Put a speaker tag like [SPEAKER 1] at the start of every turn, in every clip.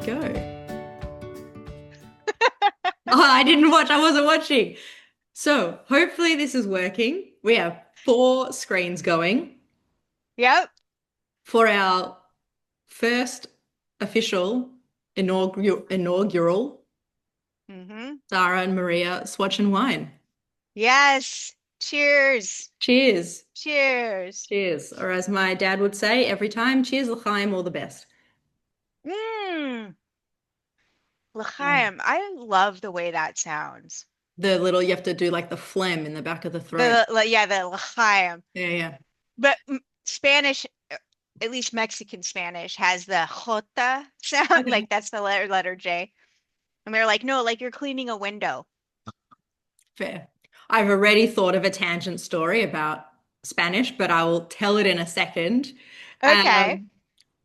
[SPEAKER 1] go. Oh, I wasn't watching. So hopefully this is working. We have four screens going
[SPEAKER 2] Yep.
[SPEAKER 1] for our first official inaugural
[SPEAKER 2] Mm-hmm.
[SPEAKER 1] Sarah and Maria Swatch and Wine.
[SPEAKER 2] Yes. Cheers.
[SPEAKER 1] Cheers.
[SPEAKER 2] Cheers.
[SPEAKER 1] Cheers. Or as my dad would say every time, cheers, l'chaim, all the best.
[SPEAKER 2] Mmm.
[SPEAKER 1] Yeah.
[SPEAKER 2] L'chaim. I love the way that sounds.
[SPEAKER 1] The little, you have to do like the phlegm in the back of the throat.
[SPEAKER 2] Yeah, the l'chaim.
[SPEAKER 1] Yeah, yeah.
[SPEAKER 2] But Spanish, at least Mexican Spanish, has the jota sound.
[SPEAKER 1] Okay.
[SPEAKER 2] Like that's the letter J. And they're like, no, like you're cleaning a window.
[SPEAKER 1] Fair. I've already thought of a tangent story about Spanish, but I will tell it in a second.
[SPEAKER 2] Okay.
[SPEAKER 1] Um,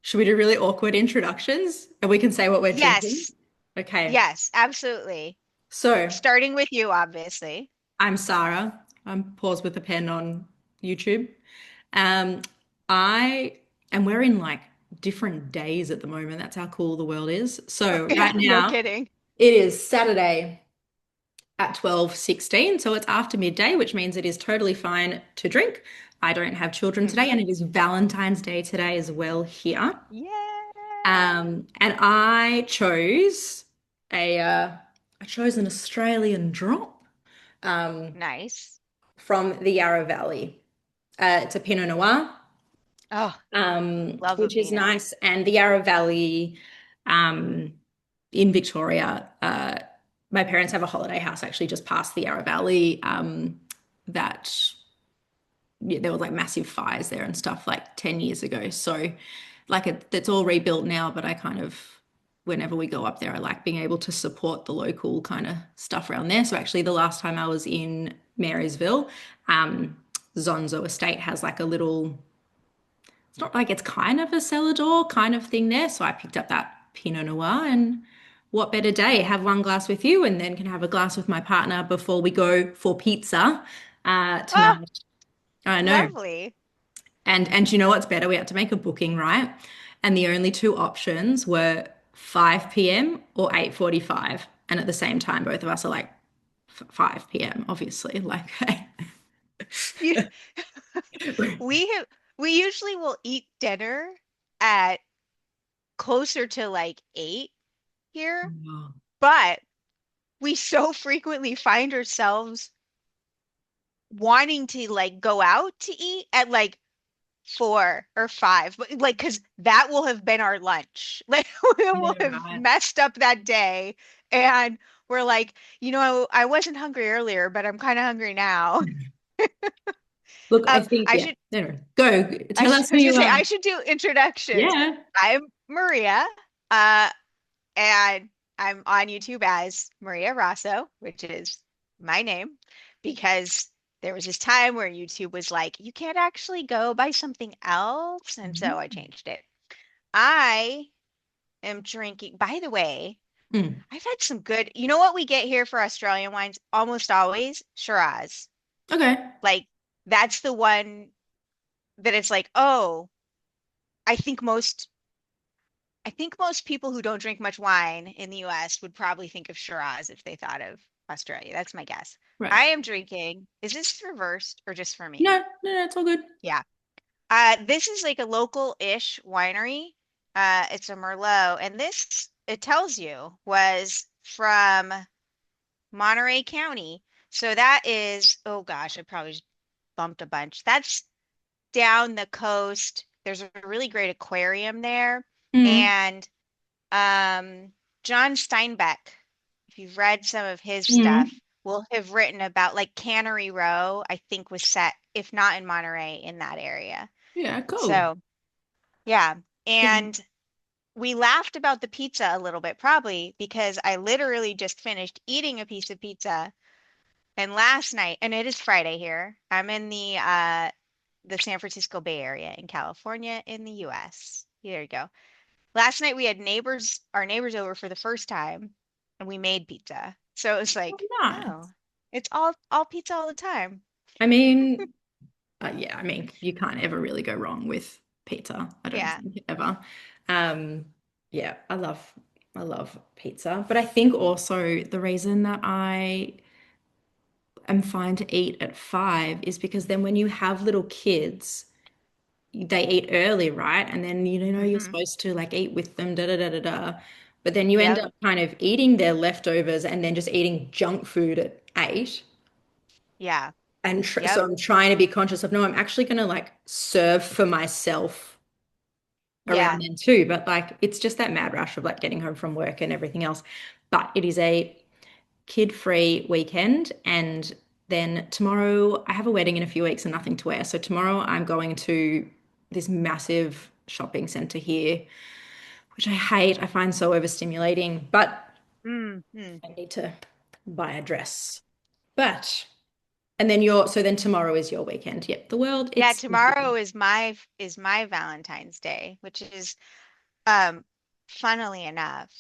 [SPEAKER 1] should we do really awkward introductions and we can say what we're drinking?
[SPEAKER 2] Yes.
[SPEAKER 1] Okay.
[SPEAKER 2] Yes, absolutely.
[SPEAKER 1] So
[SPEAKER 2] Starting with you, obviously.
[SPEAKER 1] I'm Sarah. I'm paused with a pen on YouTube. Um, I and we're in like different days at the moment. That's how cool the world is. So
[SPEAKER 2] Yeah,
[SPEAKER 1] right
[SPEAKER 2] no
[SPEAKER 1] now
[SPEAKER 2] kidding.
[SPEAKER 1] it is Saturday at 12:16. So it's after midday, which means it is totally fine to drink. I don't have children today,
[SPEAKER 2] Mm-hmm.
[SPEAKER 1] and it is Valentine's Day today as well here.
[SPEAKER 2] Yeah.
[SPEAKER 1] And I chose an Australian drop um,
[SPEAKER 2] Nice.
[SPEAKER 1] from the Yarra Valley. It's a Pinot Noir,
[SPEAKER 2] Oh, love a
[SPEAKER 1] which is
[SPEAKER 2] Pinot.
[SPEAKER 1] nice. And the Yarra Valley um, in Victoria, my parents have a holiday house actually just past the Yarra Valley. That yeah, there was like massive fires there and stuff like 10 years ago. So like it's all rebuilt now, but I kind of whenever we go up there, I like being able to support the local kind of stuff around there. So actually the last time I was in Marysville, um, Zonzo Estate has like a little, it's not like it's kind of a cellar door kind of thing there. So I picked up that Pinot Noir and what better day? Have one glass with you and then can have a glass with my partner before we go for pizza
[SPEAKER 2] Oh,
[SPEAKER 1] tonight. I know.
[SPEAKER 2] lovely.
[SPEAKER 1] And you know what's better? We had to make a booking, right? And the only two options were 5 p.m. or 8:45. And at the same time, both of us are like 5 p.m., obviously. Like,
[SPEAKER 2] You, we have we usually will eat dinner at closer to like 8 here, but we so frequently find ourselves wanting to like go out to eat at like 4 or 5, but like because that will have been our lunch. Like we will
[SPEAKER 1] yeah,
[SPEAKER 2] have
[SPEAKER 1] right.
[SPEAKER 2] messed up that day, and we're like, I wasn't hungry earlier, but I'm kind of hungry now.
[SPEAKER 1] Look, I think,
[SPEAKER 2] I
[SPEAKER 1] yeah.
[SPEAKER 2] should
[SPEAKER 1] Anyway, go.
[SPEAKER 2] I,
[SPEAKER 1] Tell us
[SPEAKER 2] I
[SPEAKER 1] who
[SPEAKER 2] was gonna
[SPEAKER 1] you
[SPEAKER 2] say
[SPEAKER 1] are.
[SPEAKER 2] I should do introductions.
[SPEAKER 1] Yeah.
[SPEAKER 2] I'm Maria, uh, and I'm on YouTube as Maria Rosso, which is my name, because there was this time where YouTube was like, you can't actually go by something else, and so I changed it. I am drinking. By the way,
[SPEAKER 1] Mm.
[SPEAKER 2] I've had some good. You know what we get here for Australian wines? Almost always Shiraz.
[SPEAKER 1] Okay.
[SPEAKER 2] Like that's the one that it's like, oh, I think most I think most people who don't drink much wine in the US would probably think of Shiraz if they thought of Australia. That's my guess.
[SPEAKER 1] Right.
[SPEAKER 2] I am drinking. Is this reversed or just for
[SPEAKER 1] No,
[SPEAKER 2] me?
[SPEAKER 1] no, no, it's all good.
[SPEAKER 2] Yeah. This is like a local-ish winery. It's a Merlot, and this it tells you was from Monterey County. So that is, oh gosh, I probably just bumped a bunch. That's down the coast. There's a really great aquarium there.
[SPEAKER 1] Mm.
[SPEAKER 2] And John Steinbeck, if you've read some of his
[SPEAKER 1] Mm.
[SPEAKER 2] stuff, will have written about like Cannery Row, I think was set, if not in Monterey, in that area.
[SPEAKER 1] Yeah, cool.
[SPEAKER 2] So, yeah.
[SPEAKER 1] Yeah.
[SPEAKER 2] And we laughed about the pizza a little bit, probably because I literally just finished eating a piece of pizza. And last night, and it is Friday here, I'm in the San Francisco Bay Area in California in the US. There you go. Last night we had our neighbors over for the first time, and we made pizza. So it was
[SPEAKER 1] Oh,
[SPEAKER 2] like, oh,
[SPEAKER 1] nice.
[SPEAKER 2] it's all pizza all the time.
[SPEAKER 1] I mean, yeah, I mean, you can't ever really go wrong with pizza. I don't
[SPEAKER 2] Yeah.
[SPEAKER 1] think ever. Um, yeah, I love. I love pizza. But I think also the reason that I am fine to eat at 5 is because then when you have little kids, they eat early, right? And then you know you're
[SPEAKER 2] Hmm.
[SPEAKER 1] supposed to like eat with them, da da da da da. But then you end
[SPEAKER 2] Yep.
[SPEAKER 1] up kind of eating their leftovers and then just eating junk food at 8.
[SPEAKER 2] Yeah.
[SPEAKER 1] And so
[SPEAKER 2] Yep.
[SPEAKER 1] I'm trying to be conscious of, no, I'm actually going to like serve for myself around
[SPEAKER 2] Yeah.
[SPEAKER 1] then too. But like it's just that mad rush of like getting home from work and everything else. But it is a kid-free weekend. And then tomorrow I have a wedding in a few weeks and nothing to wear. So tomorrow I'm going to this massive shopping center here, which I hate. I find so overstimulating, but
[SPEAKER 2] Hmm.
[SPEAKER 1] I need to buy a dress. But and then so then tomorrow is your weekend. Yep, the world,
[SPEAKER 2] Yeah,
[SPEAKER 1] it's
[SPEAKER 2] tomorrow is my Valentine's Day, which is um funnily enough,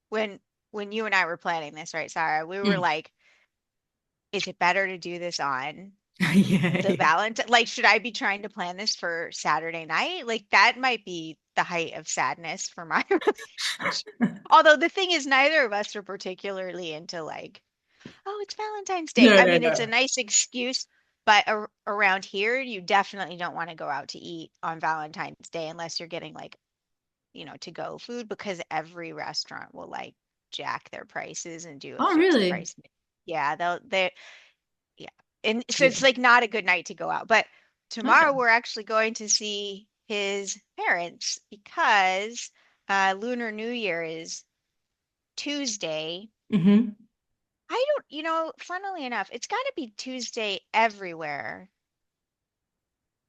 [SPEAKER 2] when when you and I were planning this, right, Sarah, we were
[SPEAKER 1] Mm.
[SPEAKER 2] like, is it better to do this on
[SPEAKER 1] Yeah,
[SPEAKER 2] the
[SPEAKER 1] yeah.
[SPEAKER 2] Valentine? Like, should I be trying to plan this for Saturday night? Like, that might be the height of sadness for my relationship. Although the thing is, neither of us are particularly into like, oh, it's Valentine's Day.
[SPEAKER 1] No,
[SPEAKER 2] I
[SPEAKER 1] no,
[SPEAKER 2] mean, it's a
[SPEAKER 1] no.
[SPEAKER 2] nice excuse, but around here, you definitely don't want to go out to eat on Valentine's Day unless you're getting like, to go food because every restaurant will like jack their prices and do a
[SPEAKER 1] Oh,
[SPEAKER 2] fixed
[SPEAKER 1] really?
[SPEAKER 2] price. Yeah, yeah. And so
[SPEAKER 1] Yeah.
[SPEAKER 2] it's like not a good night to go out. But
[SPEAKER 1] Okay.
[SPEAKER 2] tomorrow we're actually going to see his parents because Lunar New Year is Tuesday.
[SPEAKER 1] Hmm.
[SPEAKER 2] I don't, funnily enough, it's got to be Tuesday everywhere.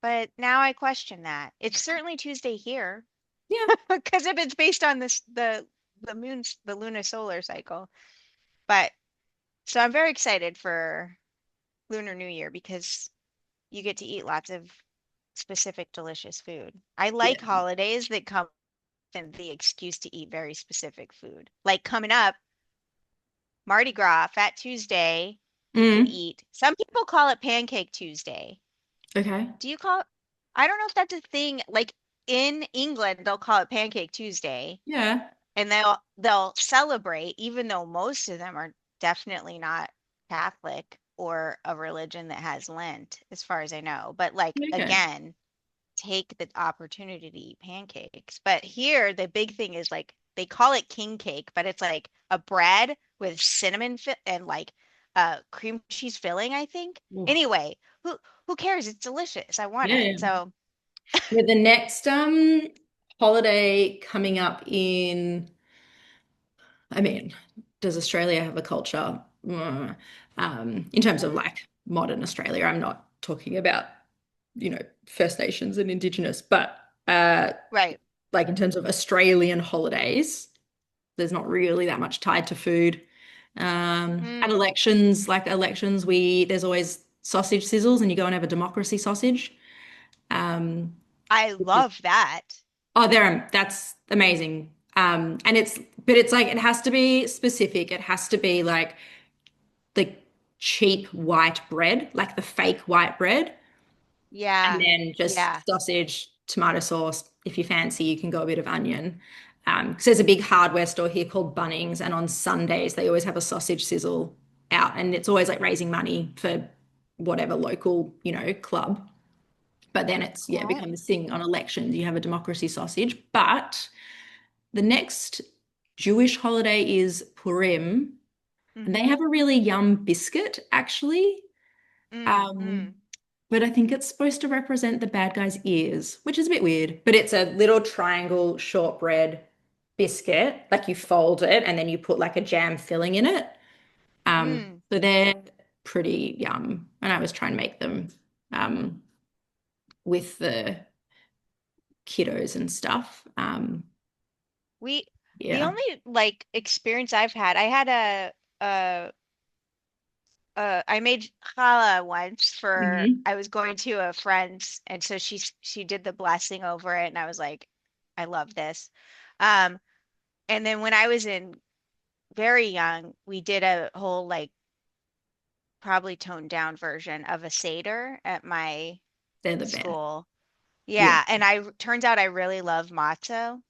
[SPEAKER 2] But now I question that. It's certainly Tuesday here
[SPEAKER 1] Yeah.
[SPEAKER 2] because if it's based on the lunar solar cycle. But so I'm very excited for Lunar New Year because you get to eat lots of specific delicious food. I like
[SPEAKER 1] Yeah.
[SPEAKER 2] holidays that come with the excuse to eat very specific food. Like coming up, Mardi Gras, Fat Tuesday, you can
[SPEAKER 1] Mm.
[SPEAKER 2] eat. Some people call it Pancake Tuesday.
[SPEAKER 1] Okay.
[SPEAKER 2] Do you call it? I don't know if that's a thing. Like in England, they'll call it Pancake Tuesday,
[SPEAKER 1] Yeah.
[SPEAKER 2] and they'll celebrate, even though most of them are definitely not Catholic or a religion that has Lent, as far as I know. But like
[SPEAKER 1] Okay.
[SPEAKER 2] again, take the opportunity to eat pancakes. But here, the big thing is like they call it king cake, but it's like a bread with and like cream cheese filling, I think.
[SPEAKER 1] Oof.
[SPEAKER 2] Anyway, who cares? It's delicious. I want
[SPEAKER 1] Yeah,
[SPEAKER 2] it.
[SPEAKER 1] yeah.
[SPEAKER 2] So,
[SPEAKER 1] Yeah, the next holiday coming up in, I mean, does Australia have a culture? In terms of
[SPEAKER 2] mm,
[SPEAKER 1] like modern Australia, I'm not talking about, First Nations and Indigenous, but
[SPEAKER 2] right.
[SPEAKER 1] like in terms of Australian holidays, there's not really that much tied to food. At
[SPEAKER 2] Mm,
[SPEAKER 1] elections, like elections, there's always sausage sizzles, and you go and have a democracy sausage. Um,
[SPEAKER 2] I
[SPEAKER 1] which is
[SPEAKER 2] love that.
[SPEAKER 1] Oh, that's amazing. And but it's like it has to be specific. It has to be like the cheap white bread, like the fake white bread, and
[SPEAKER 2] Yeah.
[SPEAKER 1] then just
[SPEAKER 2] Yeah.
[SPEAKER 1] sausage, tomato sauce. If you fancy, you can go a bit of onion. Because there's a big hardware store here called Bunnings, and on Sundays they always have a sausage sizzle out, and it's always like raising money for whatever local, club. But then it's yeah,
[SPEAKER 2] Oh.
[SPEAKER 1] become this thing on elections. You have a democracy sausage, but the next Jewish holiday is Purim, and they
[SPEAKER 2] Mm-hmm.
[SPEAKER 1] have a really yum biscuit, actually.
[SPEAKER 2] Mm-hmm.
[SPEAKER 1] Um, but I think it's supposed to represent the bad guy's ears, which is a bit weird. But it's a little triangle shortbread biscuit, like you fold it and then you put like a jam filling in it.
[SPEAKER 2] Mm.
[SPEAKER 1] So they're pretty yum. And I was trying to make them um, with the kiddos and stuff.
[SPEAKER 2] We the
[SPEAKER 1] Yeah.
[SPEAKER 2] only like experience I've had, a I made challah once for
[SPEAKER 1] Hmm.
[SPEAKER 2] I was going to a friend's and so she did the blessing over it and I was like, I love this. Um, and then when I was in very young, we did a whole like probably toned down version of a Seder at my
[SPEAKER 1] They're the best.
[SPEAKER 2] school.
[SPEAKER 1] Yeah.
[SPEAKER 2] Yeah, and I turns out I really love matzo.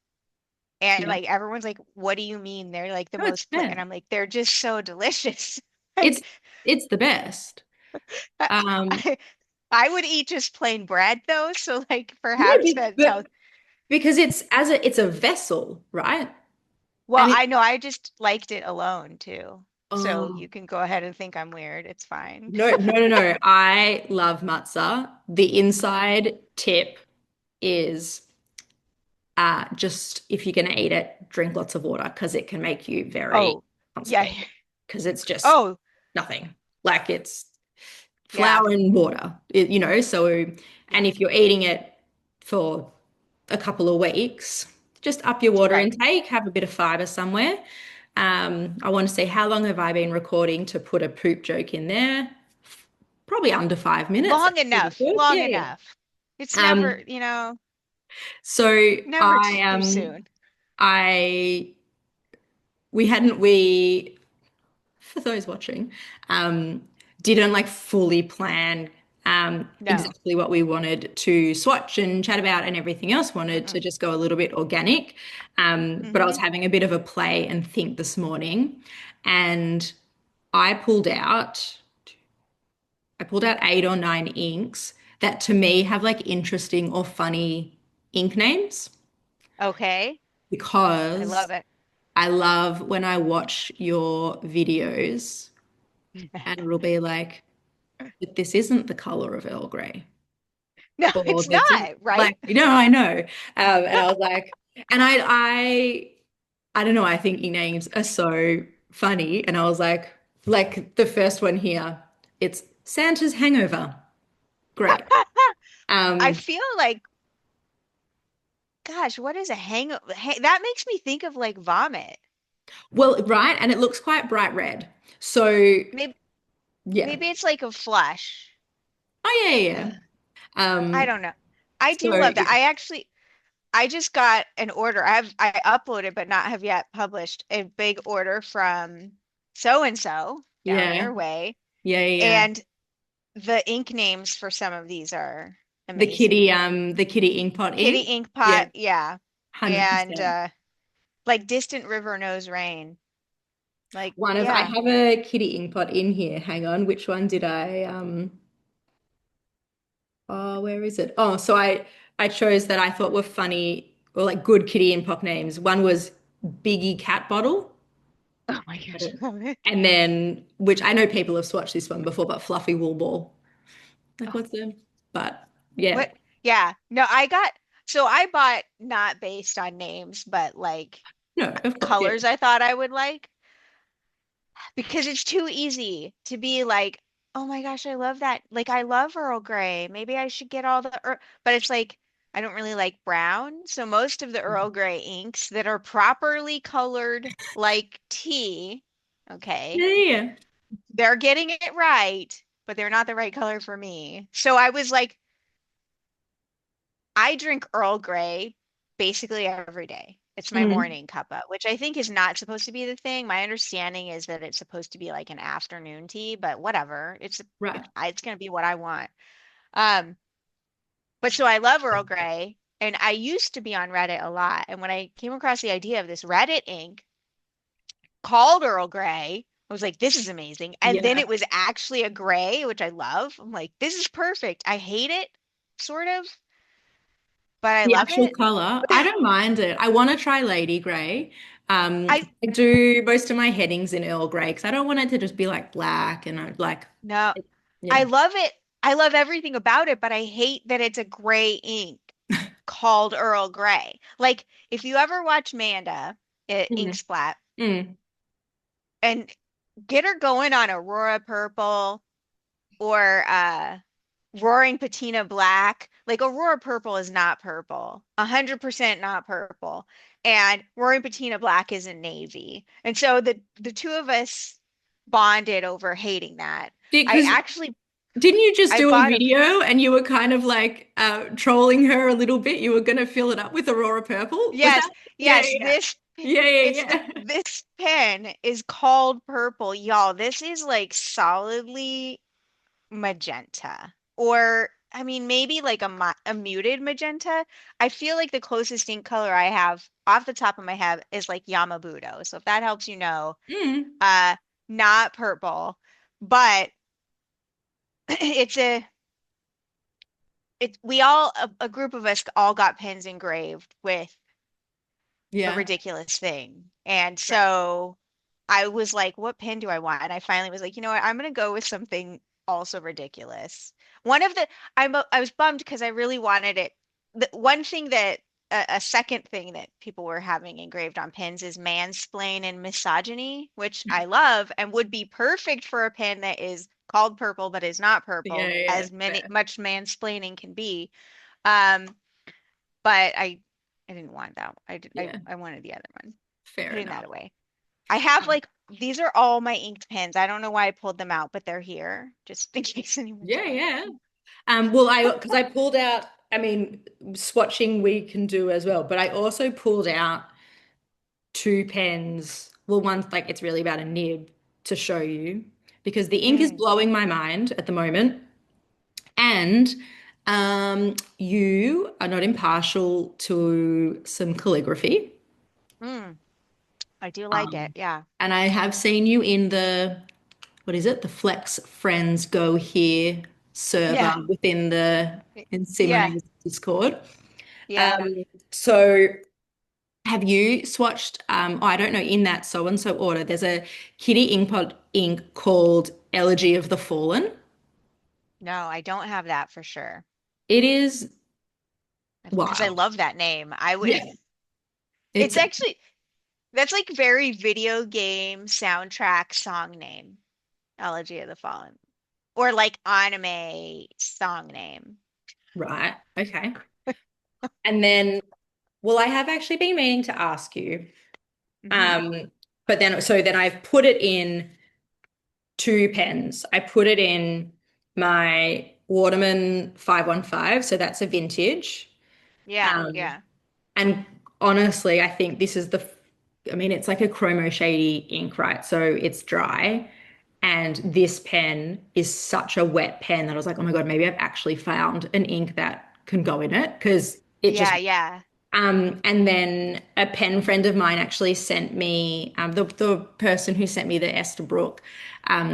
[SPEAKER 2] And
[SPEAKER 1] Yeah.
[SPEAKER 2] like everyone's like, what do you mean they're like the
[SPEAKER 1] No, it's
[SPEAKER 2] most fla
[SPEAKER 1] fair.
[SPEAKER 2] and I'm like, they're just so delicious.
[SPEAKER 1] It's
[SPEAKER 2] Like
[SPEAKER 1] it's the best.
[SPEAKER 2] I,
[SPEAKER 1] Um,
[SPEAKER 2] I I would eat just plain bread though, so like
[SPEAKER 1] no,
[SPEAKER 2] perhaps that tells.
[SPEAKER 1] but because it's a vessel, right?
[SPEAKER 2] Well,
[SPEAKER 1] And it
[SPEAKER 2] I know I just liked it alone too. So
[SPEAKER 1] oh
[SPEAKER 2] you can go ahead and think I'm weird. It's fine.
[SPEAKER 1] no, no, no, no. I love matzah. The inside tip is just if you're gonna eat it, drink lots of water because it can make you very
[SPEAKER 2] Oh, yeah.
[SPEAKER 1] constipated because it's just
[SPEAKER 2] Oh,
[SPEAKER 1] nothing. Like it's
[SPEAKER 2] yeah.
[SPEAKER 1] flour and water, so
[SPEAKER 2] Yeah.
[SPEAKER 1] and if you're eating it for a couple of weeks, just up your water
[SPEAKER 2] Right.
[SPEAKER 1] intake, have a bit of fiber somewhere. I want to say, how long have I been recording to put a poop joke in there? Probably under 5 minutes.
[SPEAKER 2] Long
[SPEAKER 1] That's pretty
[SPEAKER 2] enough.
[SPEAKER 1] good.
[SPEAKER 2] Long
[SPEAKER 1] Yeah, yeah.
[SPEAKER 2] enough. It's
[SPEAKER 1] Um,
[SPEAKER 2] never, you know,
[SPEAKER 1] so
[SPEAKER 2] never
[SPEAKER 1] I
[SPEAKER 2] too soon.
[SPEAKER 1] I we for those watching, um, didn't like fully plan
[SPEAKER 2] No.
[SPEAKER 1] exactly what we wanted to swatch and chat about and everything else. Wanted to
[SPEAKER 2] Mm-mm.
[SPEAKER 1] just go a little bit organic. But I was
[SPEAKER 2] Mm-hmm.
[SPEAKER 1] having a bit of a play and think this morning, and I pulled out I pulled out 8 or 9 inks that to me have like interesting or funny ink names
[SPEAKER 2] Okay. I
[SPEAKER 1] because
[SPEAKER 2] love it.
[SPEAKER 1] I love when I watch your videos and it'll be like, but this isn't the color of Earl Grey.
[SPEAKER 2] No,
[SPEAKER 1] Or
[SPEAKER 2] it's
[SPEAKER 1] this is
[SPEAKER 2] not, right?
[SPEAKER 1] like, I know. And I was like, and I don't know, I think names are so funny. And I was like the first one here, it's Santa's Hangover. Great.
[SPEAKER 2] I
[SPEAKER 1] Um,
[SPEAKER 2] feel like, gosh, what is a that makes me think of like vomit.
[SPEAKER 1] well, right, and it looks quite bright red. So
[SPEAKER 2] Maybe
[SPEAKER 1] yeah.
[SPEAKER 2] maybe it's like a flush.
[SPEAKER 1] Oh yeah, yeah.
[SPEAKER 2] Ugh,
[SPEAKER 1] Yeah.
[SPEAKER 2] I
[SPEAKER 1] Um,
[SPEAKER 2] don't know. I
[SPEAKER 1] so
[SPEAKER 2] do love that. I just got an order. I uploaded but not have yet published a big order from so and so down
[SPEAKER 1] yeah,
[SPEAKER 2] your way.
[SPEAKER 1] yeah, yeah. Yeah.
[SPEAKER 2] And the ink names for some of these are
[SPEAKER 1] The
[SPEAKER 2] amazing.
[SPEAKER 1] kitty ink pot
[SPEAKER 2] Kitty
[SPEAKER 1] ink.
[SPEAKER 2] ink
[SPEAKER 1] Yeah,
[SPEAKER 2] pot, yeah. And
[SPEAKER 1] 100%.
[SPEAKER 2] like distant river knows rain. Like,
[SPEAKER 1] I
[SPEAKER 2] yeah.
[SPEAKER 1] have a kitty ink pot in here. Hang on, which one did I oh, where is it? Oh, so I chose that I thought were funny or like good kitty ink pot names. One was Biggie Cat Bottle.
[SPEAKER 2] Oh my gosh, I love it.
[SPEAKER 1] And then which I know people have swatched this one before, but Fluffy Wool Ball. Like
[SPEAKER 2] Oh,
[SPEAKER 1] what's the but yeah.
[SPEAKER 2] what? Yeah. No, so I bought not based on names, but like
[SPEAKER 1] No, of course, yeah.
[SPEAKER 2] colors I thought I would like because it's too easy to be like, oh my gosh, I love that. Like I love Earl Grey. Maybe I should get all the Earl, but it's like I don't really like brown. So most of the Earl Grey inks that are properly colored like tea,
[SPEAKER 1] Yeah,
[SPEAKER 2] okay,
[SPEAKER 1] yeah.
[SPEAKER 2] they're getting it right, but they're not the right color for me. So I was like, I drink Earl Grey basically every day. It's my
[SPEAKER 1] Mm,
[SPEAKER 2] morning cuppa, which I think is not supposed to be the thing. My understanding is that it's supposed to be like an afternoon tea, but whatever.
[SPEAKER 1] right.
[SPEAKER 2] It's going to be what I want. Um, but so I love Earl Grey, and I used to be on Reddit a lot. And when I came across the idea of this Reddit ink called Earl Grey, I was like, this is amazing. And then
[SPEAKER 1] Yeah.
[SPEAKER 2] it was actually a gray, which I love. I'm like, this is perfect. I hate it, sort of, but I
[SPEAKER 1] The
[SPEAKER 2] love
[SPEAKER 1] actual
[SPEAKER 2] it.
[SPEAKER 1] color, I don't mind it. I want to try Lady Grey.
[SPEAKER 2] I
[SPEAKER 1] I do most of my headings in Earl Grey because I don't want it to just be like black and I like,
[SPEAKER 2] No, I
[SPEAKER 1] yeah.
[SPEAKER 2] love it. I love everything about it, but I hate that it's a gray ink called Earl Grey. Like, if you ever watch Manda at Ink
[SPEAKER 1] Mm,
[SPEAKER 2] Splat
[SPEAKER 1] mm,
[SPEAKER 2] and get her going on Aurora Purple or Roaring Patina Black, like Aurora Purple is not purple, 100% not purple. And Roaring Patina Black is in navy. And so the two of us bonded over hating that. I
[SPEAKER 1] because
[SPEAKER 2] actually
[SPEAKER 1] didn't you just
[SPEAKER 2] I
[SPEAKER 1] do a
[SPEAKER 2] bought a
[SPEAKER 1] video and you were kind of like trolling her a little bit? You were going to fill it up with Aurora Purple. Was
[SPEAKER 2] yes,
[SPEAKER 1] that? Yeah,
[SPEAKER 2] yes,
[SPEAKER 1] yeah, yeah, yeah, yeah.
[SPEAKER 2] this pen is called purple, y'all. This is like solidly magenta or I mean, maybe like a muted magenta. I feel like the closest ink color I have off the top of my head is like Yamabudo. So if that helps you know,
[SPEAKER 1] Mm.
[SPEAKER 2] uh, not purple, but it's we all a group of us all got pens engraved with a
[SPEAKER 1] Yeah.
[SPEAKER 2] ridiculous thing. And
[SPEAKER 1] Right.
[SPEAKER 2] so I was like, what pen do I want? And I finally was like, you know what? I'm gonna go with something also ridiculous. One of the I was bummed because I really wanted it. The one thing that a second thing that people were having engraved on pins is mansplain and misogyny, which I love and would be perfect for a pen that is called purple but is not
[SPEAKER 1] Yeah,
[SPEAKER 2] purple,
[SPEAKER 1] yeah,
[SPEAKER 2] as many
[SPEAKER 1] fair.
[SPEAKER 2] much mansplaining can be. Um, but I didn't want that.
[SPEAKER 1] Yeah,
[SPEAKER 2] I wanted the other one.
[SPEAKER 1] fair
[SPEAKER 2] Putting that
[SPEAKER 1] enough.
[SPEAKER 2] away. I have
[SPEAKER 1] Um,
[SPEAKER 2] like these are all my inked pens. I don't know why I pulled them out, but they're here just in case anyone's
[SPEAKER 1] yeah, yeah.
[SPEAKER 2] wondering.
[SPEAKER 1] Well, because I pulled out, I mean, swatching we can do as well, but I also pulled out two pens. Well, one's like it's really about a nib to show you because the ink is
[SPEAKER 2] Mm,
[SPEAKER 1] blowing my mind at the moment. And you are not impartial to some calligraphy.
[SPEAKER 2] mm, I do like it.
[SPEAKER 1] Um,
[SPEAKER 2] Yeah.
[SPEAKER 1] and I have seen you in the, what is it? The Flex Friends Go Here server
[SPEAKER 2] Yeah.
[SPEAKER 1] within the in
[SPEAKER 2] Yeah.
[SPEAKER 1] Simone's Discord.
[SPEAKER 2] Yeah.
[SPEAKER 1] Um, so have you swatched, oh, I don't know, in that so and so order, there's a Kitty Inkpot ink called Elegy of the Fallen.
[SPEAKER 2] No, I don't have that for sure.
[SPEAKER 1] It is
[SPEAKER 2] Because I
[SPEAKER 1] wild.
[SPEAKER 2] love that name. I would
[SPEAKER 1] Yeah.
[SPEAKER 2] it's
[SPEAKER 1] It's
[SPEAKER 2] actually that's like very video game soundtrack song name. Elegy of the Fallen. Or like anime song name.
[SPEAKER 1] right. Okay. And then, well, I have actually been meaning to ask you.
[SPEAKER 2] Hmm.
[SPEAKER 1] Um, but then so then I've put it in two pens. I put it in my Waterman 515, so that's a vintage.
[SPEAKER 2] Yeah,
[SPEAKER 1] Um,
[SPEAKER 2] yeah.
[SPEAKER 1] and honestly, I think this is I mean, it's like a chromo shady ink, right? So it's dry. And this pen is such a wet pen that I was like, oh my God, maybe I've actually found an ink that can go in it because it just
[SPEAKER 2] Yeah, yeah.
[SPEAKER 1] and then a pen friend of mine actually sent me the person who sent me the Esterbrook.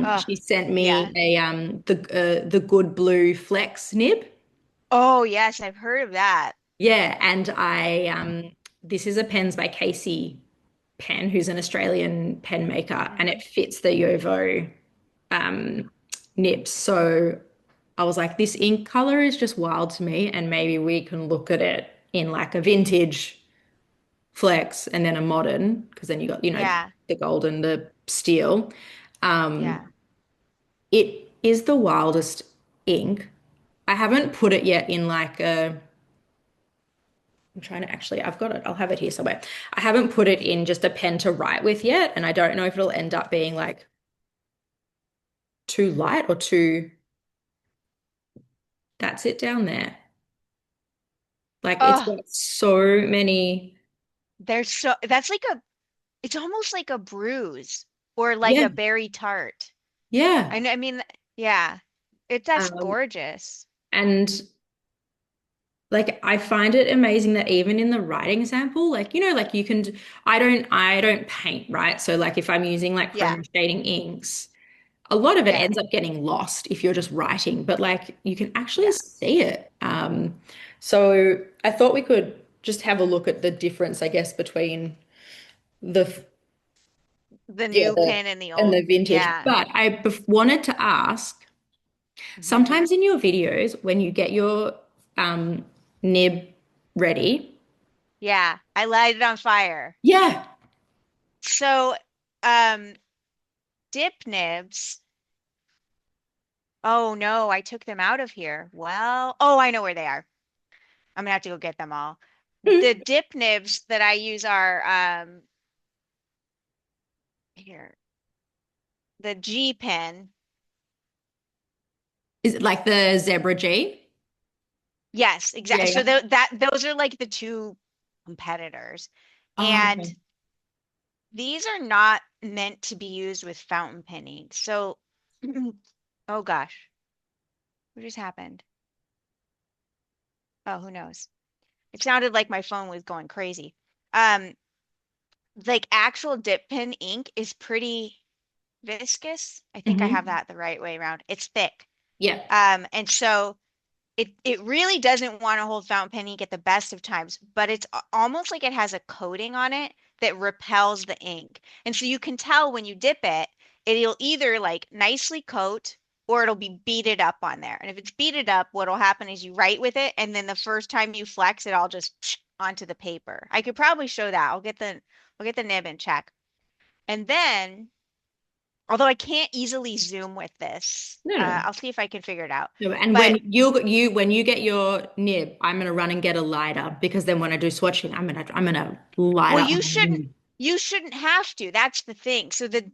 [SPEAKER 2] Oh,
[SPEAKER 1] She sent me
[SPEAKER 2] yeah.
[SPEAKER 1] a the Good Blue Flex nib.
[SPEAKER 2] Oh, yes, I've heard of that.
[SPEAKER 1] Yeah, and I this is a pens by Casey Pen, who's an Australian pen maker, and
[SPEAKER 2] Hmm.
[SPEAKER 1] it fits the Yovo um, nibs. So I was like, this ink color is just wild to me, and maybe we can look at it in like a vintage flex and then a modern, because then you got,
[SPEAKER 2] Yeah,
[SPEAKER 1] the gold and the steel. Um,
[SPEAKER 2] yeah.
[SPEAKER 1] it is the wildest ink. I haven't put it yet in like I'm trying to actually, I've got it, I'll have it here somewhere. I haven't put it in just a pen to write with yet, and I don't know if it'll end up being like too light or too, that's it down there. Like it's
[SPEAKER 2] Oh,
[SPEAKER 1] got so many,
[SPEAKER 2] there's so that's like it's almost like a bruise or like
[SPEAKER 1] yeah,
[SPEAKER 2] a berry tart.
[SPEAKER 1] yeah.
[SPEAKER 2] I mean, yeah. That's
[SPEAKER 1] Um,
[SPEAKER 2] gorgeous.
[SPEAKER 1] and like I find it amazing that even in the writing sample, like like you can I don't paint, right? So like if I'm using like
[SPEAKER 2] Yeah,
[SPEAKER 1] chroma shading inks, a lot of it
[SPEAKER 2] yeah,
[SPEAKER 1] ends up getting lost if you're just writing, but like you can actually
[SPEAKER 2] yeah.
[SPEAKER 1] see it. So I thought we could just have a look at the difference, I guess, between the
[SPEAKER 2] The
[SPEAKER 1] yeah,
[SPEAKER 2] new pin and the
[SPEAKER 1] and
[SPEAKER 2] old.
[SPEAKER 1] the vintage.
[SPEAKER 2] Yeah.
[SPEAKER 1] But I wanted to ask,
[SPEAKER 2] Hmm.
[SPEAKER 1] sometimes in your videos when you get your um nib ready,
[SPEAKER 2] Yeah, I light it on fire.
[SPEAKER 1] yeah.
[SPEAKER 2] So, um, dip nibs. Oh no, I took them out of here. Well, oh, I know where they are. I'm gonna have to go get them all. The dip nibs that I use are here, the G pen.
[SPEAKER 1] Is it like the Zebra G?
[SPEAKER 2] Yes,
[SPEAKER 1] Yeah,
[SPEAKER 2] exactly. So
[SPEAKER 1] yeah.
[SPEAKER 2] those are like the two competitors.
[SPEAKER 1] Oh,
[SPEAKER 2] And
[SPEAKER 1] okay.
[SPEAKER 2] these are not meant to be used with fountain pen ink. So, oh gosh, what just happened? Oh, who knows? It sounded like my phone was going crazy. Um, like actual dip pen ink is pretty viscous. I think I have
[SPEAKER 1] Hmm.
[SPEAKER 2] that the right way around. It's thick.
[SPEAKER 1] Yeah.
[SPEAKER 2] And so it really doesn't want to hold fountain pen ink at the best of times, but it's almost like it has a coating on it that repels the ink. And so you can tell when you dip it, it'll either like nicely coat or it'll be beaded up on there. And if it's beaded up, what'll happen is you write with it, and then the first time you flex, it all just onto the paper. I could probably show that. I'll get the nib and check. And then, although I can't easily zoom with this,
[SPEAKER 1] No, no.
[SPEAKER 2] I'll see if I can figure it out.
[SPEAKER 1] No, and
[SPEAKER 2] But
[SPEAKER 1] when you get your nib, I'm gonna run and get a lighter because then when I do swatching, I'm gonna light
[SPEAKER 2] Well,
[SPEAKER 1] up my nib.
[SPEAKER 2] you shouldn't have to. That's the thing. So the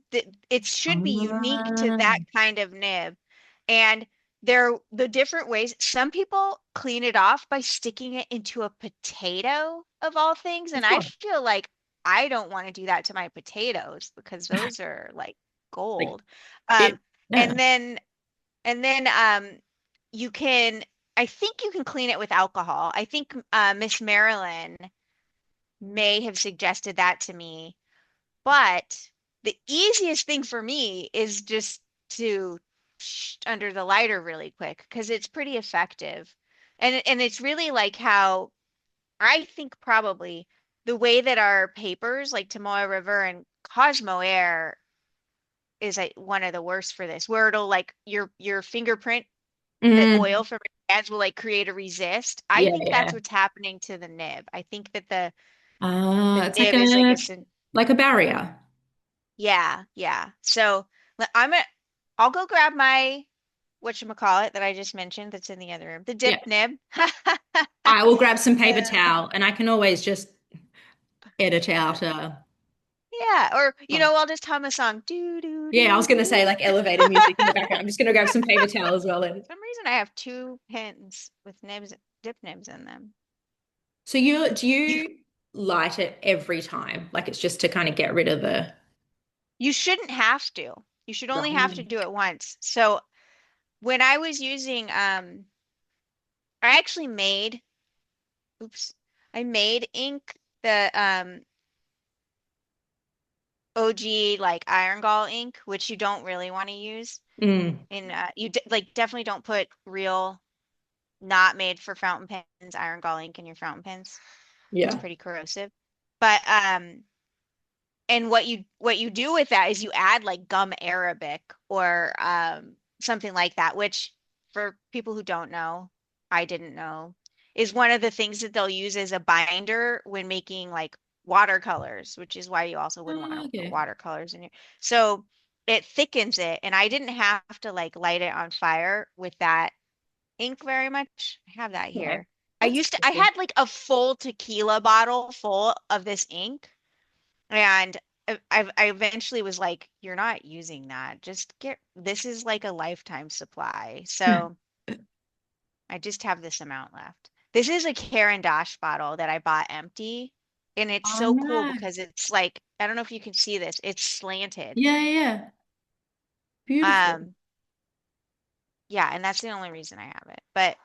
[SPEAKER 2] it should be unique to
[SPEAKER 1] Ah,
[SPEAKER 2] that kind of nib. And the different ways. Some people clean it off by sticking it into a potato of all things,
[SPEAKER 1] of
[SPEAKER 2] and I
[SPEAKER 1] course.
[SPEAKER 2] feel like I don't want to do that to my potatoes because those are like
[SPEAKER 1] Like
[SPEAKER 2] gold.
[SPEAKER 1] it.
[SPEAKER 2] Um,
[SPEAKER 1] Yeah.
[SPEAKER 2] and then you can I think you can clean it with alcohol. I think Miss Marilyn may have suggested that to me. But the easiest thing for me is just to under the lighter really quick because it's pretty effective. And it's really like how I think probably the way that our papers like Tomoe River and Cosmo Air is like one of the worst for this, where it'll like your fingerprint, the
[SPEAKER 1] Mm,
[SPEAKER 2] oil from your hands will like create a resist. I
[SPEAKER 1] yeah,
[SPEAKER 2] think that's
[SPEAKER 1] yeah.
[SPEAKER 2] what's happening to the nib. I think that the
[SPEAKER 1] It's like
[SPEAKER 2] nib is like a
[SPEAKER 1] a barrier.
[SPEAKER 2] yeah, yeah. So I'm gonna I'll go grab my whatchamacallit that I just mentioned that's in the other room. The dip
[SPEAKER 1] Yeah.
[SPEAKER 2] nib.
[SPEAKER 1] I will grab some paper
[SPEAKER 2] Uh,
[SPEAKER 1] towel and I can always just edit out
[SPEAKER 2] yeah, or
[SPEAKER 1] oh,
[SPEAKER 2] I'll just hum a song. Do do
[SPEAKER 1] yeah, I
[SPEAKER 2] do
[SPEAKER 1] was gonna say
[SPEAKER 2] do.
[SPEAKER 1] like elevator music in the background. I'm just gonna grab some paper towel as well.
[SPEAKER 2] For some reason I have two pens with nibs, dip nibs in them.
[SPEAKER 1] So do
[SPEAKER 2] You
[SPEAKER 1] you light it every time? Like it's just to kind of get rid of the
[SPEAKER 2] you shouldn't have to. You should only have to
[SPEAKER 1] right.
[SPEAKER 2] do it once. So when I was using I actually made oops, I made ink the OG like iron gall ink, which you don't really want to use.
[SPEAKER 1] Mm,
[SPEAKER 2] And you d like definitely don't put real, not made for fountain pens, iron gall ink in your fountain pens. It's
[SPEAKER 1] yeah.
[SPEAKER 2] pretty corrosive. But and what you do with that is you add like gum arabic or something like that, which for people who don't know, I didn't know, is one of the things that they'll use as a binder when making like watercolors, which is why you also wouldn't want
[SPEAKER 1] Oh,
[SPEAKER 2] to put
[SPEAKER 1] okay.
[SPEAKER 2] watercolors in your. So it thickens it, and I didn't have to like light it on fire with that ink very much. I have that
[SPEAKER 1] Okay.
[SPEAKER 2] here.
[SPEAKER 1] That's
[SPEAKER 2] I
[SPEAKER 1] cool.
[SPEAKER 2] had like a full tequila bottle full of this ink, and I eventually was like, you're not using that. Just this is like a lifetime supply. So I just have this amount left. This is a Karen Dosh bottle that I bought empty. And it's
[SPEAKER 1] Oh
[SPEAKER 2] so cool
[SPEAKER 1] no.
[SPEAKER 2] because it's like, I don't know if you can see this. It's slanted.
[SPEAKER 1] Yeah, yeah, yeah. Beautiful.
[SPEAKER 2] Um, yeah, and that's the only reason I have it. But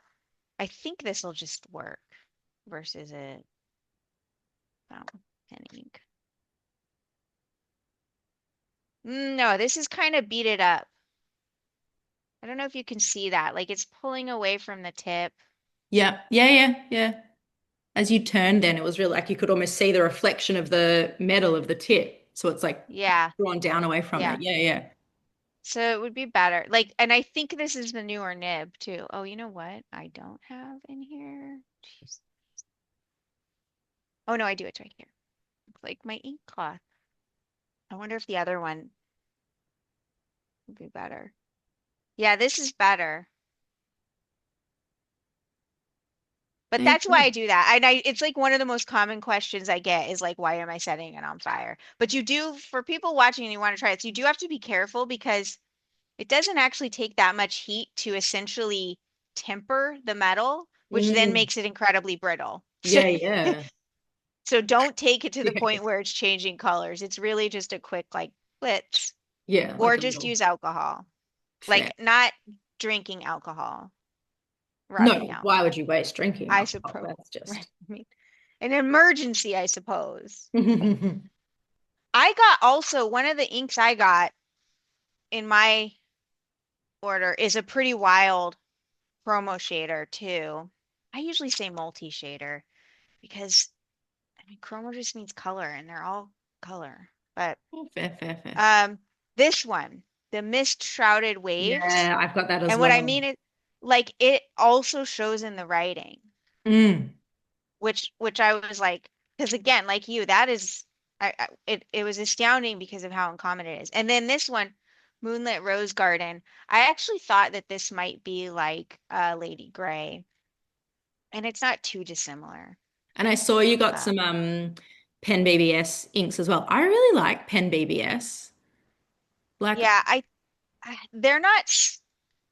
[SPEAKER 2] I think this will just work versus a fountain pen ink. No, this is kind of beat it up. I don't know if you can see that. Like it's pulling away from the tip.
[SPEAKER 1] Yeah, yeah, yeah, yeah. As you turned then, it was really like you could almost see the reflection of the metal of the tip. So it's like
[SPEAKER 2] Yeah,
[SPEAKER 1] drawn down away from it.
[SPEAKER 2] yeah.
[SPEAKER 1] Yeah, yeah.
[SPEAKER 2] So it would be better. Like, and I think this is the newer nib too. Oh, you know what? I don't have in here. Jeez. Oh no, I do. It's right here. Looks like my ink cloth. I wonder if the other one would be better. Yeah, this is better. But
[SPEAKER 1] There you
[SPEAKER 2] that's why I
[SPEAKER 1] go.
[SPEAKER 2] do that. And it's like one of the most common questions I get is like, why am I setting it on fire? But you do, for people watching and you want to try it, so you do have to be careful because it doesn't actually take that much heat to essentially temper the metal, which then
[SPEAKER 1] Mm,
[SPEAKER 2] makes it incredibly brittle.
[SPEAKER 1] yeah, yeah.
[SPEAKER 2] So don't take it to the
[SPEAKER 1] Yeah.
[SPEAKER 2] point where it's changing colors. It's really just a quick like blitz,
[SPEAKER 1] Yeah,
[SPEAKER 2] or
[SPEAKER 1] like a
[SPEAKER 2] just
[SPEAKER 1] little
[SPEAKER 2] use alcohol.
[SPEAKER 1] fair.
[SPEAKER 2] Like not drinking alcohol. rubbing
[SPEAKER 1] No, why would
[SPEAKER 2] alcohol,
[SPEAKER 1] you waste drinking
[SPEAKER 2] I
[SPEAKER 1] alcohol?
[SPEAKER 2] suppose.
[SPEAKER 1] That's
[SPEAKER 2] Right.
[SPEAKER 1] just.
[SPEAKER 2] I mean, an emergency, I suppose. I got also one of the inks I got in my order is a pretty wild chromo shader too. I usually say multi-shader because I mean chromo just means color and they're all color. But
[SPEAKER 1] Fair, fair, fair.
[SPEAKER 2] um this one, the mist shrouded waves,
[SPEAKER 1] Yeah, I've got that as
[SPEAKER 2] and what I
[SPEAKER 1] well.
[SPEAKER 2] mean is like it also shows in the writing,
[SPEAKER 1] Mm.
[SPEAKER 2] which I was like, because again, like you, that is it was astounding because of how uncommon it is. And then this one, Moonlit Rose Garden, I actually thought that this might be like Lady Grey, and it's not too dissimilar.
[SPEAKER 1] And I saw you got
[SPEAKER 2] Uh,
[SPEAKER 1] some Pen BBS inks as well. I really like Pen BBS. Like,
[SPEAKER 2] yeah, they're not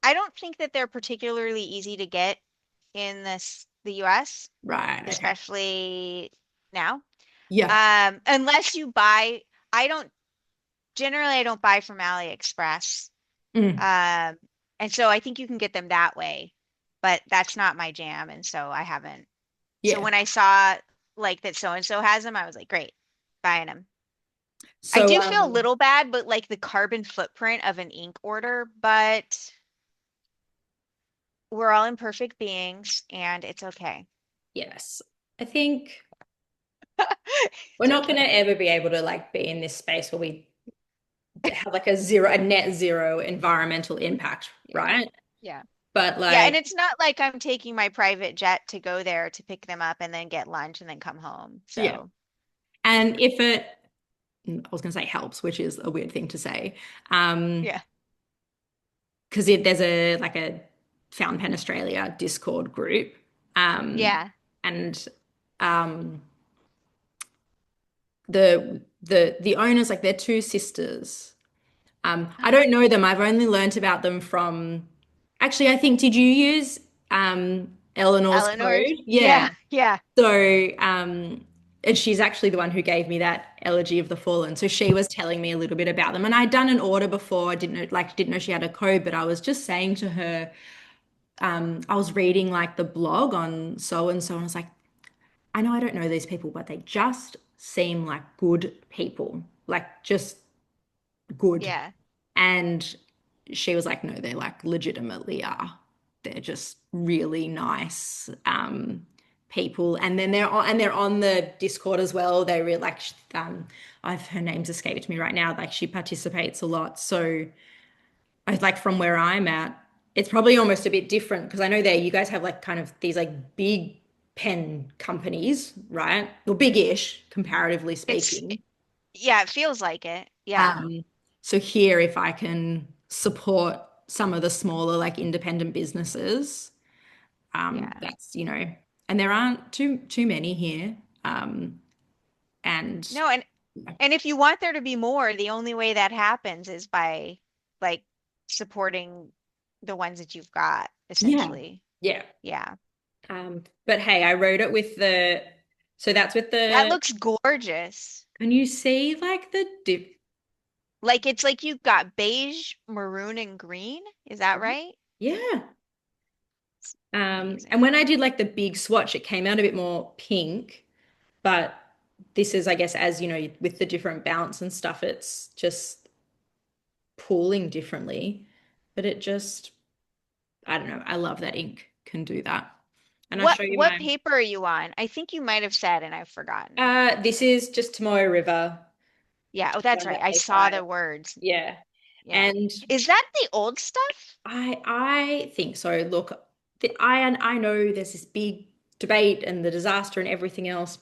[SPEAKER 2] I don't think that they're particularly easy to get in the US,
[SPEAKER 1] right, okay.
[SPEAKER 2] especially now.
[SPEAKER 1] Yeah.
[SPEAKER 2] Unless you buy, I don't generally I don't buy from AliExpress.
[SPEAKER 1] Mm.
[SPEAKER 2] Um, and so I think you can get them that way, but that's not my jam, and so I haven't. So
[SPEAKER 1] Yeah.
[SPEAKER 2] when I saw like that so and so has them, I was like, great, buying them. I
[SPEAKER 1] So
[SPEAKER 2] do feel a little bad, but like the carbon footprint of an ink order, but we're all imperfect beings and it's okay.
[SPEAKER 1] yes. I think we're
[SPEAKER 2] It's
[SPEAKER 1] not going
[SPEAKER 2] okay.
[SPEAKER 1] to ever be able to like be in this space where we have like a net zero environmental impact,
[SPEAKER 2] Yeah.
[SPEAKER 1] right?
[SPEAKER 2] Yeah.
[SPEAKER 1] But
[SPEAKER 2] Yeah, and
[SPEAKER 1] like,
[SPEAKER 2] it's not like I'm taking my private jet to go there to pick them up and then get lunch and then come home.
[SPEAKER 1] yeah.
[SPEAKER 2] So,
[SPEAKER 1] And if it, I was going to say helps, which is a weird thing to say,
[SPEAKER 2] yeah.
[SPEAKER 1] because there's a like a Fountain Pen Australia Discord group,
[SPEAKER 2] Yeah.
[SPEAKER 1] and um, the owners, like they're two sisters. I don't know them. I've only learnt about them from. Actually, I think did you use Eleanor's
[SPEAKER 2] Eleanor's.
[SPEAKER 1] code? Yeah.
[SPEAKER 2] Yeah. Yeah.
[SPEAKER 1] So, and she's actually the one who gave me that Elegy of the Fallen. So she was telling me a little bit about them, and I'd done an order before. I didn't know she had a code, but I was just saying to her, I was reading like the blog on so and so, and I was like, I know I don't know these people, but they just seem like good people, like just good.
[SPEAKER 2] Yeah.
[SPEAKER 1] And she was like, no, they like legitimately are. They're just really nice people. And then they're on the Discord as well. They really like I've her name's escaped me right now. Like she participates a lot. So I like from where I'm at, it's probably almost a bit different because I know there you guys have like kind of these like big pen companies, right? Well, big-ish, comparatively
[SPEAKER 2] It's
[SPEAKER 1] speaking.
[SPEAKER 2] yeah, it feels like it. Yeah.
[SPEAKER 1] Um, so here, if I can support some of the smaller, like independent businesses,
[SPEAKER 2] Yeah.
[SPEAKER 1] that's, and there aren't too many here. And
[SPEAKER 2] No, and if you want there to be more, the only way that happens is by like supporting the ones that you've got,
[SPEAKER 1] yeah,
[SPEAKER 2] essentially.
[SPEAKER 1] yeah.
[SPEAKER 2] Yeah.
[SPEAKER 1] But hey, I wrote it with so that's with
[SPEAKER 2] That
[SPEAKER 1] the,
[SPEAKER 2] looks gorgeous.
[SPEAKER 1] can you see like the dip?
[SPEAKER 2] Like it's like you've got beige, maroon, and green. Is that right?
[SPEAKER 1] Yeah.
[SPEAKER 2] It's
[SPEAKER 1] And
[SPEAKER 2] amazing.
[SPEAKER 1] when I did like the big swatch, it came out a bit more pink, but this is, I guess, as you know, with the different bounce and stuff, it's just pooling differently. But it just, I don't know. I love that ink can do that. And I'll
[SPEAKER 2] What
[SPEAKER 1] show you
[SPEAKER 2] what
[SPEAKER 1] my,
[SPEAKER 2] paper are you on? I think you might have said and I've forgotten.
[SPEAKER 1] this is just Tomoe River
[SPEAKER 2] Yeah, oh that's
[SPEAKER 1] on
[SPEAKER 2] right.
[SPEAKER 1] the
[SPEAKER 2] I saw
[SPEAKER 1] A5.
[SPEAKER 2] the words.
[SPEAKER 1] Yeah.
[SPEAKER 2] Yeah.
[SPEAKER 1] And
[SPEAKER 2] Is that the old stuff?
[SPEAKER 1] I think so. Look, I know there's this big debate and the disaster and everything else.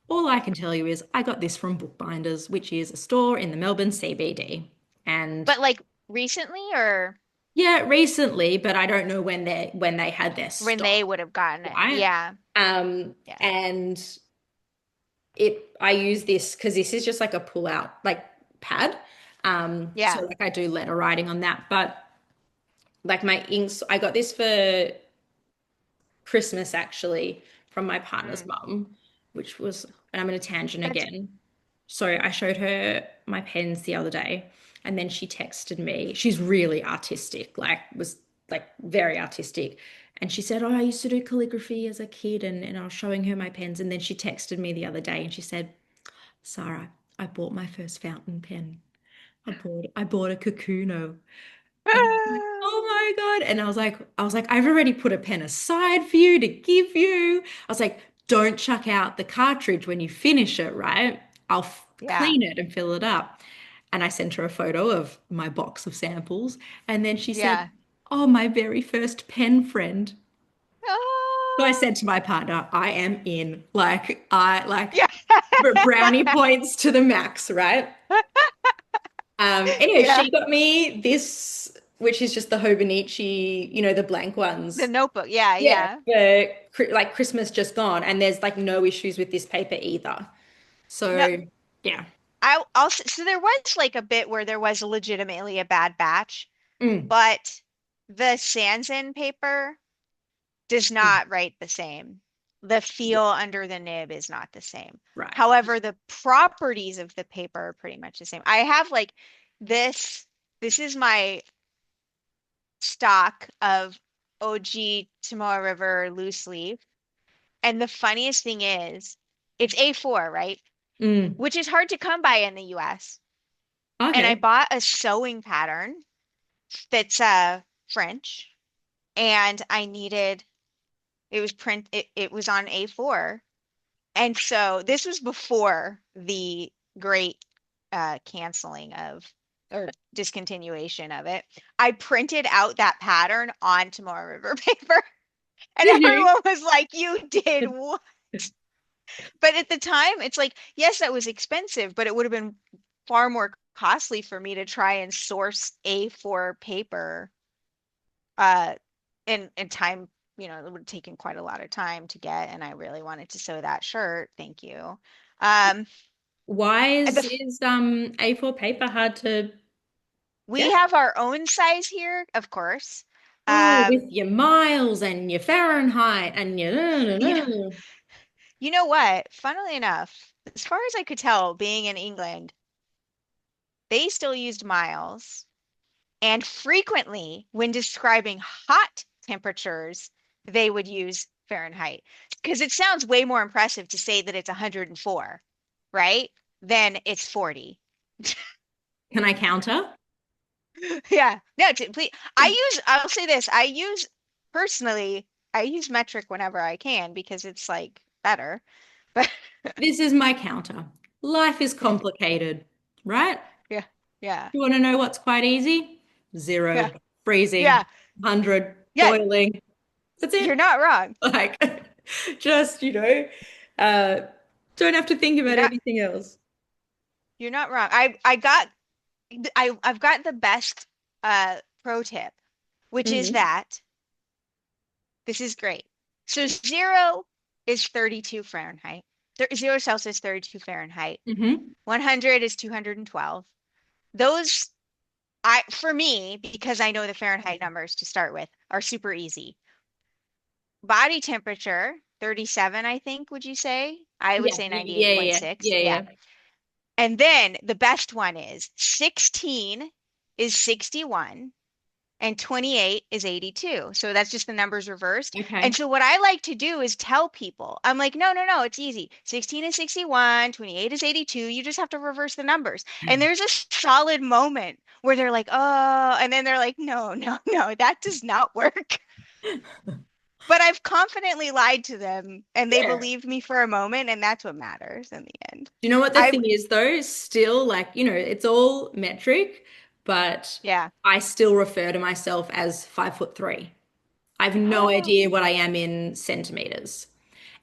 [SPEAKER 1] All I can tell you is I got this from Bookbinders, which is a store in the Melbourne CBD. And
[SPEAKER 2] But like recently or
[SPEAKER 1] yeah, recently, but I don't know when they had their
[SPEAKER 2] when they
[SPEAKER 1] stock,
[SPEAKER 2] would have gotten it?
[SPEAKER 1] right?
[SPEAKER 2] Yeah. Yeah.
[SPEAKER 1] And I use this because this is just like a pull out like pad. So
[SPEAKER 2] Yeah.
[SPEAKER 1] like I do letter writing on that, but like my inks, I got this for Christmas actually from my partner's
[SPEAKER 2] Mm.
[SPEAKER 1] mum, which was, and I'm in a tangent
[SPEAKER 2] That's
[SPEAKER 1] again. So I showed her my pens the other day, and then she texted me. She's really artistic, like was like very artistic. And she said, "Oh, I used to do calligraphy as a kid." And I was showing her my pens. And then she texted me the other day and she said, "Sarah, I bought my first fountain pen. I bought a Kakuno." And I was like, "Oh my God." And I was like, "I've already put a pen aside for you to give you." I was like, "Don't chuck out the cartridge when you finish it, right? I'll
[SPEAKER 2] Yeah.
[SPEAKER 1] clean it and fill it up." And I sent her a photo of my box of samples. And then she said,
[SPEAKER 2] Yeah.
[SPEAKER 1] "Oh, my very first pen friend." So I
[SPEAKER 2] Oh,
[SPEAKER 1] said to my partner, "I am in." Like
[SPEAKER 2] yeah.
[SPEAKER 1] brownie points to the max, right? Anyway,
[SPEAKER 2] Yeah.
[SPEAKER 1] she got me this, which is just the Hobonichi, the blank
[SPEAKER 2] The
[SPEAKER 1] ones.
[SPEAKER 2] notebook. Yeah,
[SPEAKER 1] Yeah,
[SPEAKER 2] yeah.
[SPEAKER 1] for like Christmas just gone, and there's like no issues with this paper either.
[SPEAKER 2] No,
[SPEAKER 1] So yeah.
[SPEAKER 2] so there was like a bit where there was legitimately a bad batch,
[SPEAKER 1] Mm,
[SPEAKER 2] but the Sanzen paper does
[SPEAKER 1] mm,
[SPEAKER 2] not write the same. The
[SPEAKER 1] yeah,
[SPEAKER 2] feel under the nib is not the same.
[SPEAKER 1] right.
[SPEAKER 2] However, the properties of the paper are pretty much the same. I have like this, this is my stock of OG Tomorrow River loose leaf. And the funniest thing is, it's A4, right?
[SPEAKER 1] Mm,
[SPEAKER 2] Which is hard to come by in the US. And I
[SPEAKER 1] okay.
[SPEAKER 2] bought a sewing pattern that's French, and I needed it was on A4. And so this was before the great canceling of or discontinuation of it. I printed out that pattern on Tomorrow River paper, and
[SPEAKER 1] Did you?
[SPEAKER 2] everyone was like, "You did what?" But at the time, it's like, yes, that was expensive, but it would have been far more costly for me to try and source A4 paper uh in time, it would have taken quite a lot of time to get, and I really wanted to sew that shirt. Thank you. Um,
[SPEAKER 1] Why
[SPEAKER 2] the
[SPEAKER 1] is A4 paper hard to
[SPEAKER 2] We
[SPEAKER 1] get?
[SPEAKER 2] have our own size here, of course.
[SPEAKER 1] Oh,
[SPEAKER 2] Um,
[SPEAKER 1] with your miles and your Fahrenheit and your no, no,
[SPEAKER 2] you know,
[SPEAKER 1] no.
[SPEAKER 2] you know what? Funnily enough, as far as I could tell, being in England, they still used miles. And frequently, when describing hot temperatures, they would use Fahrenheit because it sounds way more impressive to say that it's 104, right? Than it's 40.
[SPEAKER 1] Can I counter?
[SPEAKER 2] Yeah. No, I'll say this, personally, I use metric whenever I can because it's like better. But
[SPEAKER 1] This is my counter. Life is complicated, right?
[SPEAKER 2] yeah, yeah,
[SPEAKER 1] You want to know what's quite easy?
[SPEAKER 2] yeah,
[SPEAKER 1] 0, freezing,
[SPEAKER 2] yeah,
[SPEAKER 1] 100,
[SPEAKER 2] yeah.
[SPEAKER 1] boiling. That's
[SPEAKER 2] You're
[SPEAKER 1] it.
[SPEAKER 2] not wrong.
[SPEAKER 1] Like, just, uh, don't have to think
[SPEAKER 2] You're
[SPEAKER 1] about
[SPEAKER 2] not
[SPEAKER 1] anything else.
[SPEAKER 2] you're not wrong. I've got the best pro tip, which is
[SPEAKER 1] Hmm.
[SPEAKER 2] that this is great. So 0 is 32 Fahrenheit. 0 Celsius, 32 Fahrenheit.
[SPEAKER 1] Hmm.
[SPEAKER 2] 100 is 212. Those for me, because I know the Fahrenheit numbers to start with, are super easy. Body temperature, 37, I think, would you say? I would
[SPEAKER 1] Yeah,
[SPEAKER 2] say
[SPEAKER 1] yeah, yeah,
[SPEAKER 2] 98.6.
[SPEAKER 1] yeah,
[SPEAKER 2] Yeah.
[SPEAKER 1] yeah.
[SPEAKER 2] And then the best one is 16 is 61 and 28 is 82. So that's just the numbers reversed. And
[SPEAKER 1] Okay.
[SPEAKER 2] so what I like to do is tell people, I'm like, no, no, no, it's easy. 16 is 61, 28 is 82. You just have to reverse the numbers. And there's a solid moment where they're like, oh, and then they're like, no, no, no, that does not work. But I've confidently lied to them and they
[SPEAKER 1] Yeah.
[SPEAKER 2] believed me for a moment, and that's what matters in the end.
[SPEAKER 1] Do you know what the
[SPEAKER 2] I,
[SPEAKER 1] thing is though? Still, like, it's all metric, but
[SPEAKER 2] yeah.
[SPEAKER 1] I still refer to myself as 5'3". I have no
[SPEAKER 2] Oh,
[SPEAKER 1] idea what I am in centimeters.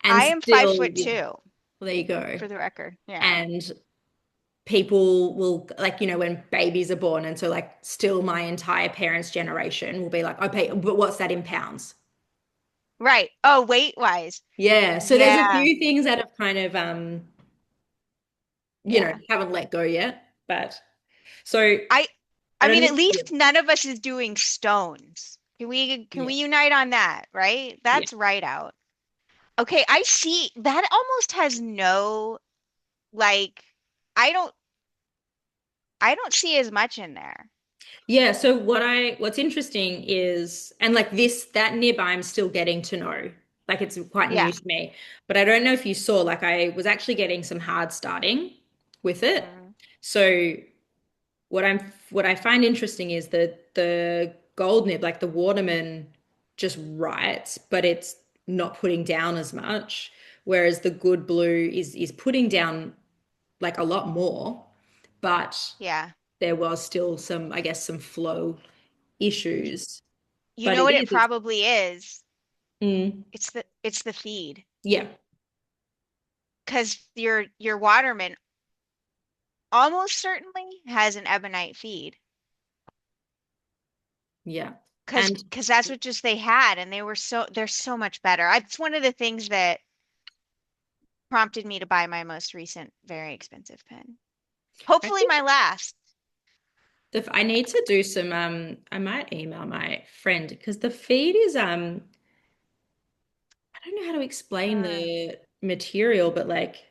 [SPEAKER 1] And
[SPEAKER 2] I am five
[SPEAKER 1] still,
[SPEAKER 2] foot
[SPEAKER 1] yeah,
[SPEAKER 2] two,
[SPEAKER 1] well, there you go.
[SPEAKER 2] for the record. Yeah.
[SPEAKER 1] And people will, like, when babies are born, and so like still my entire parents' generation will be like, okay, but what's that in pounds?
[SPEAKER 2] Right. Oh, weight wise.
[SPEAKER 1] Yeah. So there's a
[SPEAKER 2] Yeah.
[SPEAKER 1] few things that have kind of
[SPEAKER 2] Yeah.
[SPEAKER 1] haven't let go yet. But so
[SPEAKER 2] I
[SPEAKER 1] I
[SPEAKER 2] I
[SPEAKER 1] don't
[SPEAKER 2] mean,
[SPEAKER 1] know.
[SPEAKER 2] at least none of us is doing stones. Can we
[SPEAKER 1] Yeah.
[SPEAKER 2] unite on that, right?
[SPEAKER 1] Yeah.
[SPEAKER 2] That's right out. Okay, I see that almost has no like I don't I don't see as much in there.
[SPEAKER 1] Yeah, so what's interesting is, and like this, that nib I'm still getting to know. Like it's quite new
[SPEAKER 2] Yeah.
[SPEAKER 1] to me. But I don't know if you saw, like I was actually getting some hard starting with it.
[SPEAKER 2] Mm,
[SPEAKER 1] So what I find interesting is that the gold nib, like the Waterman, just writes, but it's not putting down as much. Whereas the good blue is putting down like a lot more, but
[SPEAKER 2] yeah.
[SPEAKER 1] there was still some, I guess, some flow
[SPEAKER 2] Y-
[SPEAKER 1] issues.
[SPEAKER 2] You
[SPEAKER 1] But
[SPEAKER 2] know
[SPEAKER 1] it
[SPEAKER 2] what it
[SPEAKER 1] is, it's
[SPEAKER 2] probably is?
[SPEAKER 1] mm,
[SPEAKER 2] It's the feed.
[SPEAKER 1] yeah,
[SPEAKER 2] Because your Waterman almost certainly has an ebonite feed.
[SPEAKER 1] yeah.
[SPEAKER 2] Because
[SPEAKER 1] And
[SPEAKER 2] because that's what just they had, and they're so much better. It's one of the things that prompted me to buy my most recent very expensive pen.
[SPEAKER 1] I
[SPEAKER 2] Hopefully
[SPEAKER 1] think
[SPEAKER 2] my last.
[SPEAKER 1] I need to do some I might email my friend because the feed is I don't know how to explain
[SPEAKER 2] Uh,
[SPEAKER 1] the material, but like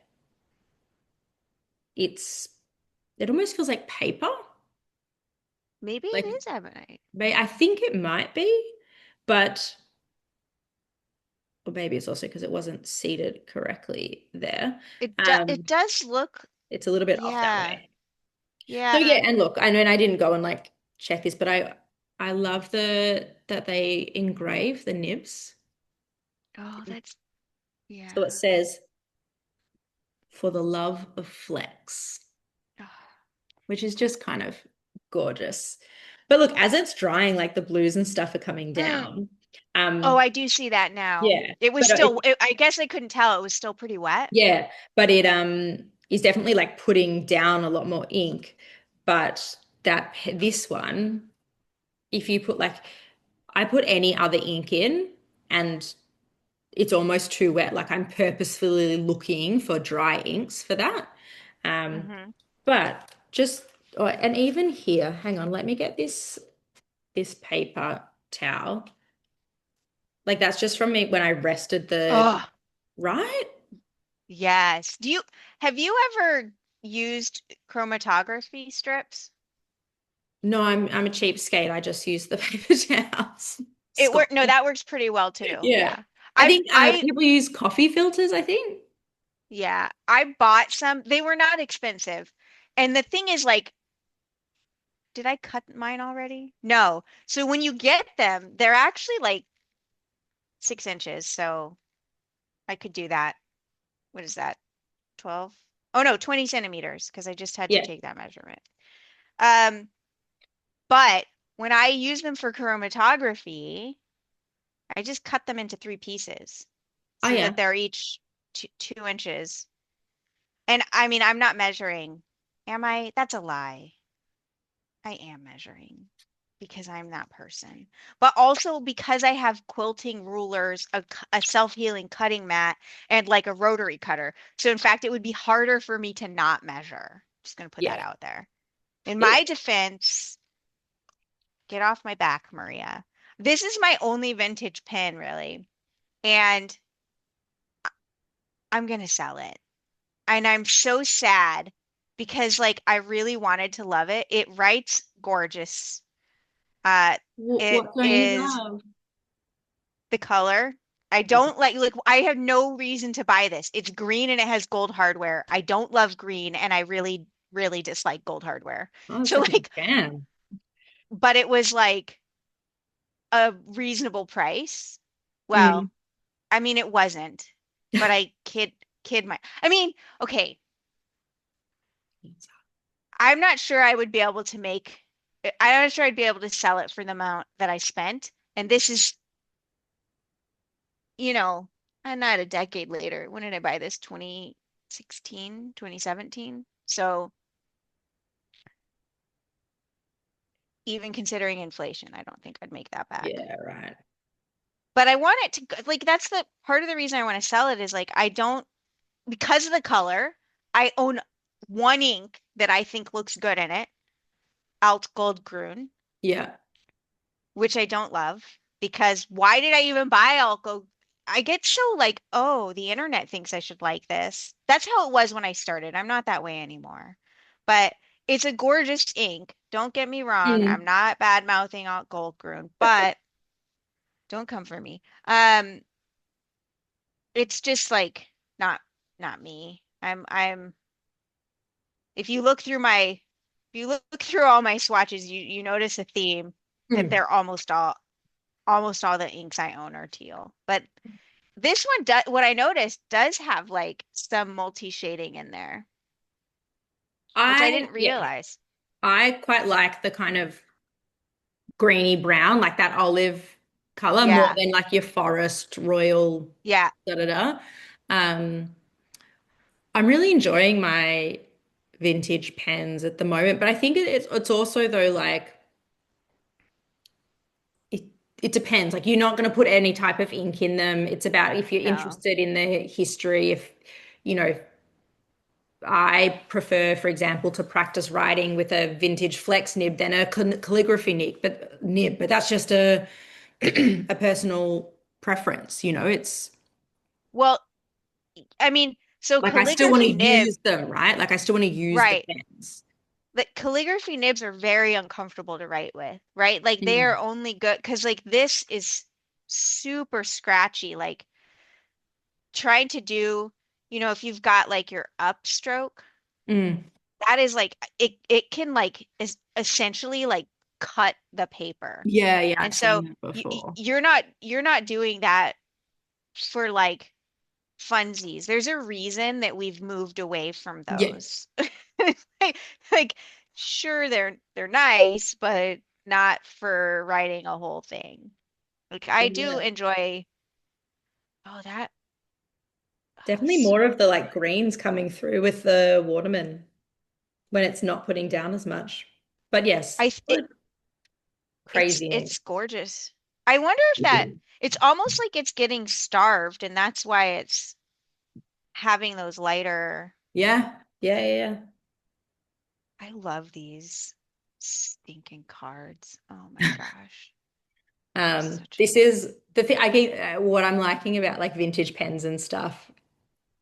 [SPEAKER 1] it's it almost feels like paper.
[SPEAKER 2] Maybe it
[SPEAKER 1] Like
[SPEAKER 2] is ebonite.
[SPEAKER 1] I think it might be, but or maybe it's also because it wasn't seated correctly there.
[SPEAKER 2] It
[SPEAKER 1] Um,
[SPEAKER 2] does look,
[SPEAKER 1] it's a little bit off that
[SPEAKER 2] yeah,
[SPEAKER 1] way. So yeah,
[SPEAKER 2] yeah.
[SPEAKER 1] and look, I know and I didn't go and like check this, but I love the that they engrave the nibs.
[SPEAKER 2] Oh, that's
[SPEAKER 1] So it
[SPEAKER 2] yeah.
[SPEAKER 1] says for the love of flex, which is just kind of gorgeous. But look, as it's drying, like the blues and stuff are coming
[SPEAKER 2] Oh,
[SPEAKER 1] down.
[SPEAKER 2] oh,
[SPEAKER 1] Um,
[SPEAKER 2] I do see that now.
[SPEAKER 1] yeah,
[SPEAKER 2] It was
[SPEAKER 1] but
[SPEAKER 2] still, I guess I couldn't tell. It was still pretty wet.
[SPEAKER 1] yeah, but it is definitely like putting down a lot more ink. But that this one, if you put like I put any other ink in and it's almost too wet. Like I'm purposefully looking for dry inks for that. Um,
[SPEAKER 2] Hmm.
[SPEAKER 1] but just oh, and even here, hang on, let me get this paper towel. Like that's just from me when I rested the
[SPEAKER 2] Oh,
[SPEAKER 1] right?
[SPEAKER 2] yes. Have you ever used chromatography strips?
[SPEAKER 1] No, I'm a cheapskate. I just use the paper towels. Scott.
[SPEAKER 2] No, that works pretty well too.
[SPEAKER 1] Yeah.
[SPEAKER 2] Yeah.
[SPEAKER 1] I
[SPEAKER 2] I
[SPEAKER 1] think
[SPEAKER 2] I
[SPEAKER 1] people use coffee filters, I think.
[SPEAKER 2] yeah, I bought some. They were not expensive. And the thing is like, did I cut mine already? No. So when you get them, they're actually like 6 inches. So I could do that. What is that? 12? Oh no, 20 centimeters because I just had to
[SPEAKER 1] Yeah.
[SPEAKER 2] take that measurement. Um, but when I use them for chromatography, I just cut them into three pieces
[SPEAKER 1] Oh
[SPEAKER 2] so that
[SPEAKER 1] yeah.
[SPEAKER 2] they're each 2 inches. And I mean, I'm not measuring. Am I? That's a lie. I am measuring because I'm that person. But also because I have quilting rulers, a self-healing cutting mat, and like a rotary cutter. So in fact, it would be harder for me to not measure. Just gonna put that
[SPEAKER 1] Yeah.
[SPEAKER 2] out there. In
[SPEAKER 1] It,
[SPEAKER 2] my defense, get off my back, Maria. This is my only vintage pen, really. And I'm gonna sell it. And I'm so sad because like I really wanted to love it. It writes gorgeous. Uh, it
[SPEAKER 1] what don't you
[SPEAKER 2] is
[SPEAKER 1] love?
[SPEAKER 2] the color. I don't like I have no reason to buy this. It's green and it has gold hardware. I don't love green and I really dislike gold hardware.
[SPEAKER 1] Oh, it's
[SPEAKER 2] So
[SPEAKER 1] like a
[SPEAKER 2] like,
[SPEAKER 1] jam.
[SPEAKER 2] but it was like a reasonable price.
[SPEAKER 1] Mm.
[SPEAKER 2] Well, I mean it wasn't, but I kid my I mean, okay, I'm not sure I would be able to make I'm not sure I'd be able to sell it for the amount that I spent. And this is, you know, I'm not a decade later. When did I buy this? 2016, 2017. So even considering inflation, I don't think I'd make that back.
[SPEAKER 1] Yeah, right.
[SPEAKER 2] But I want it to like that's the part of the reason I want to sell it is like I don't because of the color, I own one ink that I think looks good in it, Alt Gold Grün,
[SPEAKER 1] Yeah.
[SPEAKER 2] which I don't love because why did I even buy Alt Gold? I get so like, oh, the internet thinks I should like this. That's how it was when I started. I'm not that way anymore. But it's a gorgeous ink. Don't get me wrong. I'm
[SPEAKER 1] Mm.
[SPEAKER 2] not bad mouthing out Goldgruen, but don't come for me. It's just like not me. If you look through my if you look through all my swatches, you notice a theme that
[SPEAKER 1] Mm.
[SPEAKER 2] they're almost all the inks I own are teal. But this one does what I noticed does have like some multi shading in there, which I didn't
[SPEAKER 1] Yeah,
[SPEAKER 2] realize.
[SPEAKER 1] I quite like the kind of greeny brown, like that olive color, more
[SPEAKER 2] Yeah.
[SPEAKER 1] than like your forest royal
[SPEAKER 2] Yeah.
[SPEAKER 1] da da da. Um, I'm really enjoying my vintage pens at the moment, but I think it's also though like it it depends. Like you're not going to put any type of ink in them. It's about if you're
[SPEAKER 2] No.
[SPEAKER 1] interested in the history. If you know, I prefer, for example, to practice writing with a vintage flex nib than a calligraphy nib, but that's just a a personal preference, you know. It's
[SPEAKER 2] Well, I mean, so
[SPEAKER 1] like I still want to
[SPEAKER 2] calligraphy nib,
[SPEAKER 1] use them, right? Like I still want to use the
[SPEAKER 2] right.
[SPEAKER 1] pens.
[SPEAKER 2] But calligraphy nibs are very uncomfortable to write with, right? Like they are
[SPEAKER 1] Mm.
[SPEAKER 2] only good because like this is super scratchy. Like trying to do, if you've got like your upstroke,
[SPEAKER 1] Mm.
[SPEAKER 2] that is like it can like is essentially like cut the paper.
[SPEAKER 1] Yeah, yeah,
[SPEAKER 2] And
[SPEAKER 1] I've seen
[SPEAKER 2] so
[SPEAKER 1] that before.
[SPEAKER 2] you're not doing that for like funsies. There's a reason that we've moved away from
[SPEAKER 1] Yeah,
[SPEAKER 2] those. Like, like, sure they're nice, but not for writing a whole thing. Like I do
[SPEAKER 1] yeah.
[SPEAKER 2] enjoy, oh that
[SPEAKER 1] Definitely more of the
[SPEAKER 2] smoky.
[SPEAKER 1] like greens coming through with the Waterman when it's not putting down as much. But yes,
[SPEAKER 2] I it,
[SPEAKER 1] good.
[SPEAKER 2] it's
[SPEAKER 1] Crazy ink.
[SPEAKER 2] it's gorgeous. I wonder if that it's almost like it's getting starved and that's why it's having those lighter.
[SPEAKER 1] Yeah, yeah, yeah, yeah.
[SPEAKER 2] I love these stinking cards. Oh my gosh. Such
[SPEAKER 1] This is the thing I get what I'm liking about like vintage pens and stuff.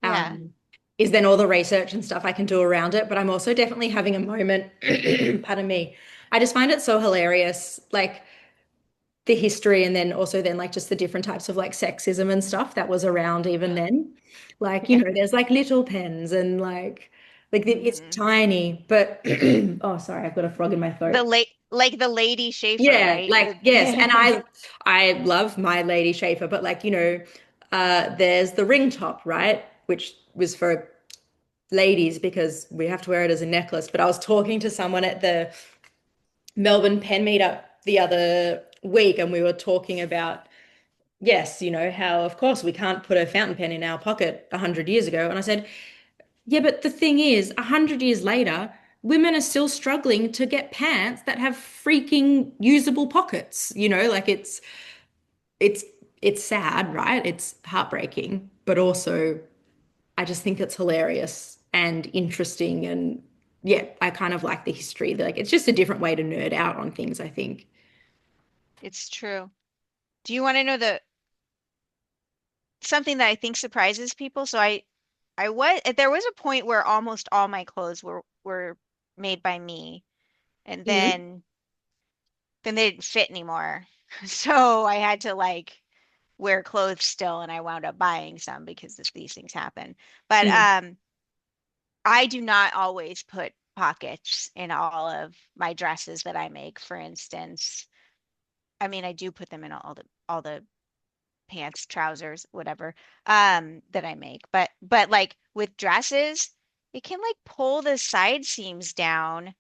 [SPEAKER 2] yeah.
[SPEAKER 1] Um, is then all the research and stuff I can do around it. But I'm also definitely having a moment, pardon me. I just find it so hilarious, like the history and then also then like just the different types of like sexism and stuff that was around even then. Like, you
[SPEAKER 2] Yeah.
[SPEAKER 1] know, there's like little pens and it's
[SPEAKER 2] Hmm.
[SPEAKER 1] tiny, but oh sorry, I've got a frog in my
[SPEAKER 2] The
[SPEAKER 1] throat.
[SPEAKER 2] late like the Lady Schaefer,
[SPEAKER 1] Yeah,
[SPEAKER 2] right?
[SPEAKER 1] like yes, and I love my Lady Schaefer, but like, you know, there's the ring top, right? Which was for ladies because we have to wear it as a necklace. But I was talking to someone at the Melbourne Pen Meetup the other week, and we were talking about, yes, you know, how of course we can't put a fountain pen in our pocket 100 years ago. And I said, yeah, but the thing is, 100 years later, women are still struggling to get pants that have freaking usable pockets. You know, like it's it's sad, right? It's heartbreaking, but also I just think it's hilarious and interesting and yeah, I kind of like the history. Like it's just a different way to nerd out on things, I think.
[SPEAKER 2] It's true. Do you want to know the something that I think surprises people? So I was there was a point where almost all my clothes were made by me, and
[SPEAKER 1] Mm.
[SPEAKER 2] then they didn't fit anymore. So I had to like wear clothes still, and I wound up buying some because these things happen. But
[SPEAKER 1] Mm.
[SPEAKER 2] I do not always put pockets in all of my dresses that I make. For instance, I mean I do put them in all the pants, trousers, whatever, that I make. But like with dresses, it can like pull the side seams down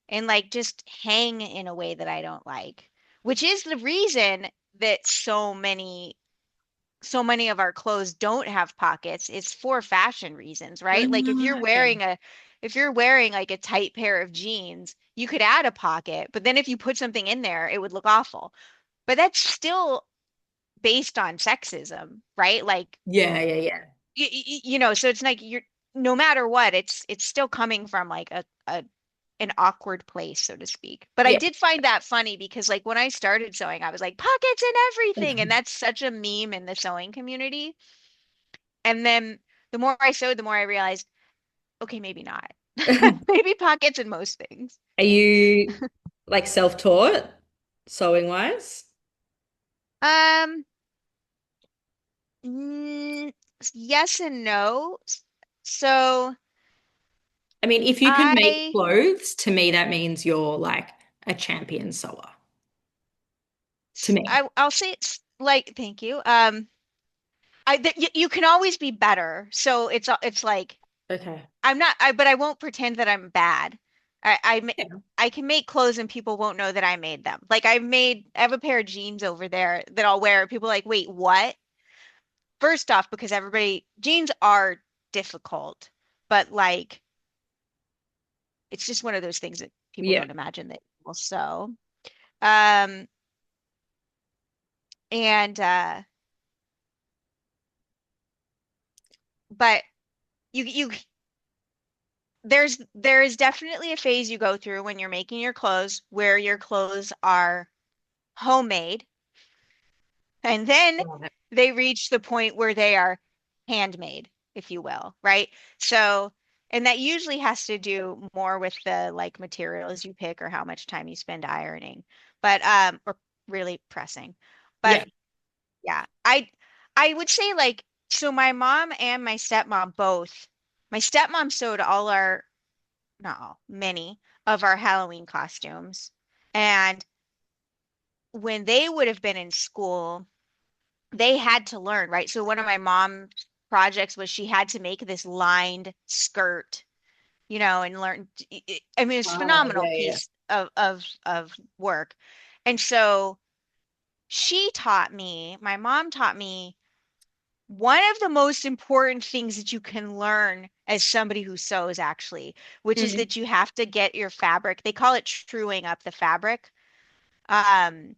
[SPEAKER 2] and like just hang in a way that I don't like, which is the reason that so many of our clothes don't have pockets. It's for fashion reasons, right? Like
[SPEAKER 1] Ah, okay.
[SPEAKER 2] if you're wearing like a tight pair of jeans, you could add a pocket, but then if you put something in there, it would look awful. But that's still based on sexism, right? Like
[SPEAKER 1] Yeah, yeah, yeah.
[SPEAKER 2] so it's like you're no matter what, it's still coming from like a an awkward place, so to speak. But I
[SPEAKER 1] Yeah.
[SPEAKER 2] did find that funny because like when I started sewing, I was like pockets and everything, and that's such a meme in the sewing community. And then the more I sewed, the more I realized, okay, maybe not. Maybe pockets in most things.
[SPEAKER 1] Are you like self-taught sewing wise?
[SPEAKER 2] Um, mm, yes and no. So
[SPEAKER 1] I mean, if you can make
[SPEAKER 2] I,
[SPEAKER 1] clothes, to me, that means you're like a champion sewer. To me.
[SPEAKER 2] I'll say it's like, thank you. You can always be better. So it's like
[SPEAKER 1] Okay.
[SPEAKER 2] I'm not, but I won't pretend that I'm bad.
[SPEAKER 1] Yeah.
[SPEAKER 2] I can make clothes and people won't know that I made them. Like I have a pair of jeans over there that I'll wear. People are like, wait, what? First off, because jeans are difficult, but like it's just one of those things that people
[SPEAKER 1] Yeah.
[SPEAKER 2] don't imagine that will sew. Um, and but you there is definitely a phase you go through when you're making your clothes where your clothes are homemade, and then
[SPEAKER 1] Right.
[SPEAKER 2] they reach the point where they are handmade, if you will, right? So, and that usually has to do more with the like materials you pick or how much time you spend ironing, but or really pressing. But
[SPEAKER 1] Yeah.
[SPEAKER 2] yeah, I would say like so my mom and my stepmom both. My stepmom sewed all our not all, many of our Halloween costumes. And when they would have been in school, they had to learn, right? So one of my mom's projects was she had to make this lined skirt, and learn. I mean, it's a phenomenal
[SPEAKER 1] Yeah, yeah.
[SPEAKER 2] piece of work. And so my mom taught me one of the most important things that you can learn as somebody who sews actually, which is
[SPEAKER 1] Mm.
[SPEAKER 2] that you have to get your fabric. They call it truing up the fabric, um,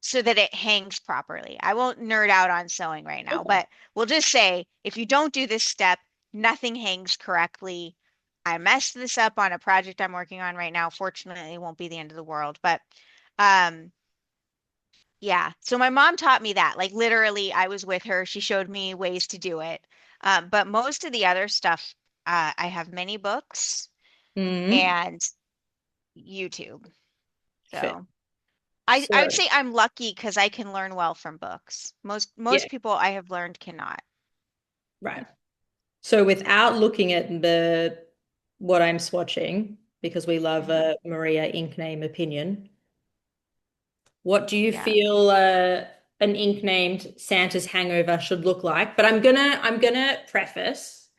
[SPEAKER 2] so that it hangs properly. I won't nerd out on sewing right now,
[SPEAKER 1] Okay.
[SPEAKER 2] but we'll just say if you don't do this step, nothing hangs correctly. I messed this up on a project I'm working on right now. Fortunately, it won't be the end of the world, but um, yeah. So my mom taught me that. Like literally, I was with her. She showed me ways to do it. But most of the other stuff, I have many books
[SPEAKER 1] Mm.
[SPEAKER 2] and YouTube.
[SPEAKER 1] Fair.
[SPEAKER 2] So I would
[SPEAKER 1] So,
[SPEAKER 2] say I'm lucky because I can learn well from books.
[SPEAKER 1] yeah,
[SPEAKER 2] Most people I have learned cannot.
[SPEAKER 1] right. So without looking at the what I'm swatching, because we love
[SPEAKER 2] Mhm.
[SPEAKER 1] a Maria ink name opinion, what do you
[SPEAKER 2] Yeah.
[SPEAKER 1] feel an ink named Santa's Hangover should look like? But I'm gonna preface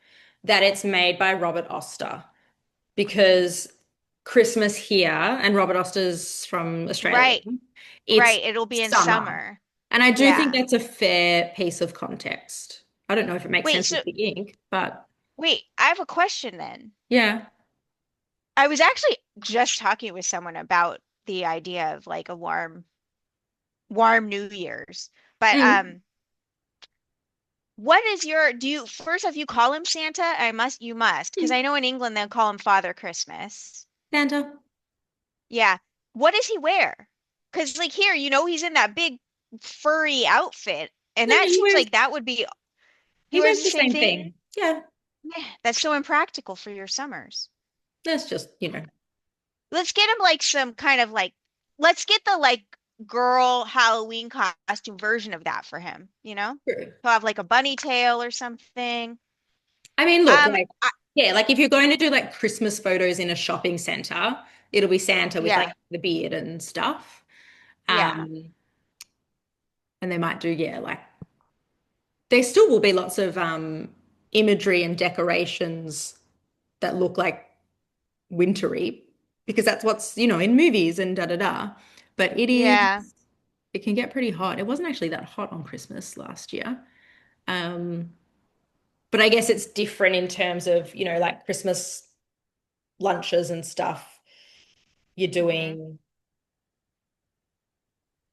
[SPEAKER 1] that it's made by Robert Oster because Christmas here, and Robert Oster's from Australia,
[SPEAKER 2] Right.
[SPEAKER 1] it's
[SPEAKER 2] Right. It'll be in
[SPEAKER 1] summer.
[SPEAKER 2] summer.
[SPEAKER 1] And I do think
[SPEAKER 2] Yeah.
[SPEAKER 1] that's a fair piece of context. I don't know if it makes
[SPEAKER 2] Wait,
[SPEAKER 1] sense with
[SPEAKER 2] so
[SPEAKER 1] the ink, but
[SPEAKER 2] wait, I have a question then.
[SPEAKER 1] yeah.
[SPEAKER 2] I was actually just talking with someone about the idea of like a warm New Year's. But
[SPEAKER 1] Mm.
[SPEAKER 2] what is your do you first off you call him Santa? You must, because I know in England they'll call him Father Christmas.
[SPEAKER 1] Santa.
[SPEAKER 2] Yeah. What does he wear? Because like here, he's in that big furry outfit, and
[SPEAKER 1] No,
[SPEAKER 2] that
[SPEAKER 1] he
[SPEAKER 2] seems
[SPEAKER 1] wears
[SPEAKER 2] like that would be he
[SPEAKER 1] he
[SPEAKER 2] wears
[SPEAKER 1] wears
[SPEAKER 2] the
[SPEAKER 1] the
[SPEAKER 2] same
[SPEAKER 1] same
[SPEAKER 2] thing?
[SPEAKER 1] thing. Yeah.
[SPEAKER 2] Yeah, that's so impractical for your summers.
[SPEAKER 1] That's just.
[SPEAKER 2] Let's get him like some kind of like let's get the like girl Halloween costume version of that for him, you know?
[SPEAKER 1] True.
[SPEAKER 2] He'll have like a bunny tail or something.
[SPEAKER 1] I mean, look,
[SPEAKER 2] Um,
[SPEAKER 1] like,
[SPEAKER 2] I,
[SPEAKER 1] yeah, like if you're going to do like Christmas photos in a shopping center, it'll be Santa with like
[SPEAKER 2] yeah,
[SPEAKER 1] the beard and stuff.
[SPEAKER 2] yeah,
[SPEAKER 1] Um, and they might do, yeah, like there still will be lots of imagery and decorations that look like wintry because that's what's in movies and da da da. But
[SPEAKER 2] yeah.
[SPEAKER 1] it can get pretty hot. It wasn't actually that hot on Christmas last year. Um, but I guess it's different in terms of like Christmas lunches and stuff. You're
[SPEAKER 2] Hmm.
[SPEAKER 1] doing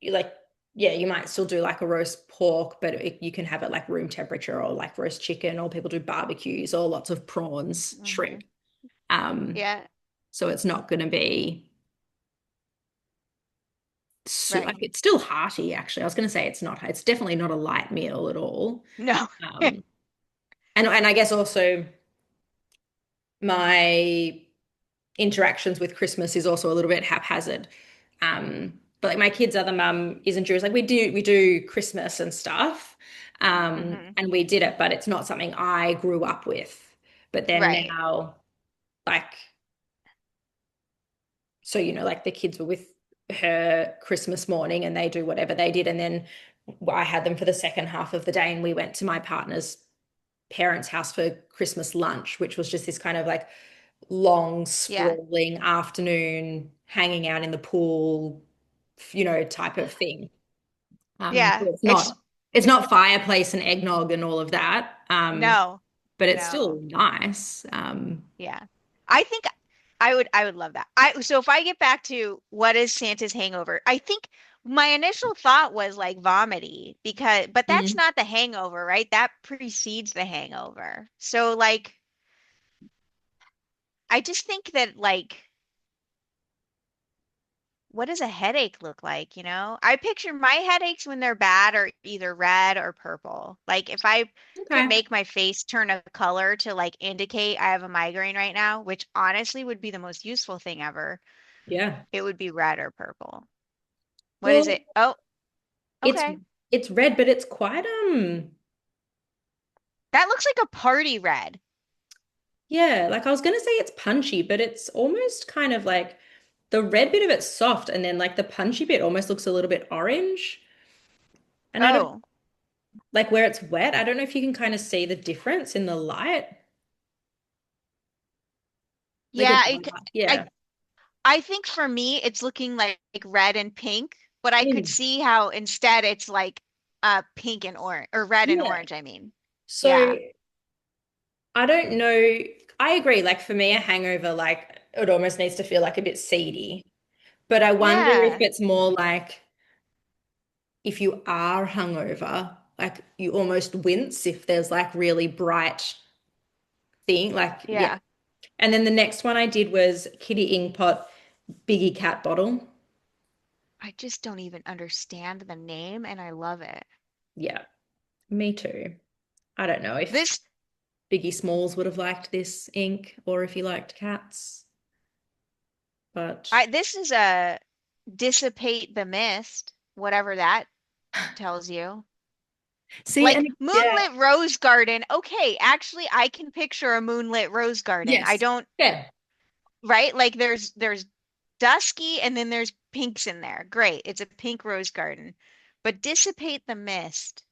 [SPEAKER 1] you like yeah, you might still do like a roast pork, but you can have it like room temperature or like roast chicken, or people do barbecues or lots of prawns,
[SPEAKER 2] Hmm.
[SPEAKER 1] shrimp. Um,
[SPEAKER 2] Yeah,
[SPEAKER 1] so it's not going to be like
[SPEAKER 2] right.
[SPEAKER 1] it's still hearty actually. I was going to say it's definitely not a light meal at all.
[SPEAKER 2] No.
[SPEAKER 1] Um, and I guess also my interactions with Christmas is also a little bit haphazard. But like my kid's other mum isn't Jewish. Like we do Christmas and stuff.
[SPEAKER 2] Hmm.
[SPEAKER 1] And we did it, but it's not something I grew up with. But then
[SPEAKER 2] Right.
[SPEAKER 1] now, like, so like the kids were with her Christmas morning and they do whatever they did. And then I had them for the second half of the day and we went to my partner's parents' house for Christmas lunch, which was just this kind of like long,
[SPEAKER 2] Yeah.
[SPEAKER 1] sprawling afternoon hanging out in the pool, type of thing. So
[SPEAKER 2] Yeah.
[SPEAKER 1] it's not fireplace and eggnog and all of that.
[SPEAKER 2] No,
[SPEAKER 1] But it's still
[SPEAKER 2] no.
[SPEAKER 1] nice.
[SPEAKER 2] Yeah. I think I would love that. So if I get back to what is Santa's hangover, I think my initial thought was like vomity but that's
[SPEAKER 1] Mm.
[SPEAKER 2] not the hangover, right? That precedes the hangover. So like I just think that like what does a headache look like, you know? I picture my headaches when they're bad are either red or purple. Like if I could
[SPEAKER 1] Okay.
[SPEAKER 2] make my face turn a color to like indicate I have a migraine right now, which honestly would be the most useful thing ever,
[SPEAKER 1] Yeah.
[SPEAKER 2] it would be red or purple. What is
[SPEAKER 1] Well,
[SPEAKER 2] it? Oh,
[SPEAKER 1] it's
[SPEAKER 2] okay.
[SPEAKER 1] it's red, but it's quite
[SPEAKER 2] That looks like a party red.
[SPEAKER 1] yeah, like I was gonna say it's punchy, but it's almost kind of like the red bit of it's soft, and then like the punchy bit almost looks a little bit orange. And I don't
[SPEAKER 2] Oh,
[SPEAKER 1] like where it's wet. I don't know if you can kind of see the difference in the light. Like
[SPEAKER 2] yeah.
[SPEAKER 1] it's
[SPEAKER 2] I
[SPEAKER 1] yeah.
[SPEAKER 2] I think for me it's looking like red and pink, but I could
[SPEAKER 1] Mm.
[SPEAKER 2] see how instead it's like pink and orange or red and
[SPEAKER 1] Yeah.
[SPEAKER 2] orange, I mean.
[SPEAKER 1] So
[SPEAKER 2] Yeah.
[SPEAKER 1] I don't know. I agree. Like for me, a hangover, like it almost needs to feel like a bit seedy. But I wonder if
[SPEAKER 2] Yeah.
[SPEAKER 1] it's more like if you are hungover, like you almost wince if there's like really bright thing. Like, yeah.
[SPEAKER 2] Yeah.
[SPEAKER 1] And then the next one I did was Kitty Ink Pot Biggie Cat Bottle.
[SPEAKER 2] I just don't even understand the name and I love it.
[SPEAKER 1] Yeah, me too. I don't know if
[SPEAKER 2] This
[SPEAKER 1] Biggie Smalls would have liked this ink or if he liked cats, but
[SPEAKER 2] this is a dissipate the mist, whatever that tells you.
[SPEAKER 1] see,
[SPEAKER 2] Like
[SPEAKER 1] and yeah,
[SPEAKER 2] moonlit rose garden. Okay, actually I can picture a moonlit rose garden. I
[SPEAKER 1] yes,
[SPEAKER 2] don't,
[SPEAKER 1] yeah.
[SPEAKER 2] right? Like there's dusky and then there's pinks in there. Great. It's a pink rose garden. But dissipate the mist.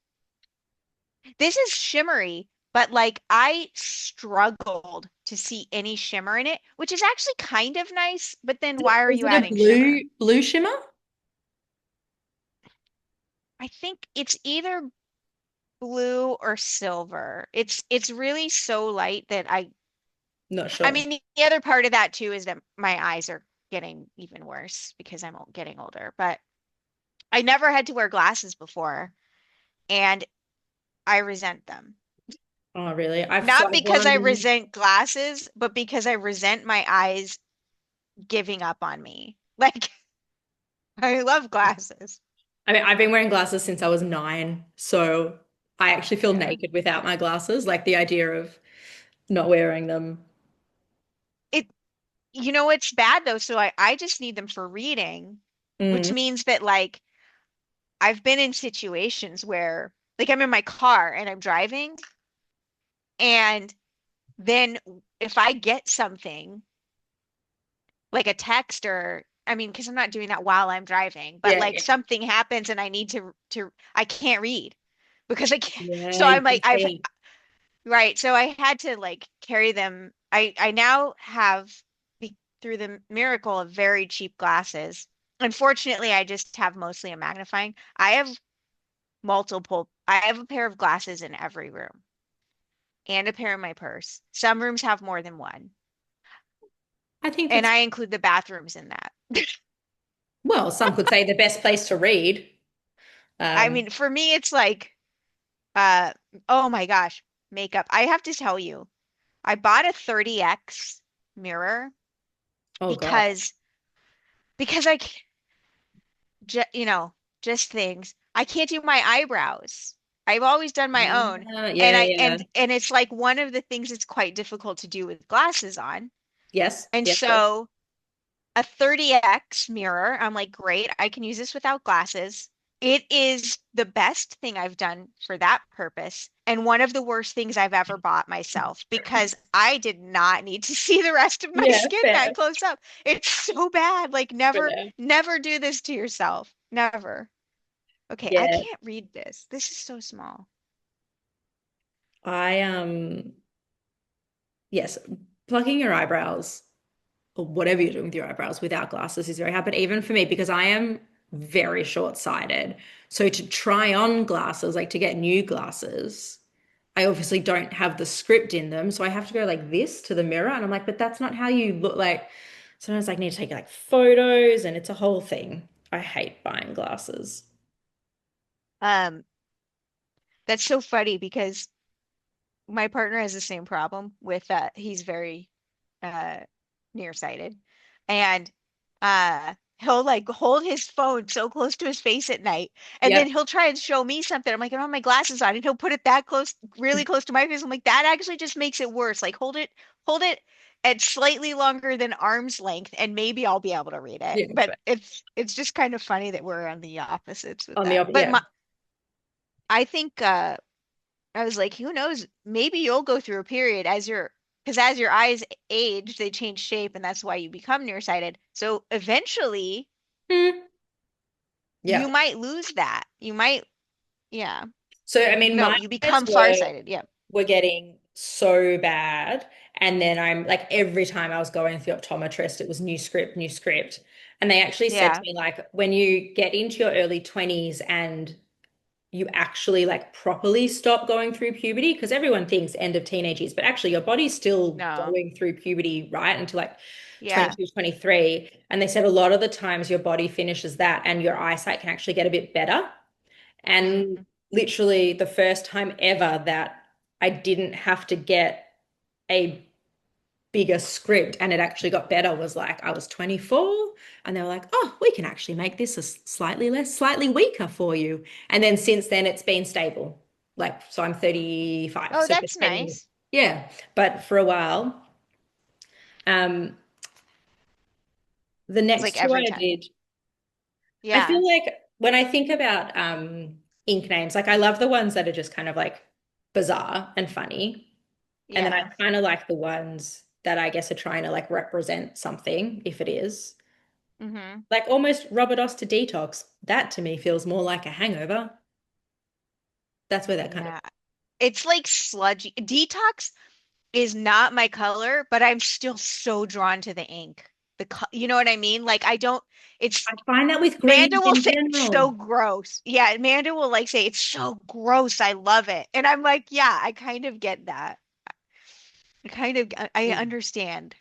[SPEAKER 2] This is shimmery, but like I struggled to see any shimmer in it, which is actually kind of nice, but then why are
[SPEAKER 1] Is
[SPEAKER 2] you
[SPEAKER 1] it a
[SPEAKER 2] adding shimmer?
[SPEAKER 1] blue shimmer?
[SPEAKER 2] I think it's either blue or silver. It's really so light that
[SPEAKER 1] Not
[SPEAKER 2] I
[SPEAKER 1] sure.
[SPEAKER 2] mean the other part of that too is that my eyes are getting even worse because I'm getting older, but I never had to wear glasses before and I resent them.
[SPEAKER 1] Oh, really?
[SPEAKER 2] Not
[SPEAKER 1] I've
[SPEAKER 2] because I
[SPEAKER 1] worn.
[SPEAKER 2] resent glasses, but because I resent my eyes giving up on me. Like, I love glasses.
[SPEAKER 1] I mean, I've been wearing glasses since I was 9, so I actually feel
[SPEAKER 2] Yeah.
[SPEAKER 1] naked without my glasses. Like the idea of not wearing them.
[SPEAKER 2] It, it's bad though. So I just need them for reading, which
[SPEAKER 1] Mm,
[SPEAKER 2] means that like I've been in situations where like I'm in my car and I'm driving, and then if I get something like a text or I mean, because I'm not doing that while I'm driving, but
[SPEAKER 1] yeah,
[SPEAKER 2] like
[SPEAKER 1] yeah,
[SPEAKER 2] something happens and I need to I can't read because I can't.
[SPEAKER 1] yeah.
[SPEAKER 2] So
[SPEAKER 1] You
[SPEAKER 2] I'm like
[SPEAKER 1] can see.
[SPEAKER 2] right. So I had to like carry them. I now have through the miracle of very cheap glasses. Unfortunately, I just have mostly a magnifying. I have a pair of glasses in every room and a pair in my purse. Some rooms have more than one,
[SPEAKER 1] I think
[SPEAKER 2] and
[SPEAKER 1] it's
[SPEAKER 2] I include the bathrooms in that.
[SPEAKER 1] well, some could say the best place to read.
[SPEAKER 2] I
[SPEAKER 1] Um,
[SPEAKER 2] mean, for me, it's like, uh, oh my gosh, makeup. I have to tell you, I bought a 30x mirror
[SPEAKER 1] oh God.
[SPEAKER 2] because I ju just things. I can't do my eyebrows. I've always done my own.
[SPEAKER 1] Yeah,
[SPEAKER 2] And
[SPEAKER 1] yeah, yeah.
[SPEAKER 2] it's like one of the things that's quite difficult to do with glasses on.
[SPEAKER 1] Yes.
[SPEAKER 2] And
[SPEAKER 1] Yes. Yes.
[SPEAKER 2] so a 30x mirror, I'm like, great, I can use this without glasses. It is the best thing I've done for that purpose, and one of the worst things I've ever bought myself because I did not need to see the rest of my
[SPEAKER 1] Yeah.
[SPEAKER 2] skin that
[SPEAKER 1] Fair.
[SPEAKER 2] close up. It's so bad. Like, never,
[SPEAKER 1] Fair.
[SPEAKER 2] never do this to yourself. Never. Okay, I
[SPEAKER 1] Yeah.
[SPEAKER 2] can't read this. This is so small.
[SPEAKER 1] I yes, plucking your eyebrows or whatever you're doing with your eyebrows without glasses is very hard. But even for me, because I am very short-sighted, so to try on glasses, like to get new glasses, I obviously don't have the script in them. So I have to go like this to the mirror. And I'm like, but that's not how you look like. Sometimes I need to take like photos and it's a whole thing. I hate buying glasses.
[SPEAKER 2] Um, that's so funny because my partner has the same problem with he's very uh nearsighted, and he'll like hold his phone so close to his face at night, and then
[SPEAKER 1] Yep.
[SPEAKER 2] he'll try and show me something. I'm like, I don't have my glasses on, and he'll put it that close, really close to my face. I'm like, that actually just makes it worse. Like, hold it at slightly longer than arm's length, and maybe I'll be able to read it.
[SPEAKER 1] Yeah.
[SPEAKER 2] But it's just kind of funny that we're on the opposites with
[SPEAKER 1] On the
[SPEAKER 2] that.
[SPEAKER 1] opposite,
[SPEAKER 2] But
[SPEAKER 1] yeah.
[SPEAKER 2] I think I was like, who knows? Maybe you'll go through a period because as your eyes age, they change shape, and that's why you become nearsighted. So eventually,
[SPEAKER 1] Hmm.
[SPEAKER 2] you
[SPEAKER 1] Yeah.
[SPEAKER 2] might lose that. You might, yeah.
[SPEAKER 1] So I mean,
[SPEAKER 2] No,
[SPEAKER 1] my
[SPEAKER 2] you
[SPEAKER 1] eyes
[SPEAKER 2] become farsighted. Yeah.
[SPEAKER 1] were getting so bad. And then I'm like every time I was going to the optometrist, it was new script, new script. And they actually said to
[SPEAKER 2] Yeah.
[SPEAKER 1] me, like, when you get into your early 20s and you actually like properly stop going through puberty, because everyone thinks end of teenage years, but actually your body's still
[SPEAKER 2] No.
[SPEAKER 1] going through puberty, right? Until like
[SPEAKER 2] Yeah.
[SPEAKER 1] 22, 23. And they said a lot of the times your body finishes that and your eyesight can actually get a bit better. And
[SPEAKER 2] Mm.
[SPEAKER 1] literally the first time ever that I didn't have to get a bigger script and it actually got better was like I was 24 and they were like, oh, we can actually make this a slightly less, slightly weaker for you. And then since then it's been stable. Like, so I'm 35.
[SPEAKER 2] Oh,
[SPEAKER 1] So for
[SPEAKER 2] that's
[SPEAKER 1] 10 years.
[SPEAKER 2] nice.
[SPEAKER 1] Yeah. But for a while, um, the
[SPEAKER 2] It's
[SPEAKER 1] next
[SPEAKER 2] like
[SPEAKER 1] two
[SPEAKER 2] every
[SPEAKER 1] I
[SPEAKER 2] time.
[SPEAKER 1] did, I
[SPEAKER 2] Yeah.
[SPEAKER 1] feel like when I think about ink names, like I love the ones that are just kind of like bizarre and funny. And then I
[SPEAKER 2] Yeah.
[SPEAKER 1] kind of like the ones that I guess are trying to like represent something, if it is.
[SPEAKER 2] Mm-hmm.
[SPEAKER 1] Like almost Robidos to detox. That to me feels more like a hangover. That's where that kind of.
[SPEAKER 2] Yeah. It's like sludgy. Detox is not my color, but I'm still so drawn to the ink. You know what I mean? Like, I don't, it's
[SPEAKER 1] I find that with
[SPEAKER 2] Manda
[SPEAKER 1] greens
[SPEAKER 2] will
[SPEAKER 1] in
[SPEAKER 2] say it's so
[SPEAKER 1] general.
[SPEAKER 2] gross. Yeah, Manda will like say it's so gross. I love it. And I'm like, yeah, I kind of get that. I
[SPEAKER 1] Yeah.
[SPEAKER 2] understand.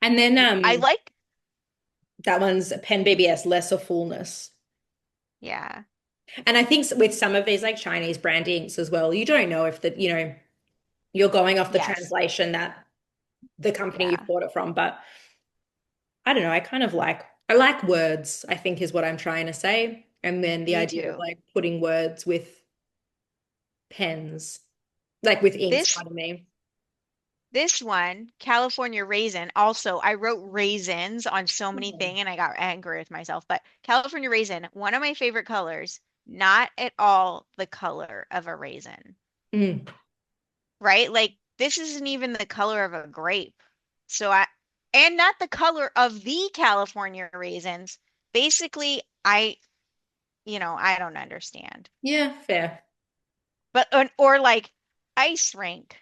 [SPEAKER 1] And then
[SPEAKER 2] I like,
[SPEAKER 1] that one's Pen BBS, lesser fullness.
[SPEAKER 2] yeah,
[SPEAKER 1] And I think with some of these like Chinese brand inks as well, you don't know if you're going off the
[SPEAKER 2] yes,
[SPEAKER 1] translation that the company you
[SPEAKER 2] yeah,
[SPEAKER 1] bought it from. But I don't know, I like words, I think is what I'm trying to say. And then the
[SPEAKER 2] me
[SPEAKER 1] idea of
[SPEAKER 2] too.
[SPEAKER 1] like putting words with pens, like with inks,
[SPEAKER 2] This
[SPEAKER 1] pardon me.
[SPEAKER 2] this one, California Raisin, also I wrote raisins on so many
[SPEAKER 1] Oh.
[SPEAKER 2] things and I got angry with myself. But California Raisin, one of my favorite colors, not at all the color of a raisin.
[SPEAKER 1] Mm,
[SPEAKER 2] Right? Like this isn't even the color of a grape. So and not the color of the California raisins. Basically, I don't understand.
[SPEAKER 1] yeah, fair.
[SPEAKER 2] But or like ice rink.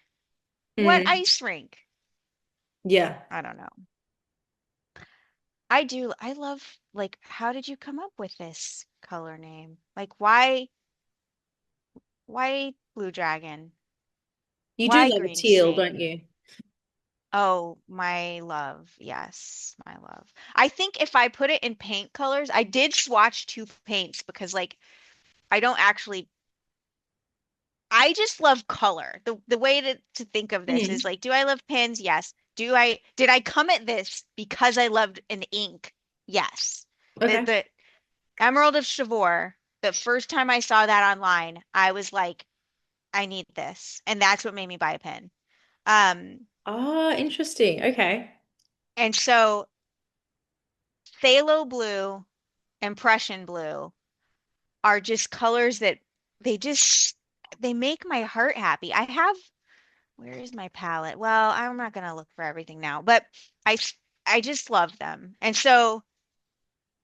[SPEAKER 2] What
[SPEAKER 1] Mm,
[SPEAKER 2] ice rink?
[SPEAKER 1] yeah.
[SPEAKER 2] I don't know. I love like how did you come up with this color name? Like why blue dragon?
[SPEAKER 1] You do
[SPEAKER 2] Why
[SPEAKER 1] love a
[SPEAKER 2] green
[SPEAKER 1] teal,
[SPEAKER 2] snake?
[SPEAKER 1] don't you?
[SPEAKER 2] Oh, my love. Yes, my love. I think if I put it in paint colors, I did swatch two paints because like I don't actually I just love color. The way to think of this is
[SPEAKER 1] Mm,
[SPEAKER 2] like, do I love pens? Yes. Did I come at this because I loved an ink? Yes.
[SPEAKER 1] okay.
[SPEAKER 2] The Emerald of Chivor, the first time I saw that online, I was like, I need this. And that's what made me buy a pen. Um,
[SPEAKER 1] Oh, interesting. Okay.
[SPEAKER 2] And so phthalo blue and Prussian blue are just colors that they just they make my heart happy. I have, where is my palette? Well, I'm not gonna look for everything now, but I I just love them. And so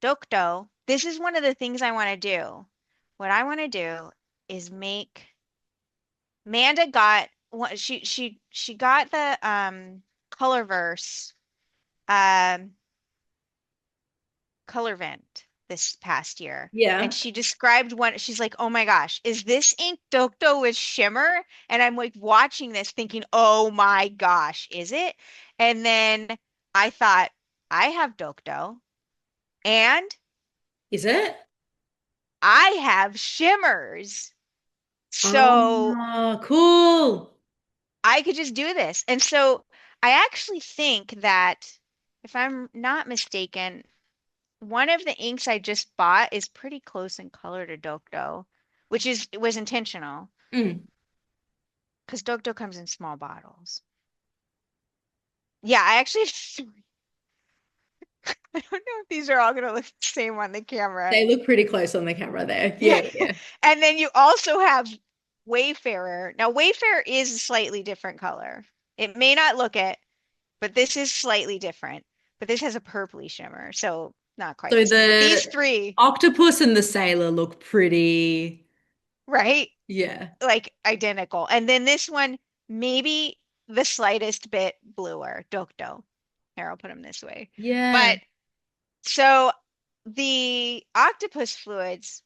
[SPEAKER 2] Dokdo, this is one of the things I want to do. What I want to do is make Manda got what she got the Colorverse um color vent this past year. And
[SPEAKER 1] Yeah.
[SPEAKER 2] she described one, she's like, oh my gosh, is this ink Dokdo with shimmer? And I'm like watching this thinking, oh my gosh, is it? And then I thought, I have Dokdo and
[SPEAKER 1] Is it?
[SPEAKER 2] I have shimmers. So
[SPEAKER 1] Oh, cool.
[SPEAKER 2] I could just do this. And so I actually think that, if I'm not mistaken, one of the inks I just bought is pretty close in color to Dokdo, which is it was intentional
[SPEAKER 1] Mm.
[SPEAKER 2] because Dokdo comes in small bottles. Yeah, I actually I don't know if these are all gonna look the same on the camera.
[SPEAKER 1] They look pretty close on the camera there.
[SPEAKER 2] Yeah.
[SPEAKER 1] Yeah, yeah.
[SPEAKER 2] And then you also have Wayfarer. Now, Wayfarer is a slightly different color. It may not look it, but this is slightly different. But this has a purpley shimmer, so not quite
[SPEAKER 1] So
[SPEAKER 2] the same. But these
[SPEAKER 1] the
[SPEAKER 2] three,
[SPEAKER 1] octopus and the sailor look pretty,
[SPEAKER 2] right?
[SPEAKER 1] yeah.
[SPEAKER 2] Like identical. And then this one, maybe the slightest bit bluer, Dokdo. Here, I'll put them this way.
[SPEAKER 1] Yeah.
[SPEAKER 2] But so the octopus fluids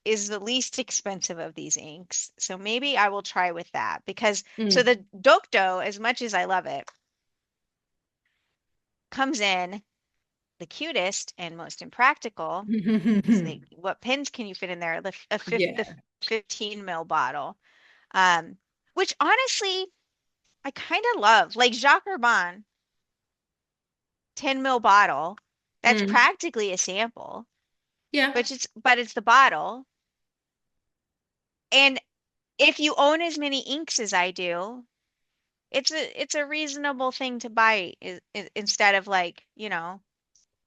[SPEAKER 2] is the least expensive of these inks. So maybe I will try with that because so
[SPEAKER 1] Mm.
[SPEAKER 2] the Dokdo, as much as I love it, comes in the cutest and most impractical because they what pins can you fit in there? The
[SPEAKER 1] Yeah.
[SPEAKER 2] 15 mil bottle. Um, which honestly I kind of love. Like Jacques Urban, 10 mil bottle. That's
[SPEAKER 1] Mm.
[SPEAKER 2] practically a sample,
[SPEAKER 1] Yeah.
[SPEAKER 2] but it's the bottle. And if you own as many inks as I do, it's a reasonable thing to buy instead of like,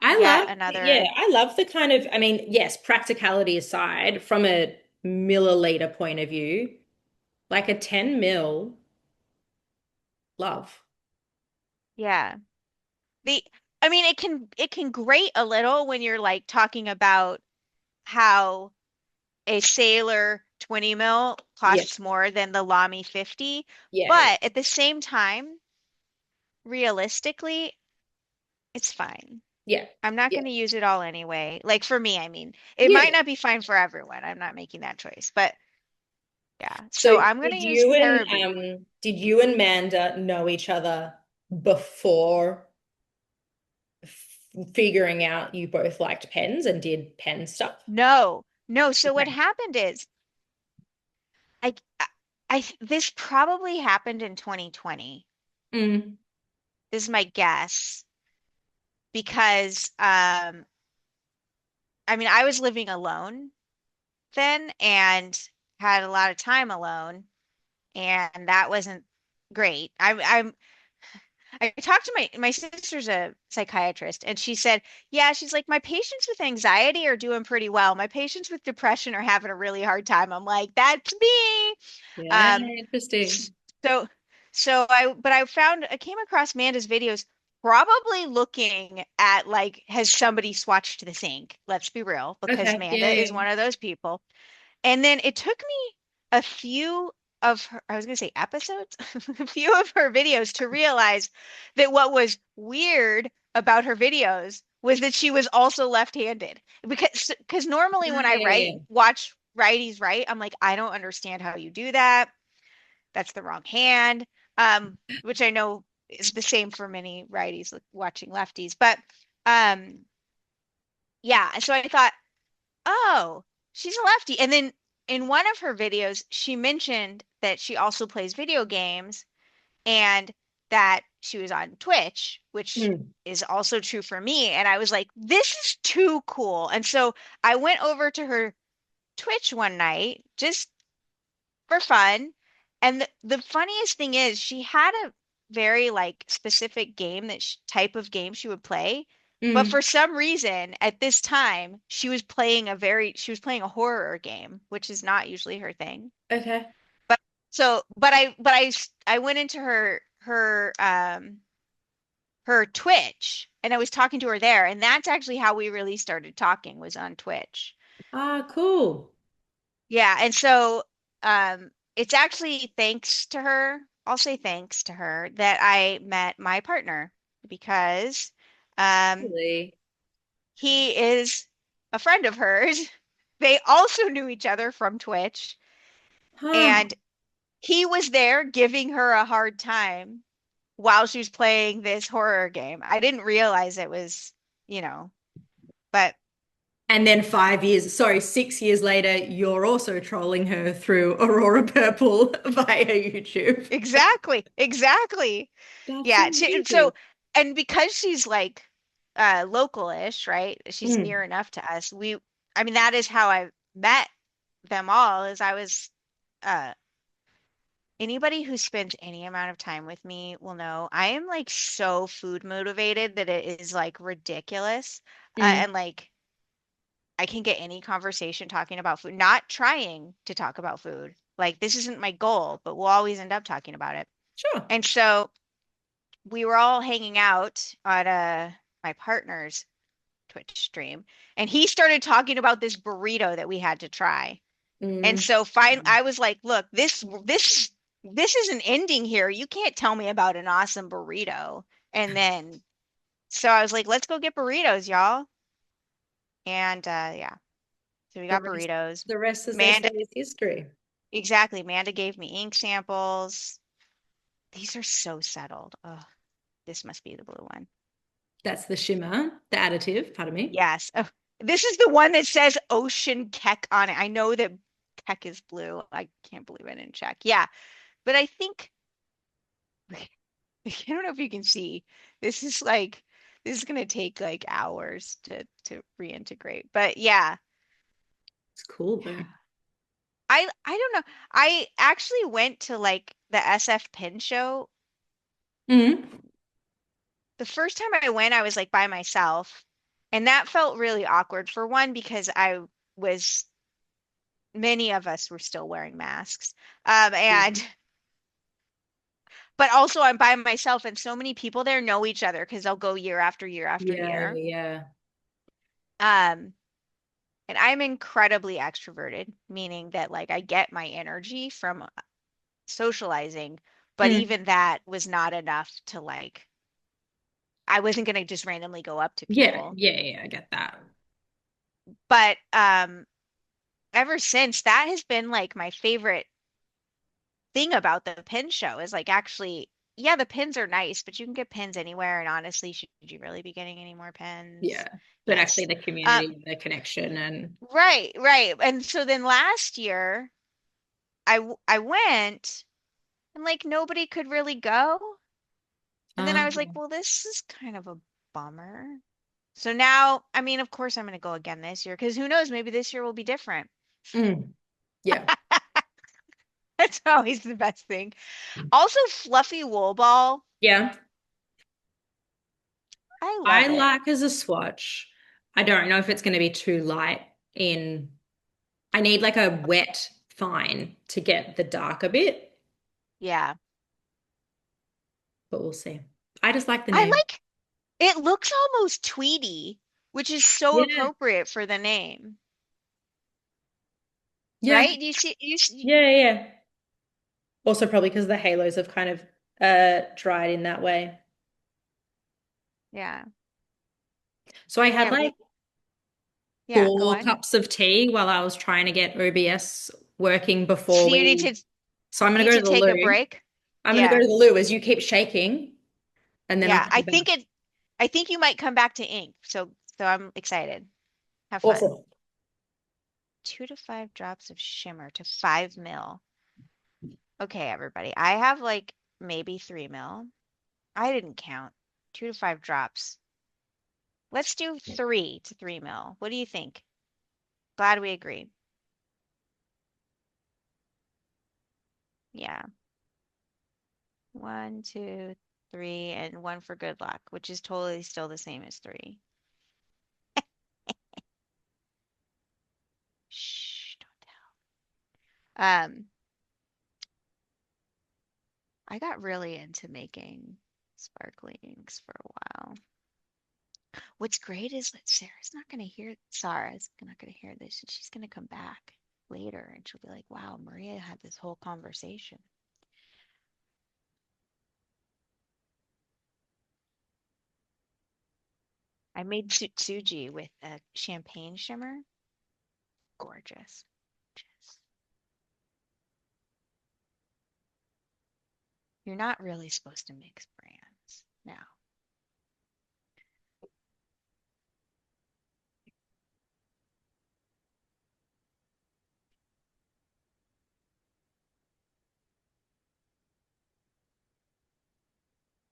[SPEAKER 1] I
[SPEAKER 2] yet
[SPEAKER 1] love, yeah,
[SPEAKER 2] another.
[SPEAKER 1] I love the kind of, I mean, yes, practicality aside, from a milliliter point of view, like a 10 mil, love.
[SPEAKER 2] Yeah. The I mean it can grate a little when you're like talking about how a Sailor 20 mil
[SPEAKER 1] Yeah.
[SPEAKER 2] costs more than the Lamy 50,
[SPEAKER 1] Yeah.
[SPEAKER 2] but at the same time, realistically, it's fine.
[SPEAKER 1] Yeah.
[SPEAKER 2] I'm not
[SPEAKER 1] Yeah.
[SPEAKER 2] going to use it all anyway. Like for me, I mean, it
[SPEAKER 1] Yeah.
[SPEAKER 2] might not be fine for everyone. I'm not making that choice, but yeah.
[SPEAKER 1] So
[SPEAKER 2] So I'm going to use Paraby.
[SPEAKER 1] did you and Manda know each other before figuring out you both liked pens and did pen stuff?
[SPEAKER 2] No, no. So what
[SPEAKER 1] Okay.
[SPEAKER 2] happened is I, this probably happened in 2020
[SPEAKER 1] Mm.
[SPEAKER 2] is my guess because, I mean, I was living alone then and had a lot of time alone, and that wasn't great. I talked to my sister's a psychiatrist, and she said, yeah, she's like, my patients with anxiety are doing pretty well. My patients with depression are having a really hard time. I'm like, that's me.
[SPEAKER 1] Yeah,
[SPEAKER 2] Um,
[SPEAKER 1] interesting.
[SPEAKER 2] so but I came across Amanda's videos probably looking at like, has somebody swatched this ink? Let's be real, because
[SPEAKER 1] Okay. Yeah,
[SPEAKER 2] Amanda is
[SPEAKER 1] yeah.
[SPEAKER 2] one of those people. And then it took me a few of her, I was going to say episodes, a few of her videos to realize that what was weird about her videos was that she was also left-handed. Because normally when
[SPEAKER 1] Yeah,
[SPEAKER 2] I
[SPEAKER 1] yeah, yeah.
[SPEAKER 2] watch righties write, I'm like, I don't understand how you do that. That's the wrong hand. Which I know is the same for many righties watching lefties. But um, yeah, so I thought, oh, she's a lefty. And then in one of her videos, she mentioned that she also plays video games and that she was on Twitch, which
[SPEAKER 1] Mm.
[SPEAKER 2] is also true for me. And I was like, this is too cool. And so I went over to her Twitch one night just for fun. And the funniest thing is, she had a very like specific game that type of game she would play. But
[SPEAKER 1] Mm.
[SPEAKER 2] for some reason, at this time, she was playing a horror game, which is not usually her thing.
[SPEAKER 1] Okay.
[SPEAKER 2] But I went into her Twitch and I was talking to her there, and that's actually how we really started talking was on Twitch.
[SPEAKER 1] Ah, cool.
[SPEAKER 2] Yeah, and so it's actually thanks to her, I'll say thanks to her that I met my partner because um
[SPEAKER 1] Really?
[SPEAKER 2] he is a friend of hers. They also knew each other from Twitch,
[SPEAKER 1] Huh.
[SPEAKER 2] and he was there giving her a hard time while she was playing this horror game. I didn't realize it was, you know, but
[SPEAKER 1] And then 5 years, sorry, 6 years later, you're also trolling her through Aurora Purple via YouTube.
[SPEAKER 2] exactly, exactly.
[SPEAKER 1] That's
[SPEAKER 2] Yeah,
[SPEAKER 1] amazing.
[SPEAKER 2] so and because she's like local-ish, right? She's
[SPEAKER 1] Mm,
[SPEAKER 2] near enough to us. I mean that is how I met them all is I was uh anybody who spent any amount of time with me will know I am like so food motivated that it is like ridiculous.
[SPEAKER 1] mm.
[SPEAKER 2] And like I can get any conversation talking about food, not trying to talk about food. Like this isn't my goal, but we'll always end up talking about it.
[SPEAKER 1] Sure.
[SPEAKER 2] And so we were all hanging out on my partner's Twitch stream, and he started talking about this burrito that we had to try. And
[SPEAKER 1] Mm.
[SPEAKER 2] so fine, I was like, "Look, this is an ending here. You can't tell me about an awesome burrito." And then so I was like, "Let's go get burritos, y'all." And yeah, so we
[SPEAKER 1] The
[SPEAKER 2] got
[SPEAKER 1] rest,
[SPEAKER 2] burritos.
[SPEAKER 1] the rest, as they say,
[SPEAKER 2] Manda,
[SPEAKER 1] is history.
[SPEAKER 2] exactly. Manda gave me ink samples. These are so settled. Oh, this must be the blue one.
[SPEAKER 1] That's the shimmer, the additive, pardon me.
[SPEAKER 2] Yes. Oh, this is the one that says Ocean Keck on it. I know that Keck is blue. I can't believe I didn't check. Yeah, but I think I don't know if you can see. This is like this is gonna take like hours to reintegrate. But yeah,
[SPEAKER 1] It's cool though.
[SPEAKER 2] I don't know. I actually went to like the SF Pin show.
[SPEAKER 1] Mm.
[SPEAKER 2] The first time I went, I was like by myself, and that felt really awkward for one because I was many of us were still wearing masks. And but also I'm by myself and so many people there know each other because they'll go year after year after
[SPEAKER 1] Yeah,
[SPEAKER 2] year.
[SPEAKER 1] yeah,
[SPEAKER 2] Um, and I'm incredibly extroverted, meaning that like I get my energy from socializing, but
[SPEAKER 1] yeah.
[SPEAKER 2] even that was not enough to like I wasn't gonna just randomly go up to
[SPEAKER 1] Yeah,
[SPEAKER 2] people.
[SPEAKER 1] yeah, yeah, I get that.
[SPEAKER 2] But ever since that has been like my favorite thing about the pin show is like actually, yeah, the pins are nice, but you can get pins anywhere. And honestly, should you really be getting any more pins?
[SPEAKER 1] Yeah. But actually
[SPEAKER 2] Yes.
[SPEAKER 1] the community, the connection and
[SPEAKER 2] Right, right. And so then last year I went and like nobody could really go. And then I was like,
[SPEAKER 1] um
[SPEAKER 2] well, this is kind of a bummer. So now, I mean, of course I'm going to go again this year because who knows, maybe this year will be different.
[SPEAKER 1] mm, yeah.
[SPEAKER 2] That's always the best thing. Also, fluffy wool ball.
[SPEAKER 1] Yeah.
[SPEAKER 2] I
[SPEAKER 1] I
[SPEAKER 2] love it.
[SPEAKER 1] like as a swatch. I don't know if it's going to be too light in I need like a wet fine to get the dark a bit,
[SPEAKER 2] Yeah.
[SPEAKER 1] but we'll see. I just like the
[SPEAKER 2] I
[SPEAKER 1] name.
[SPEAKER 2] like it looks almost tweedy, which is so
[SPEAKER 1] Yeah.
[SPEAKER 2] appropriate for the name,
[SPEAKER 1] Yeah.
[SPEAKER 2] right? Do you see
[SPEAKER 1] Yeah, yeah. Also probably because the halos have kind of dried in that way.
[SPEAKER 2] yeah.
[SPEAKER 1] So I had
[SPEAKER 2] Yeah,
[SPEAKER 1] like
[SPEAKER 2] yeah, go
[SPEAKER 1] 4
[SPEAKER 2] on.
[SPEAKER 1] cups of tea while I was trying to get OBS working before
[SPEAKER 2] So
[SPEAKER 1] we. So I'm gonna
[SPEAKER 2] need
[SPEAKER 1] go
[SPEAKER 2] to
[SPEAKER 1] to the
[SPEAKER 2] take a
[SPEAKER 1] loo.
[SPEAKER 2] break.
[SPEAKER 1] I'm gonna go
[SPEAKER 2] Yeah.
[SPEAKER 1] to the loo as you keep shaking, and then I'll
[SPEAKER 2] Yeah.
[SPEAKER 1] come back.
[SPEAKER 2] I think you might come back to ink. So I'm excited. Have fun.
[SPEAKER 1] Awesome.
[SPEAKER 2] 2 to 5 drops of shimmer to 5 ml. Okay, everybody. I have like maybe 3 ml. I didn't count. 2 to 5 drops. Let's do 3 to 3 ml. What do you think? Glad we agree. Yeah. 1, 2, 3, and 1 for good luck, which is totally still the same as 3. Shh, don't tell. I got really into making sparklings for a while. What's great is that Sarah's not gonna hear this, and she's gonna come back later and she'll be like, wow, Maria had this whole conversation. I made Tsuji with a champagne shimmer. Gorgeous. Gorgeous. You're not really supposed to mix brands now.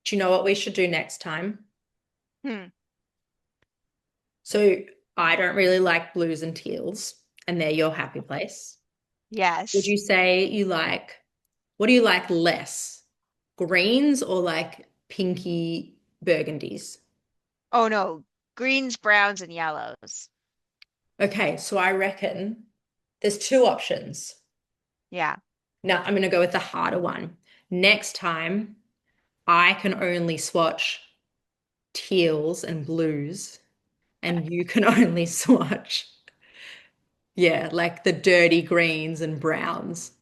[SPEAKER 1] Do you know what we should do next time?
[SPEAKER 2] Hmm.
[SPEAKER 1] So I don't really like blues and teals, and they're your happy place. Would
[SPEAKER 2] Yes.
[SPEAKER 1] you say you like, what do you like less? Greens or like pinky burgundies?
[SPEAKER 2] Oh no, greens, browns, and yellows.
[SPEAKER 1] Okay, so I reckon there's two options.
[SPEAKER 2] Yeah.
[SPEAKER 1] Now I'm going to go with the harder one. Next time, I can only swatch teals and blues, and you can only swatch, yeah, like the dirty greens and browns.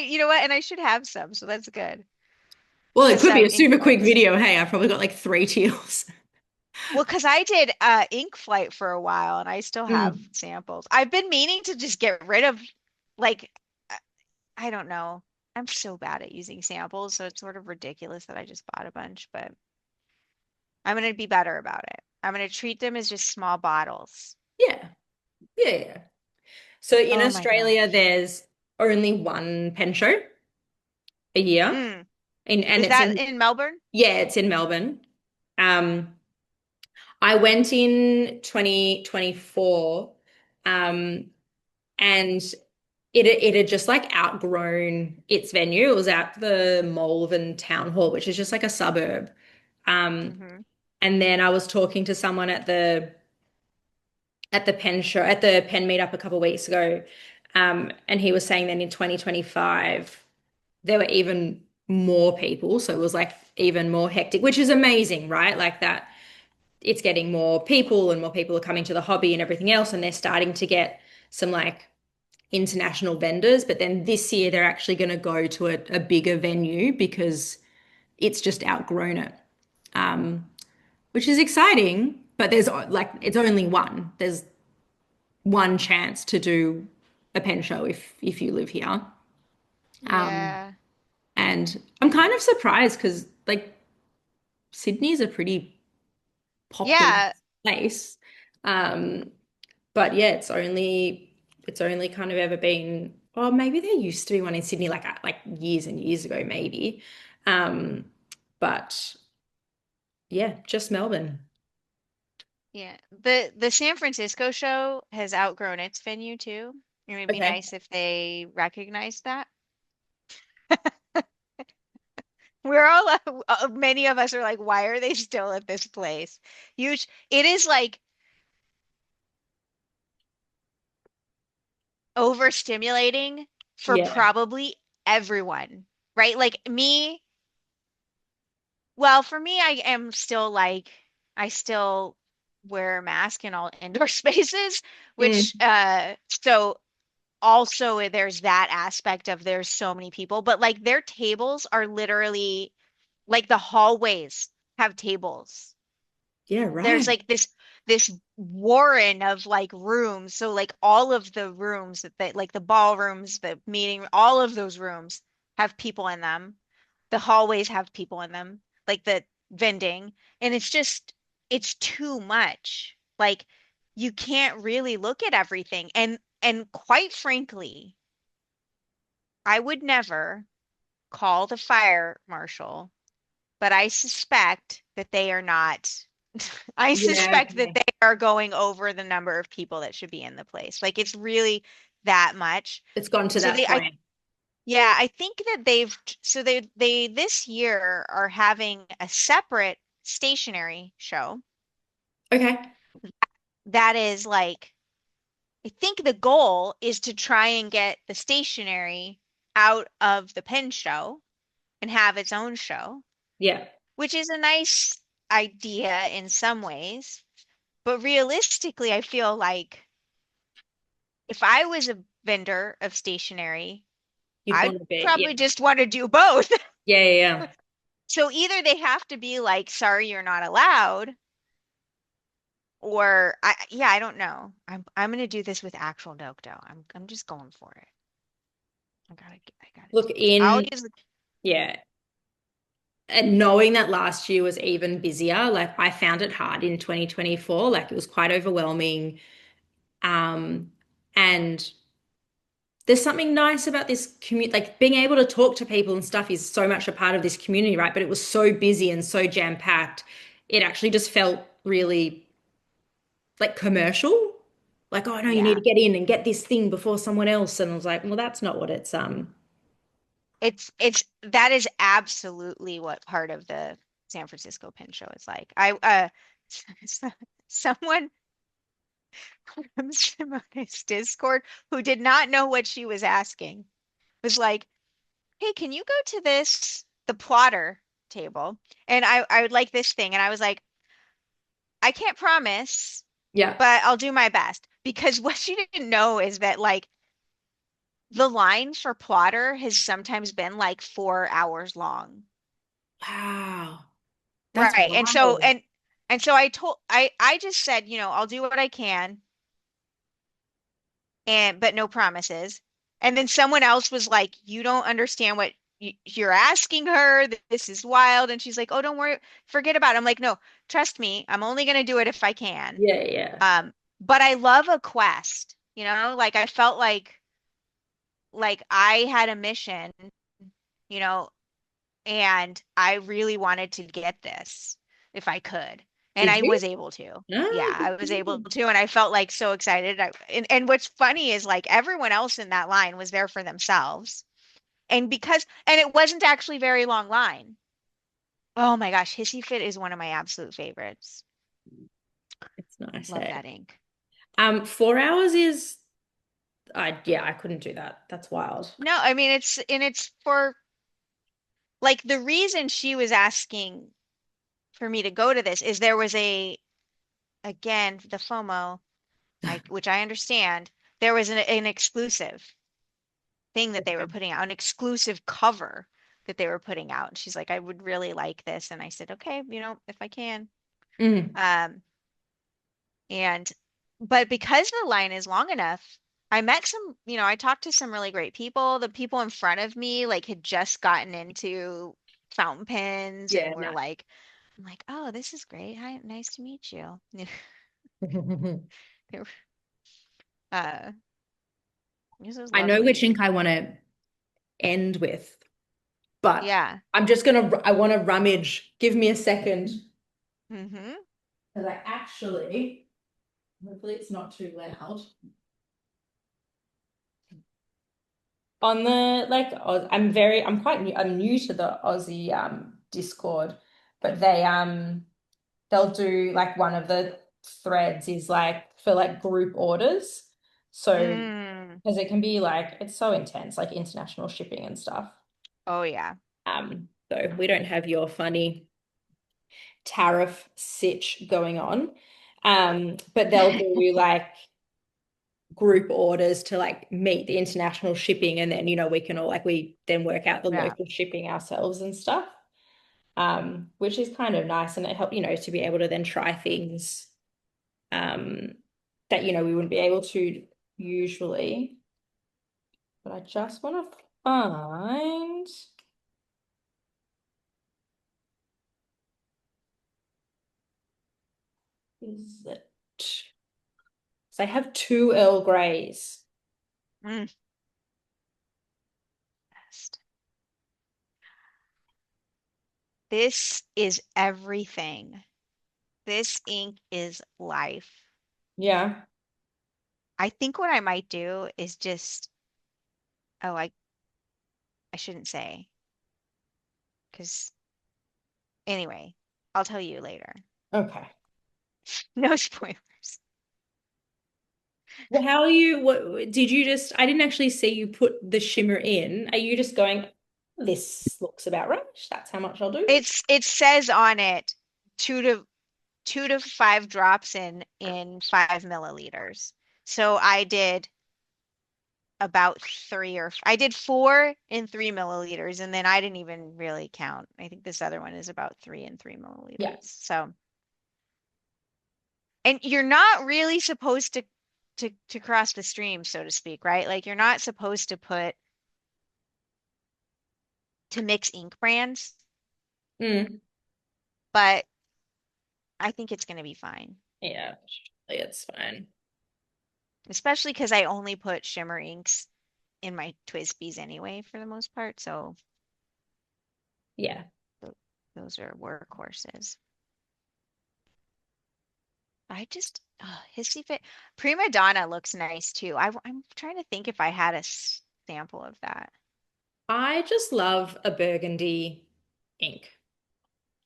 [SPEAKER 2] You know what? And I should have some, so that's good.
[SPEAKER 1] Well, it could be
[SPEAKER 2] Some
[SPEAKER 1] a
[SPEAKER 2] ink
[SPEAKER 1] super quick
[SPEAKER 2] flights.
[SPEAKER 1] video. Hey, I've probably got like three teals.
[SPEAKER 2] Well, because I did ink flight for a while and I still have
[SPEAKER 1] Mm.
[SPEAKER 2] samples. I've been meaning to just get rid of like uh, I don't know. I'm so bad at using samples, so it's sort of ridiculous that I just bought a bunch, but I'm gonna be better about it. I'm gonna treat them as just small bottles.
[SPEAKER 1] Yeah, yeah, yeah. So in
[SPEAKER 2] Oh my
[SPEAKER 1] Australia,
[SPEAKER 2] gosh.
[SPEAKER 1] there's only one pen show a year,
[SPEAKER 2] Mm.
[SPEAKER 1] and
[SPEAKER 2] Is
[SPEAKER 1] it's
[SPEAKER 2] that
[SPEAKER 1] in,
[SPEAKER 2] in Melbourne?
[SPEAKER 1] yeah, it's in Melbourne. Um, I went in 2024, and it had just like outgrown its venue. It was at the Malvern Town Hall, which is just like a suburb. Um,
[SPEAKER 2] Mm-hmm.
[SPEAKER 1] and then I was talking to someone at the pen show at the pen meetup a couple of weeks ago, and he was saying that in 2025 there were even more people, so it was like even more hectic, which is amazing, right? Like that it's getting more people are coming to the hobby and everything else, and they're starting to get some like international vendors. But then this year they're actually going to go to a bigger venue because it's just outgrown it, which is exciting. But there's like it's only one. There's one chance to do a pen show if you live here. Um,
[SPEAKER 2] Yeah.
[SPEAKER 1] and I'm kind of surprised because like Sydney's a pretty populous
[SPEAKER 2] Yeah.
[SPEAKER 1] place. Um, but yeah, it's only kind of ever been, or maybe there used to be one in Sydney like years and years ago, maybe. Um, but yeah, just Melbourne.
[SPEAKER 2] Yeah. The San Francisco show has outgrown its venue too. It would be
[SPEAKER 1] Okay.
[SPEAKER 2] nice if they recognized that. We're all many of us are like, why are they still at this place? Huge. It is like overstimulating for
[SPEAKER 1] Yeah.
[SPEAKER 2] probably everyone, right? Like me, well, for me, I am still like, I still wear a mask in all indoor spaces, which,
[SPEAKER 1] Mm,
[SPEAKER 2] so also there's that aspect of there's so many people, but like their tables are literally like the hallways have tables.
[SPEAKER 1] yeah,
[SPEAKER 2] There's
[SPEAKER 1] right.
[SPEAKER 2] like this warren of like rooms. So like all of the rooms that like the ballrooms, the meeting, all of those rooms have people in them. The hallways have people in them, like the vending, and it's too much. Like you can't really look at everything. And quite frankly, I would never call the fire marshal, but I suspect that they are not. I
[SPEAKER 1] Yeah,
[SPEAKER 2] suspect that
[SPEAKER 1] okay.
[SPEAKER 2] they are going over the number of people that should be in the place. Like it's really that much.
[SPEAKER 1] It's gone to
[SPEAKER 2] So
[SPEAKER 1] that
[SPEAKER 2] they, I,
[SPEAKER 1] point.
[SPEAKER 2] Yeah, I think that they this year are having a separate stationery show
[SPEAKER 1] Okay.
[SPEAKER 2] that is like I think the goal is to try and get the stationery out of the pen show and have its own show,
[SPEAKER 1] Yeah.
[SPEAKER 2] which is a nice idea in some ways. But realistically, I feel like if I was a vendor of stationery,
[SPEAKER 1] You'd
[SPEAKER 2] I'd
[SPEAKER 1] want to be. Yeah.
[SPEAKER 2] probably just want to do both.
[SPEAKER 1] Yeah. Yeah. Yeah.
[SPEAKER 2] So either they have to be like, sorry, you're not allowed, or yeah, I don't know. I'm gonna do this with actual dope dough. I'm just going for it. I gotta
[SPEAKER 1] Look
[SPEAKER 2] do this. I'll
[SPEAKER 1] in.
[SPEAKER 2] use the
[SPEAKER 1] Yeah. And knowing that last year was even busier, like I found it hard in 2024. Like it was quite overwhelming. Um, and there's something nice about this community, like being able to talk to people and stuff is so much a part of this community, right? But it was so busy and so jam-packed. It actually just felt really like commercial. Like, oh no, you need to
[SPEAKER 2] yeah.
[SPEAKER 1] get in and get this thing before someone else. And I was like, well, that's not what it's
[SPEAKER 2] It's that is absolutely what part of the San Francisco Pin Show is like. S- someone from Simone's Discord who did not know what she was asking was like, "Hey, can you go to the plotter table? And I would like this thing." And I was like, "I can't promise,
[SPEAKER 1] yeah.
[SPEAKER 2] but I'll do my best." Because what she didn't know is that like the line for plotter has sometimes been like 4 hours long.
[SPEAKER 1] Wow. That's
[SPEAKER 2] Right.
[SPEAKER 1] wild.
[SPEAKER 2] And so I just said, I'll do what I can and but no promises. And then someone else was like, "You don't understand what you're asking her. This is wild." And she's like, "Oh, don't worry, forget about it." I'm like, "No, trust me. I'm only going to do it if I can."
[SPEAKER 1] Yeah, yeah.
[SPEAKER 2] But I love a quest, like I felt like I had a mission, you know, and I really wanted to get this if I could. And
[SPEAKER 1] Did
[SPEAKER 2] I
[SPEAKER 1] you?
[SPEAKER 2] was able to.
[SPEAKER 1] Ah,
[SPEAKER 2] Yeah,
[SPEAKER 1] good
[SPEAKER 2] I
[SPEAKER 1] for
[SPEAKER 2] was able
[SPEAKER 1] you.
[SPEAKER 2] to. And I felt like so excited. And what's funny is like everyone else in that line was there for themselves. And it wasn't actually very long line. Oh my gosh, Hissy Fit is one of my absolute favorites.
[SPEAKER 1] It's nice,
[SPEAKER 2] Love
[SPEAKER 1] hey.
[SPEAKER 2] that ink.
[SPEAKER 1] 4 hours is yeah, I couldn't do that. That's wild.
[SPEAKER 2] No, I mean it's for like the reason she was asking for me to go to this is there was again, the FOMO, which I understand, there was an exclusive thing that they were putting out, an exclusive cover that they were putting out. And she's like, "I would really like this." And I said, "Okay, if I can."
[SPEAKER 1] Mm,
[SPEAKER 2] Um, and but because the line is long enough, I met I talked to some really great people. The people in front of me like had just gotten into fountain pens
[SPEAKER 1] yeah,
[SPEAKER 2] and were
[SPEAKER 1] no.
[SPEAKER 2] like, I'm like, "Oh, this is great. Hi, nice to meet you." They were, uh, this is
[SPEAKER 1] I know which
[SPEAKER 2] lovely.
[SPEAKER 1] ink I want to end with, but
[SPEAKER 2] Yeah.
[SPEAKER 1] I want to rummage. Give me a second.
[SPEAKER 2] Mm-hmm.
[SPEAKER 1] Because I actually, hopefully it's not too loud. On the like I'm new to the Aussie Discord, but they'll do like one of the threads is like for like group orders. So
[SPEAKER 2] Mm.
[SPEAKER 1] because it can be like it's so intense, like international shipping and stuff.
[SPEAKER 2] Oh yeah.
[SPEAKER 1] So we don't have your funny tariff sitch going on. But they'll do like group orders to like meet the international shipping and then we can all like we then work out the
[SPEAKER 2] Yeah.
[SPEAKER 1] local shipping ourselves and stuff. Which is kind of nice and it helped to be able to then try things um that we wouldn't be able to usually. But I just want to find is it so I have two Earl Greys.
[SPEAKER 2] Mm. Best. This is everything. This ink is life.
[SPEAKER 1] Yeah.
[SPEAKER 2] I think what I might do is just, oh, I shouldn't say because anyway, I'll tell you later.
[SPEAKER 1] Okay.
[SPEAKER 2] No spoilers.
[SPEAKER 1] Well, how are you? What did you just? I didn't actually see you put the shimmer in. Are you just going, this looks about right? That's how much I'll do?
[SPEAKER 2] It says on it 2 to 5 drops in 5 milliliters. So I did about I did 4 in 3 milliliters, and then I didn't even really count. I think this other one is about 3 in 3 milliliters.
[SPEAKER 1] Yeah.
[SPEAKER 2] So, and you're not really supposed to cross the stream, so to speak, right? Like you're not supposed to put to mix ink brands,
[SPEAKER 1] Mm.
[SPEAKER 2] but I think it's going to be fine.
[SPEAKER 1] Yeah, it's fine.
[SPEAKER 2] Especially because I only put shimmer inks in my Twisbies anyway, for the most part. So
[SPEAKER 1] Yeah.
[SPEAKER 2] th those are workhorses. I just, Hissy Fit. Prima Donna looks nice too. I'm trying to think if I had a sample of that.
[SPEAKER 1] I just love a burgundy ink.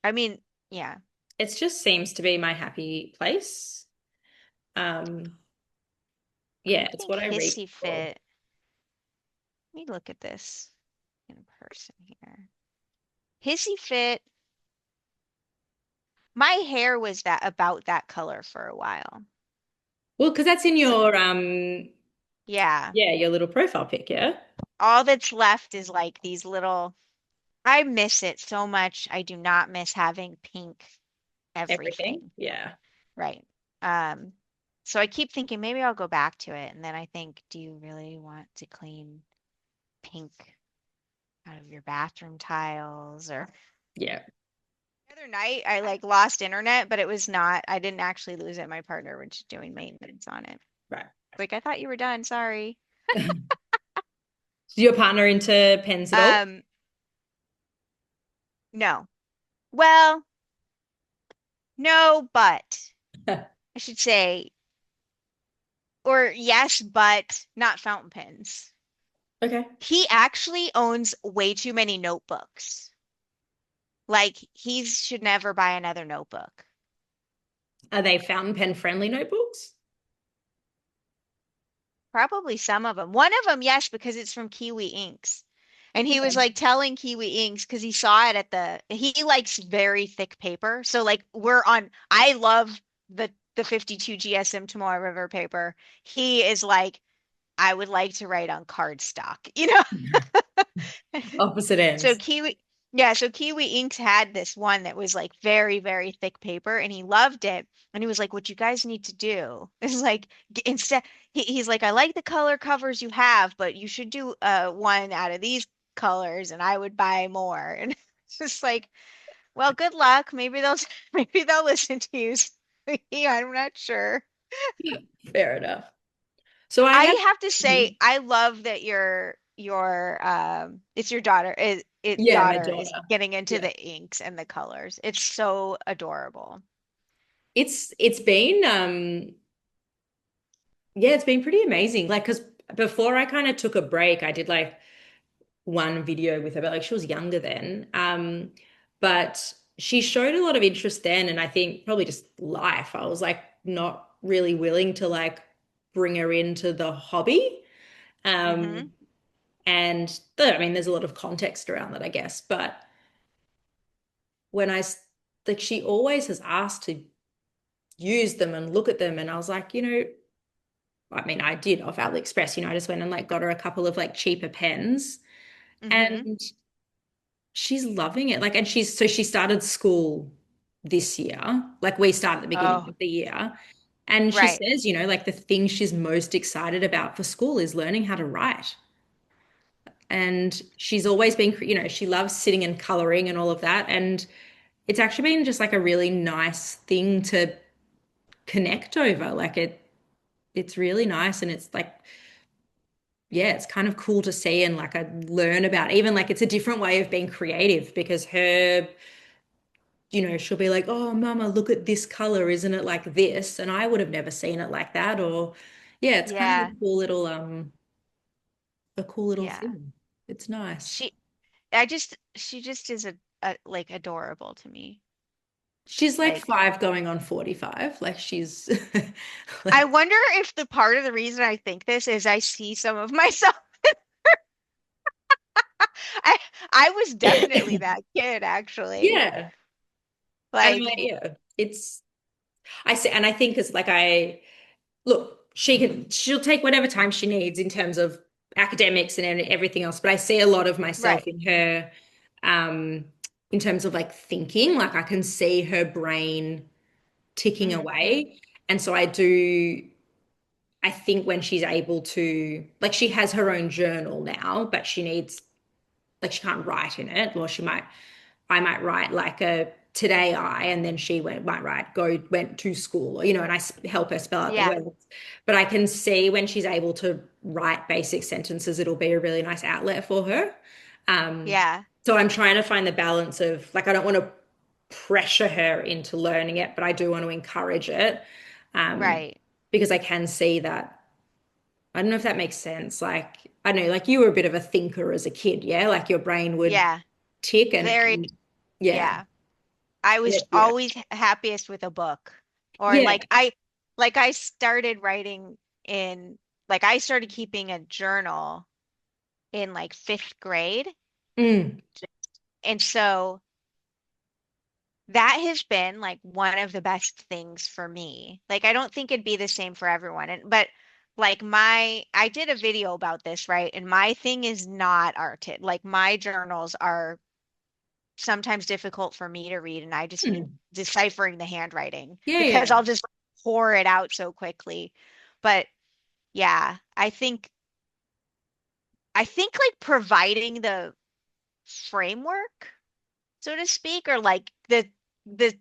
[SPEAKER 2] I mean, yeah,
[SPEAKER 1] It just seems to be my happy place. Um,
[SPEAKER 2] I
[SPEAKER 1] yeah, it's
[SPEAKER 2] think
[SPEAKER 1] what I reach
[SPEAKER 2] Hissy
[SPEAKER 1] for.
[SPEAKER 2] Fit. Let me look at this in person here. Hissy Fit. My hair was that about that color for a while.
[SPEAKER 1] Well, because that's in
[SPEAKER 2] So
[SPEAKER 1] your
[SPEAKER 2] yeah,
[SPEAKER 1] yeah, your little profile pic, yeah?
[SPEAKER 2] all that's left is like these little. I miss it so much. I do not miss having pink
[SPEAKER 1] Everything.
[SPEAKER 2] everything.
[SPEAKER 1] Yeah.
[SPEAKER 2] Right. Um, so I keep thinking maybe I'll go back to it. And then I think, do you really want to clean pink out of your bathroom tiles? Or
[SPEAKER 1] Yeah.
[SPEAKER 2] the other night I like lost internet, but it was not, I didn't actually lose it. My partner was doing maintenance on it.
[SPEAKER 1] Right.
[SPEAKER 2] Like, I thought you were done. Sorry.
[SPEAKER 1] Is your partner into pens at all?
[SPEAKER 2] Um, no. Well, no, but I should say, or yes, but not fountain pens.
[SPEAKER 1] Okay.
[SPEAKER 2] He actually owns way too many notebooks. Like he should never buy another notebook.
[SPEAKER 1] Are they fountain pen friendly notebooks?
[SPEAKER 2] Probably some of them. One of them, yes, because it's from Kiwi Inks. And he was
[SPEAKER 1] Okay.
[SPEAKER 2] like telling Kiwi Inks because he saw it at he likes very thick paper. So like I love the 52 GSM Tomorrow River paper. He is like, I would like to write on cardstock, you know?
[SPEAKER 1] Opposite
[SPEAKER 2] So
[SPEAKER 1] ends.
[SPEAKER 2] Kiwi Inks had this one that was like very, very thick paper and he loved it. And he was like, what you guys need to do is like instead he's like, I like the color covers you have, but you should do one out of these colors and I would buy more. And it's just like, well, good luck. Maybe they'll maybe they'll listen to you. I'm not sure.
[SPEAKER 1] Fair enough. So I
[SPEAKER 2] I
[SPEAKER 1] have,
[SPEAKER 2] have to say,
[SPEAKER 1] Mhm.
[SPEAKER 2] I love that it's your daughter
[SPEAKER 1] Yeah, my
[SPEAKER 2] daughter is
[SPEAKER 1] daughter.
[SPEAKER 2] getting into
[SPEAKER 1] Yeah.
[SPEAKER 2] the inks and the colors. It's so adorable.
[SPEAKER 1] It's been yeah, it's been pretty amazing. Like, because before I kind of took a break, I did like one video with her, but like she was younger then. But she showed a lot of interest then, and I think probably just life. I was like not really willing to like bring her into the hobby.
[SPEAKER 2] Hmm.
[SPEAKER 1] And I mean, there's a lot of context around that, I guess. But when like she always has asked to use them and look at them, and I was like, I mean, I did off AliExpress, I just went and like got her a couple of like cheaper pens,
[SPEAKER 2] Hmm.
[SPEAKER 1] and she's loving it. Like, and she started school this year. Like we started at the beginning
[SPEAKER 2] Oh,
[SPEAKER 1] of the year. And she
[SPEAKER 2] right.
[SPEAKER 1] says, like the thing she's most excited about for school is learning how to write. And she's always been, she loves sitting and coloring and all of that. And it's actually been just like a really nice thing to connect over. Like it's really nice. And it's like, yeah, it's kind of cool to see and like I learn about even like it's a different way of being creative because she'll be like, oh, mama, look at this color. Isn't it like this? And I would have never seen it like that. Or yeah, it's kind of
[SPEAKER 2] Yeah.
[SPEAKER 1] a cool little
[SPEAKER 2] Yeah.
[SPEAKER 1] thing. It's nice.
[SPEAKER 2] She she just is a like adorable to me.
[SPEAKER 1] She's like
[SPEAKER 2] Like
[SPEAKER 1] 5 going on 45. Like she's
[SPEAKER 2] I
[SPEAKER 1] like
[SPEAKER 2] wonder if the part of the reason I think this is I see some of myself. I I was definitely that kid actually.
[SPEAKER 1] yeah. And
[SPEAKER 2] Like
[SPEAKER 1] yeah, it's I say, and I think it's like look, she'll take whatever time she needs in terms of academics and everything else, but I see a lot of myself
[SPEAKER 2] right.
[SPEAKER 1] in her um in terms of like thinking, like I can see her brain ticking
[SPEAKER 2] Hmm.
[SPEAKER 1] away. And so I think when she's able to, like she has her own journal now, but she needs, like she can't write in it, or I might write like a today and then might write went to school, or, and help her spell out the
[SPEAKER 2] Yeah.
[SPEAKER 1] words. But I can see when she's able to write basic sentences, it'll be a really nice outlet for her. Um,
[SPEAKER 2] Yeah.
[SPEAKER 1] so I'm trying to find the balance of like, I don't want to pressure her into learning it, but I do want to encourage it. Um,
[SPEAKER 2] Right.
[SPEAKER 1] because I can see that. I don't know if that makes sense. Like, I don't know, like you were a bit of a thinker as a kid, yeah? Like your brain would
[SPEAKER 2] Yeah.
[SPEAKER 1] tick
[SPEAKER 2] Very,
[SPEAKER 1] yeah.
[SPEAKER 2] yeah. I
[SPEAKER 1] Yeah,
[SPEAKER 2] was
[SPEAKER 1] yeah.
[SPEAKER 2] always happiest with a book. Or
[SPEAKER 1] Yeah.
[SPEAKER 2] like I started writing in like I started keeping a journal in like fifth grade.
[SPEAKER 1] Mm,
[SPEAKER 2] And so that has been like one of the best things for me. Like I don't think it'd be the same for everyone. And but like I did a video about this, right? And my thing is not arted. Like my journals are sometimes difficult for me to read and I just need
[SPEAKER 1] mm.
[SPEAKER 2] deciphering the handwriting
[SPEAKER 1] Yeah,
[SPEAKER 2] because
[SPEAKER 1] yeah.
[SPEAKER 2] I'll just pour it out so quickly. But yeah, I think like providing the framework, so to speak, or like the the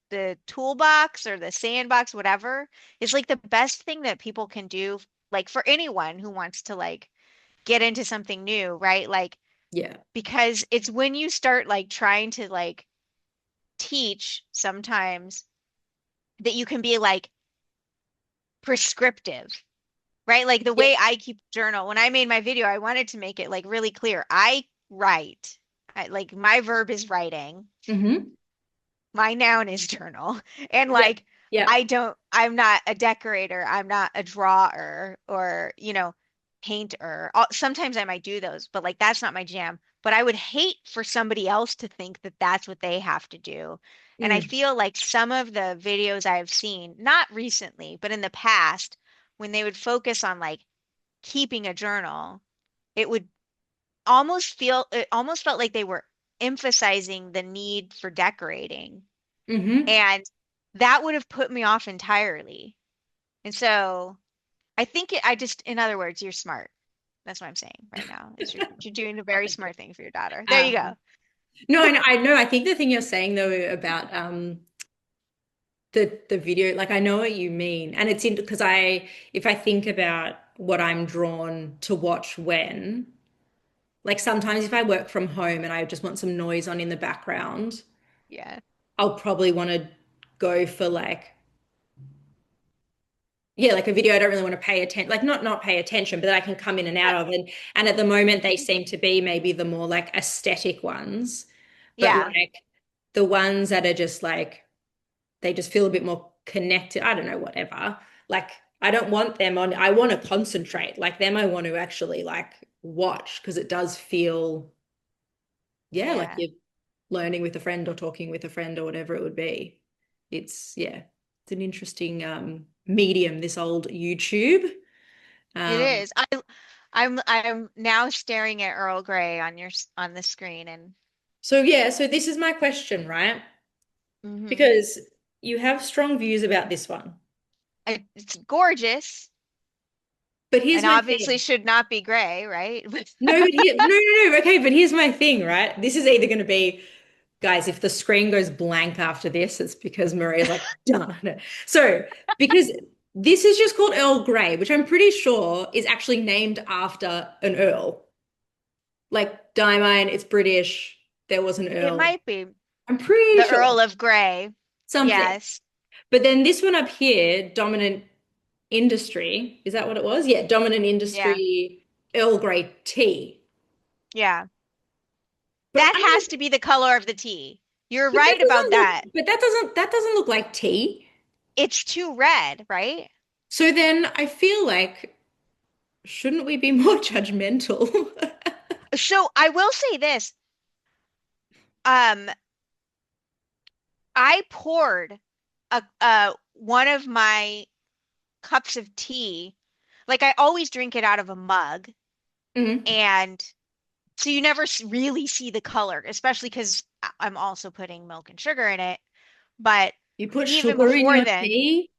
[SPEAKER 2] the toolbox or the sandbox, whatever, is like the best thing that people can do, like for anyone who wants to like get into something new, right? Like
[SPEAKER 1] Yeah.
[SPEAKER 2] because it's when you start like trying to like teach sometimes that you can be like prescriptive, right? Like the
[SPEAKER 1] Yeah.
[SPEAKER 2] way I keep journal, when I made my video, I wanted to make it like really clear. I write. Like my verb is writing.
[SPEAKER 1] Mm-hmm.
[SPEAKER 2] My noun is journal. And
[SPEAKER 1] Yeah.
[SPEAKER 2] like
[SPEAKER 1] Yeah.
[SPEAKER 2] I'm not a decorator, I'm not a drawer or, painter. Sometimes I might do those, but like that's not my jam. But I would hate for somebody else to think that that's what they have to do. And I
[SPEAKER 1] Mm,
[SPEAKER 2] feel like some of the videos I've seen, not recently, but in the past, when they would focus on like keeping a journal, it would it almost felt like they were emphasizing the need for decorating.
[SPEAKER 1] mm-hmm.
[SPEAKER 2] And that would have put me off entirely. And so I think I just, in other words, you're smart. That's what I'm saying right now. Is you're doing a very smart thing for your daughter. There you go.
[SPEAKER 1] Um, no, I know. I think the thing you're saying though about the video, like I know what you mean. And it's in because if I think about what I'm drawn to watch when, like sometimes if I work from home and I just want some noise on in the background,
[SPEAKER 2] Yeah.
[SPEAKER 1] I'll probably want to go for like, yeah, like a video I don't really want to pay attention, like not pay attention, but that I can come in and out of. And at the moment they seem to be maybe the more like aesthetic ones, but
[SPEAKER 2] Yeah.
[SPEAKER 1] like the ones that are just like they just feel a bit more connected. I don't know, whatever. Like I don't want them on, I want to concentrate. Like them, I want to actually like watch because it does feel, yeah, like
[SPEAKER 2] Yeah.
[SPEAKER 1] you're learning with a friend or talking with a friend or whatever it would be. Yeah, it's an interesting medium, this old YouTube.
[SPEAKER 2] It
[SPEAKER 1] Um,
[SPEAKER 2] is. I'm now staring at Earl Grey on on the screen and
[SPEAKER 1] so yeah, so this is my question, right?
[SPEAKER 2] hmm
[SPEAKER 1] Because you have strong views about this one.
[SPEAKER 2] it's gorgeous
[SPEAKER 1] But here's
[SPEAKER 2] and
[SPEAKER 1] my
[SPEAKER 2] obviously
[SPEAKER 1] thing.
[SPEAKER 2] should not be gray, right?
[SPEAKER 1] No, but here, no, no, no. Okay, but here's my thing, right? This is either going to be, guys, if the screen goes blank after this, it's because Maria's like, done. So, because this is just called Earl Grey, which I'm pretty sure is actually named after an Earl. Like Diamine, it's British. There was an
[SPEAKER 2] It
[SPEAKER 1] Earl.
[SPEAKER 2] might be
[SPEAKER 1] I'm pretty
[SPEAKER 2] the
[SPEAKER 1] sure
[SPEAKER 2] Earl of Grey.
[SPEAKER 1] something.
[SPEAKER 2] Yes.
[SPEAKER 1] But then this one up here, dominant industry, is that what it was? Yeah, dominant
[SPEAKER 2] Yeah.
[SPEAKER 1] industry, Earl Grey tea.
[SPEAKER 2] Yeah.
[SPEAKER 1] But
[SPEAKER 2] That
[SPEAKER 1] I
[SPEAKER 2] has
[SPEAKER 1] mean,
[SPEAKER 2] to be the color of the tea. You're
[SPEAKER 1] but that
[SPEAKER 2] right about
[SPEAKER 1] doesn't look,
[SPEAKER 2] that.
[SPEAKER 1] but that doesn't look like tea.
[SPEAKER 2] It's too red, right?
[SPEAKER 1] So then I feel like, shouldn't we be more judgmental?
[SPEAKER 2] So I will say this. Um, I poured a one of my cups of tea. Like I always drink it out of a mug,
[SPEAKER 1] Mm.
[SPEAKER 2] and so you never really see the color, especially because I'm also putting milk and sugar in it. But
[SPEAKER 1] You put
[SPEAKER 2] even
[SPEAKER 1] sugar in
[SPEAKER 2] before
[SPEAKER 1] your
[SPEAKER 2] then,
[SPEAKER 1] tea?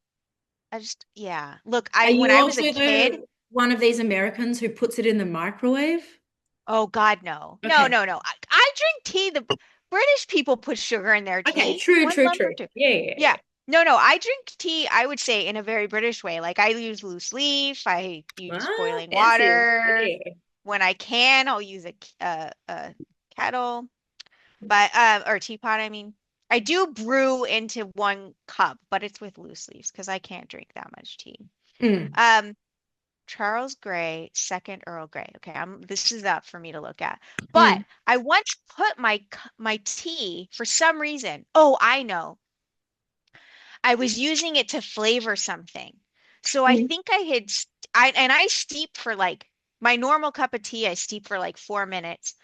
[SPEAKER 2] I just, yeah. Look,
[SPEAKER 1] Are
[SPEAKER 2] I when
[SPEAKER 1] you
[SPEAKER 2] I was a
[SPEAKER 1] also
[SPEAKER 2] kid,
[SPEAKER 1] one of these Americans who puts it in the microwave?
[SPEAKER 2] oh God, no. No,
[SPEAKER 1] Okay.
[SPEAKER 2] no, no. I drink tea. The British people put sugar in their
[SPEAKER 1] Okay,
[SPEAKER 2] tea.
[SPEAKER 1] true,
[SPEAKER 2] One
[SPEAKER 1] true,
[SPEAKER 2] lump or
[SPEAKER 1] true.
[SPEAKER 2] two.
[SPEAKER 1] Yeah, yeah,
[SPEAKER 2] Yeah.
[SPEAKER 1] yeah.
[SPEAKER 2] No, no. I drink tea, I would say, in a very British way. Like I use loose leaf. I use
[SPEAKER 1] Ah,
[SPEAKER 2] boiling
[SPEAKER 1] fancy.
[SPEAKER 2] water.
[SPEAKER 1] Yeah.
[SPEAKER 2] When I can, I'll use a kettle, but or teapot, I mean. I do brew into one cup, but it's with loose leaves because I can't drink that much tea.
[SPEAKER 1] Mm,
[SPEAKER 2] Um, Charles Grey, second Earl Grey. Okay, this is up for me to look at. But
[SPEAKER 1] mm,
[SPEAKER 2] I once put my tea for some reason. Oh, I know. I was using it to flavor something. So I
[SPEAKER 1] mm.
[SPEAKER 2] think I steep for like my normal cup of tea, I steep for like 4 minutes.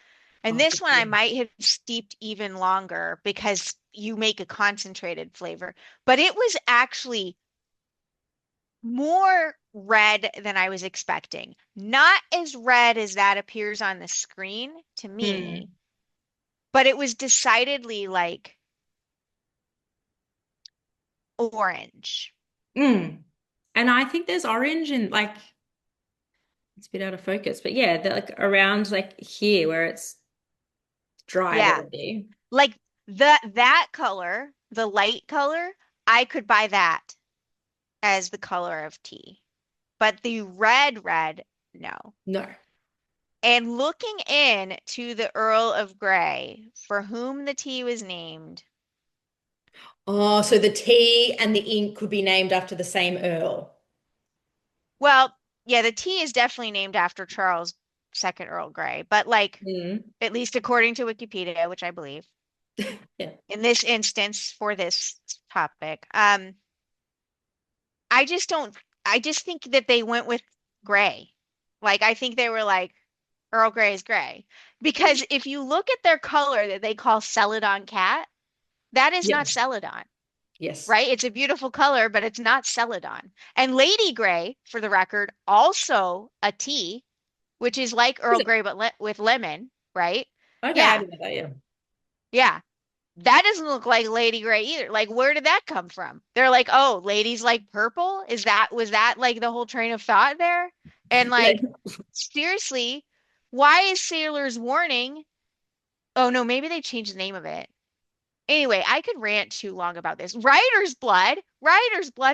[SPEAKER 2] And
[SPEAKER 1] Oh,
[SPEAKER 2] this
[SPEAKER 1] good
[SPEAKER 2] one
[SPEAKER 1] for
[SPEAKER 2] I
[SPEAKER 1] you.
[SPEAKER 2] might have steeped even longer because you make a concentrated flavor. But it was actually more red than I was expecting. Not as red as that appears on the screen to me,
[SPEAKER 1] Mm,
[SPEAKER 2] but it was decidedly like orange.
[SPEAKER 1] mm. And I think there's orange in like it's a bit out of focus, but yeah, they're like around like here where it's dried
[SPEAKER 2] Yeah.
[SPEAKER 1] already.
[SPEAKER 2] Like that color, the light color, I could buy that as the color of tea. But the red, no.
[SPEAKER 1] No.
[SPEAKER 2] And looking in to the Earl of Grey, for whom the tea was named.
[SPEAKER 1] Oh, so the tea and the ink could be named after the same Earl.
[SPEAKER 2] Well, yeah, the tea is definitely named after Charles II Earl Grey, but like,
[SPEAKER 1] Mm.
[SPEAKER 2] at least according to Wikipedia, which I believe
[SPEAKER 1] Yeah.
[SPEAKER 2] in this instance for this topic, I just don't, I just think that they went with gray. Like, I think they were like, Earl Grey is gray. Because if you look at their color that they call Celadon cat, that is
[SPEAKER 1] Yeah.
[SPEAKER 2] not Celadon,
[SPEAKER 1] Yes.
[SPEAKER 2] right? It's a beautiful color, but it's not Celadon. And Lady Grey, for the record, also a tea, which is like
[SPEAKER 1] Is
[SPEAKER 2] Earl
[SPEAKER 1] it?
[SPEAKER 2] Grey but le with lemon, right?
[SPEAKER 1] Okay, I
[SPEAKER 2] Yeah,
[SPEAKER 1] didn't know that, yeah.
[SPEAKER 2] yeah. That doesn't look like Lady Grey either. Like, where did that come from? They're like, oh, ladies like purple? Was that like the whole train of thought there? And
[SPEAKER 1] Like,
[SPEAKER 2] like, seriously, why is Sailor's Warning? Oh no, maybe they changed the name of it. Anyway, I could rant too long about this. Writer's blood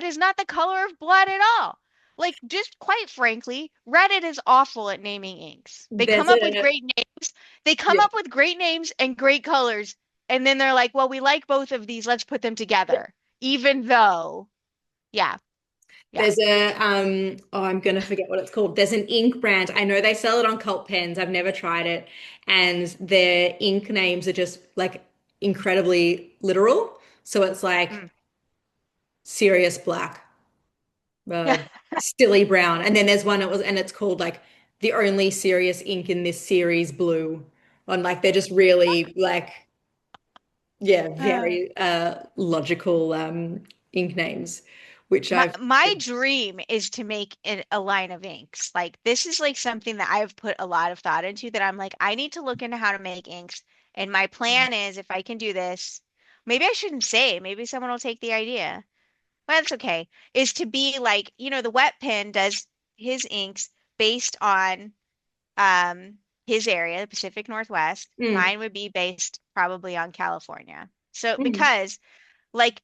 [SPEAKER 2] is not the color of blood at all. Like, just quite frankly, Reddit is awful at naming inks. They
[SPEAKER 1] there's
[SPEAKER 2] come up with
[SPEAKER 1] a
[SPEAKER 2] great names. They come
[SPEAKER 1] yeah.
[SPEAKER 2] up with great names and great colors, and then they're like, well, we like both of these. Let's put them together. Even though, yeah, yeah.
[SPEAKER 1] There's a oh I'm gonna forget what it's called. There's an ink brand. I know they sell it on Cult Pens. I've never tried it. And their ink names are just like incredibly literal. So it's like
[SPEAKER 2] Mm.
[SPEAKER 1] Sirius Black, uh, Stilly Brown. And then there's one it was and it's called like the only serious ink in this series blue. And like they're just really like yeah, very logical ink names, which
[SPEAKER 2] My
[SPEAKER 1] I've
[SPEAKER 2] my dream is to make a line of inks. Like this is like something that I've put a lot of thought into that I'm like, I need to look into how to make inks. And my plan is if I can do this, maybe I shouldn't say, maybe someone will take the idea. But that's okay. Is to be like, the wet pen does his inks based on his area, the Pacific Northwest.
[SPEAKER 1] mm,
[SPEAKER 2] Mine would be based probably on California. So
[SPEAKER 1] mm,
[SPEAKER 2] because like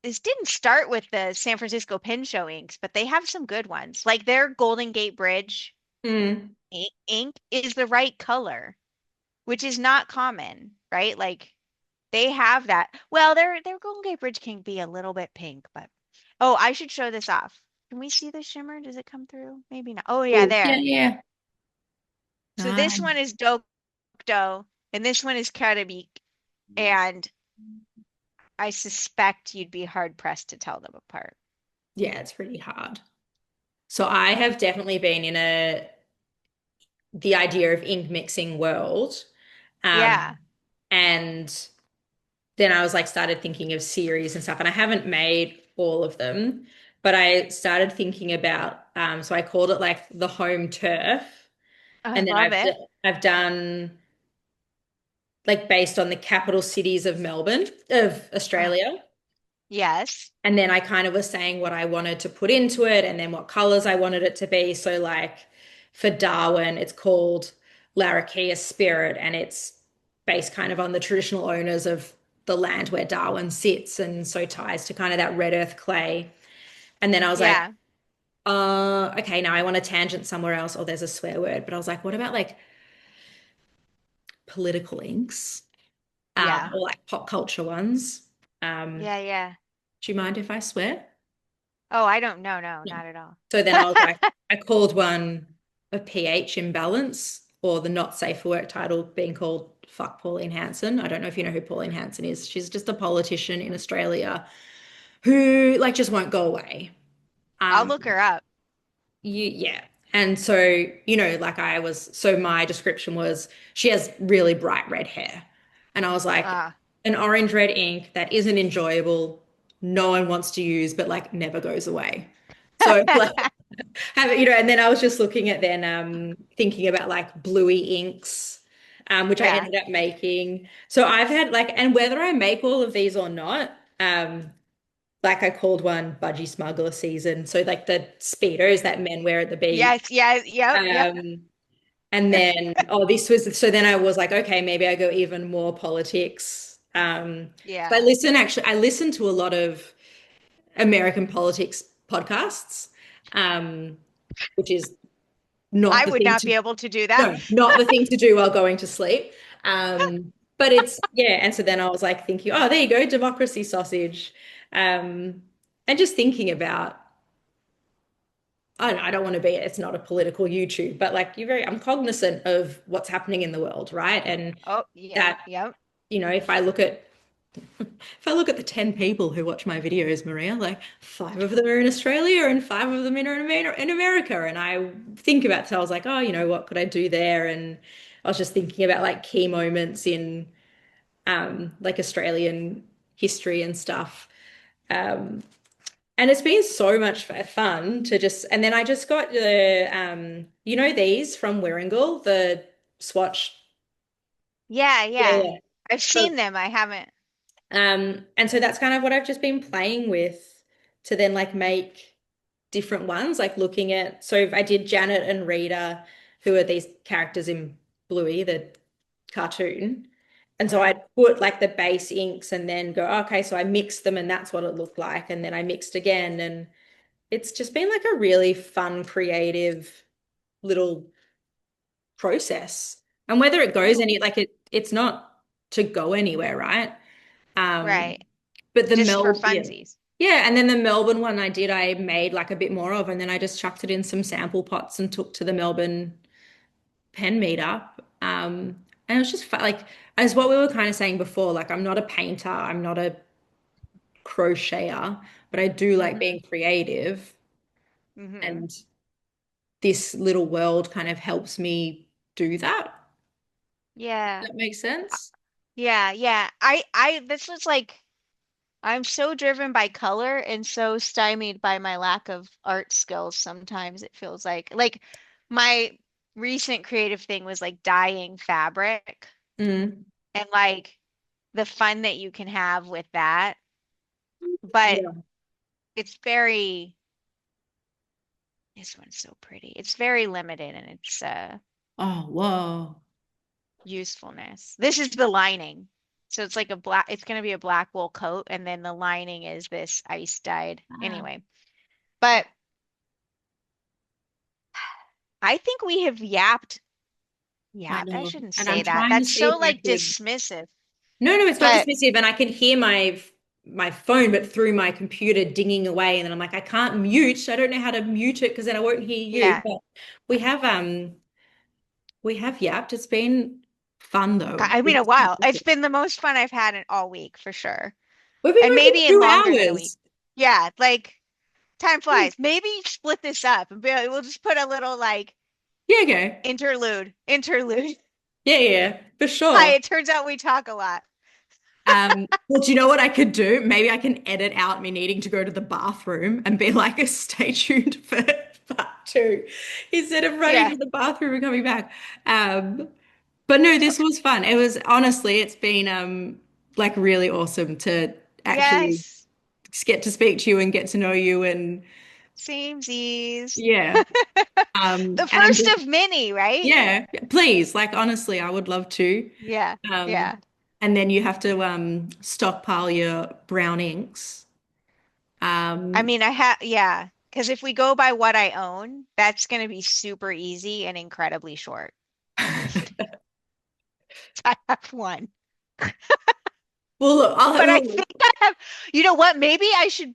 [SPEAKER 2] this didn't start with the San Francisco Pen Show inks, but they have some good ones. Like their Golden Gate Bridge
[SPEAKER 1] mm.
[SPEAKER 2] ink is the right color, which is not common, right? Like they have that. Well, their Golden Gate Bridge can be a little bit pink, but oh, I should show this off. Can we see the shimmer? Does it come through? Maybe not. Oh yeah,
[SPEAKER 1] Oh, yeah,
[SPEAKER 2] there.
[SPEAKER 1] yeah.
[SPEAKER 2] So this one is Dokdo and this one is Karabik. And I suspect you'd be hard pressed to tell them apart.
[SPEAKER 1] Yeah, it's really hard. So I have definitely been in a the idea of ink mixing world.
[SPEAKER 2] Yeah.
[SPEAKER 1] Um, and then I was like started thinking of series and stuff, and I haven't made all of them, but I started thinking about so I called it like the home turf,
[SPEAKER 2] I
[SPEAKER 1] and then
[SPEAKER 2] love it.
[SPEAKER 1] I've done like based on the capital cities of Melbourne of
[SPEAKER 2] Oh,
[SPEAKER 1] Australia.
[SPEAKER 2] yes.
[SPEAKER 1] And then I kind of was saying what I wanted to put into it and then what colors I wanted it to be. So, like for Darwin, it's called Larrakia Spirit, and it's based kind of on the traditional owners of the land where Darwin sits, and so ties to kind of that red earth clay. And then I was like,
[SPEAKER 2] Yeah.
[SPEAKER 1] okay, now I want to tangent somewhere else. Oh, there's a swear word. But I was like, what about like political inks,
[SPEAKER 2] Yeah.
[SPEAKER 1] or like pop culture ones? Um,
[SPEAKER 2] Yeah, yeah.
[SPEAKER 1] do you mind if I swear?
[SPEAKER 2] Oh, I don't know. No,
[SPEAKER 1] No.
[SPEAKER 2] not at all.
[SPEAKER 1] So then I was like, I called one a pH imbalance, or the not safe for work title being called Fuck Pauline Hanson. I don't know if you know who Pauline Hanson is. She's just a politician in Australia who like just won't go away.
[SPEAKER 2] I'll
[SPEAKER 1] Um,
[SPEAKER 2] look her up.
[SPEAKER 1] yeah. And so, like I was, so my description was she has really bright red hair. And I was like,
[SPEAKER 2] Ah.
[SPEAKER 1] an orange red ink that isn't enjoyable, no one wants to use, but like never goes away. So like and then I was just looking at then thinking about like bluey inks, which I
[SPEAKER 2] Yeah.
[SPEAKER 1] ended up making. So I've had like, and whether I make all of these or not, like I called one budgie smuggler season. So like the speedos that men wear at the beach.
[SPEAKER 2] Yes, yeah, yep, yep.
[SPEAKER 1] Um, and then this was so then I was like, okay, maybe I go even more politics. So
[SPEAKER 2] Yeah.
[SPEAKER 1] I listen to a lot of American politics podcasts, um, which is not
[SPEAKER 2] I
[SPEAKER 1] the
[SPEAKER 2] would
[SPEAKER 1] thing
[SPEAKER 2] not
[SPEAKER 1] to
[SPEAKER 2] be able to do that.
[SPEAKER 1] no, not the thing to do while going to sleep. But it's yeah, and so then I was like thinking, oh, there you go, democracy sausage. And just thinking about I don't want to be it's not a political YouTube, but like I'm cognizant of what's happening in the world, right? And
[SPEAKER 2] Oh, yeah,
[SPEAKER 1] that,
[SPEAKER 2] yep.
[SPEAKER 1] if I look at the 10 people who watch my videos, Maria, like five of them are in Australia and five of them in America. And I think about, so I was like, oh, what could I do there? And I was just thinking about like key moments in like Australian history and stuff. Um, and it's been so much fun to just, and then I just got these from Warringal, the Swatch.
[SPEAKER 2] Yeah,
[SPEAKER 1] Yeah,
[SPEAKER 2] yeah.
[SPEAKER 1] yeah.
[SPEAKER 2] I've seen them. I haven't.
[SPEAKER 1] And so that's kind of what I've just been playing with to then like make different ones, like looking at. So I did Janet and Rita, who are these characters in Bluey, the cartoon. And so
[SPEAKER 2] Uh,
[SPEAKER 1] I'd put like the base inks and then go, okay, so I mixed them and that's what it looked like. And then I mixed again. And it's just been like a really fun, creative little process. And whether it goes
[SPEAKER 2] oh,
[SPEAKER 1] any, like it's not to go anywhere, right? Um,
[SPEAKER 2] right.
[SPEAKER 1] but the
[SPEAKER 2] Just for
[SPEAKER 1] Yeah.
[SPEAKER 2] funsies.
[SPEAKER 1] Yeah, and then the Melbourne one I made like a bit more of, and then I just chucked it in some sample pots and took to the Melbourne pen meetup. And it was just fun, like as what we were kind of saying before, like I'm not a painter, I'm not a crocheter, but I do like
[SPEAKER 2] Hmm.
[SPEAKER 1] being creative,
[SPEAKER 2] Hmm.
[SPEAKER 1] and this little world kind of helps me do that.
[SPEAKER 2] Yeah.
[SPEAKER 1] That makes sense?
[SPEAKER 2] Yeah, yeah. This was like, I'm so driven by color and so stymied by my lack of art skills sometimes it feels like my recent creative thing was like dyeing fabric
[SPEAKER 1] Mm,
[SPEAKER 2] and like the fun that you can have with that. But
[SPEAKER 1] yeah.
[SPEAKER 2] it's very, this one's so pretty. It's very limited in its
[SPEAKER 1] Oh, whoa.
[SPEAKER 2] usefulness. This is the lining. So it's like it's going to be a black wool coat, and then the lining is this ice dyed.
[SPEAKER 1] Ah,
[SPEAKER 2] Anyway, but I think we have yapped.
[SPEAKER 1] I
[SPEAKER 2] Yeah, I
[SPEAKER 1] know.
[SPEAKER 2] shouldn't
[SPEAKER 1] And I'm
[SPEAKER 2] say that.
[SPEAKER 1] trying to
[SPEAKER 2] That's
[SPEAKER 1] see if
[SPEAKER 2] so
[SPEAKER 1] I
[SPEAKER 2] like
[SPEAKER 1] could.
[SPEAKER 2] dismissive.
[SPEAKER 1] No, no, it's not
[SPEAKER 2] But
[SPEAKER 1] dismissive, and I can hear my phone, but through my computer dinging away, and then I'm like, I can't mute. I don't know how to mute it because then I won't hear you.
[SPEAKER 2] yeah,
[SPEAKER 1] But we have We have yapped. It's been fun though.
[SPEAKER 2] I mean, a while. It's been the most fun I've had in all week for sure.
[SPEAKER 1] We've been
[SPEAKER 2] And
[SPEAKER 1] going
[SPEAKER 2] maybe
[SPEAKER 1] for
[SPEAKER 2] in
[SPEAKER 1] two
[SPEAKER 2] longer than a week.
[SPEAKER 1] hours.
[SPEAKER 2] Yeah, like time flies. Maybe split this up and we'll just put a little like
[SPEAKER 1] Yeah, okay.
[SPEAKER 2] interlude.
[SPEAKER 1] Yeah, yeah, for
[SPEAKER 2] Hi,
[SPEAKER 1] sure.
[SPEAKER 2] it turns out we talk a lot.
[SPEAKER 1] Well, do you know what I could do? Maybe I can edit out me needing to go to the bathroom and be like, stay tuned for part two instead of running
[SPEAKER 2] Yeah.
[SPEAKER 1] to the bathroom and coming back. Um, but no, this was fun. It was honestly, it's been like really awesome to actually
[SPEAKER 2] Yes.
[SPEAKER 1] get to speak to you and get to know you and
[SPEAKER 2] Samesies.
[SPEAKER 1] yeah.
[SPEAKER 2] The
[SPEAKER 1] And I'm
[SPEAKER 2] first
[SPEAKER 1] just
[SPEAKER 2] of many, right?
[SPEAKER 1] yeah, please, like honestly, I would love to.
[SPEAKER 2] Yeah.
[SPEAKER 1] Um,
[SPEAKER 2] Yeah.
[SPEAKER 1] and then you have to stockpile your brown inks.
[SPEAKER 2] I
[SPEAKER 1] Um,
[SPEAKER 2] mean, yeah, because if we go by what I own, that's going to be super easy and incredibly short. I have one.
[SPEAKER 1] well, look, I'll
[SPEAKER 2] But I
[SPEAKER 1] have,
[SPEAKER 2] think I have, you know what? Maybe I should,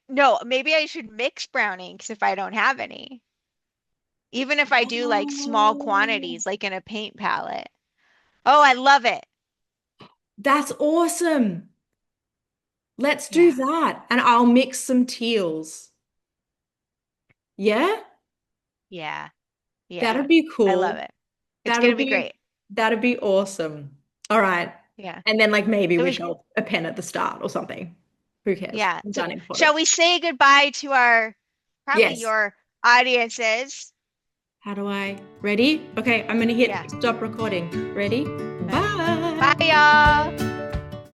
[SPEAKER 2] no, maybe I should mix brown inks if I don't have any. Even if I do like small
[SPEAKER 1] oh,
[SPEAKER 2] quantities, like in a paint palette. Oh, I love it.
[SPEAKER 1] that's awesome. Let's do
[SPEAKER 2] Yeah.
[SPEAKER 1] that. And I'll mix some teals. Yeah,
[SPEAKER 2] Yeah. Yeah.
[SPEAKER 1] that'd be
[SPEAKER 2] I love
[SPEAKER 1] cool.
[SPEAKER 2] it. It's going
[SPEAKER 1] That'll
[SPEAKER 2] to be
[SPEAKER 1] be
[SPEAKER 2] great.
[SPEAKER 1] that'd be awesome. All right.
[SPEAKER 2] Yeah.
[SPEAKER 1] And then like maybe
[SPEAKER 2] So
[SPEAKER 1] we
[SPEAKER 2] we,
[SPEAKER 1] go a pen at the start or something. Who cares?
[SPEAKER 2] yeah.
[SPEAKER 1] It's
[SPEAKER 2] So shall
[SPEAKER 1] unimportant.
[SPEAKER 2] we say goodbye to our, probably
[SPEAKER 1] Yes.
[SPEAKER 2] your audiences?
[SPEAKER 1] How do I? Ready? Okay, I'm gonna
[SPEAKER 2] Yeah.
[SPEAKER 1] hit stop recording. Ready?
[SPEAKER 2] All right. Bye,
[SPEAKER 1] Bye.
[SPEAKER 2] y'all.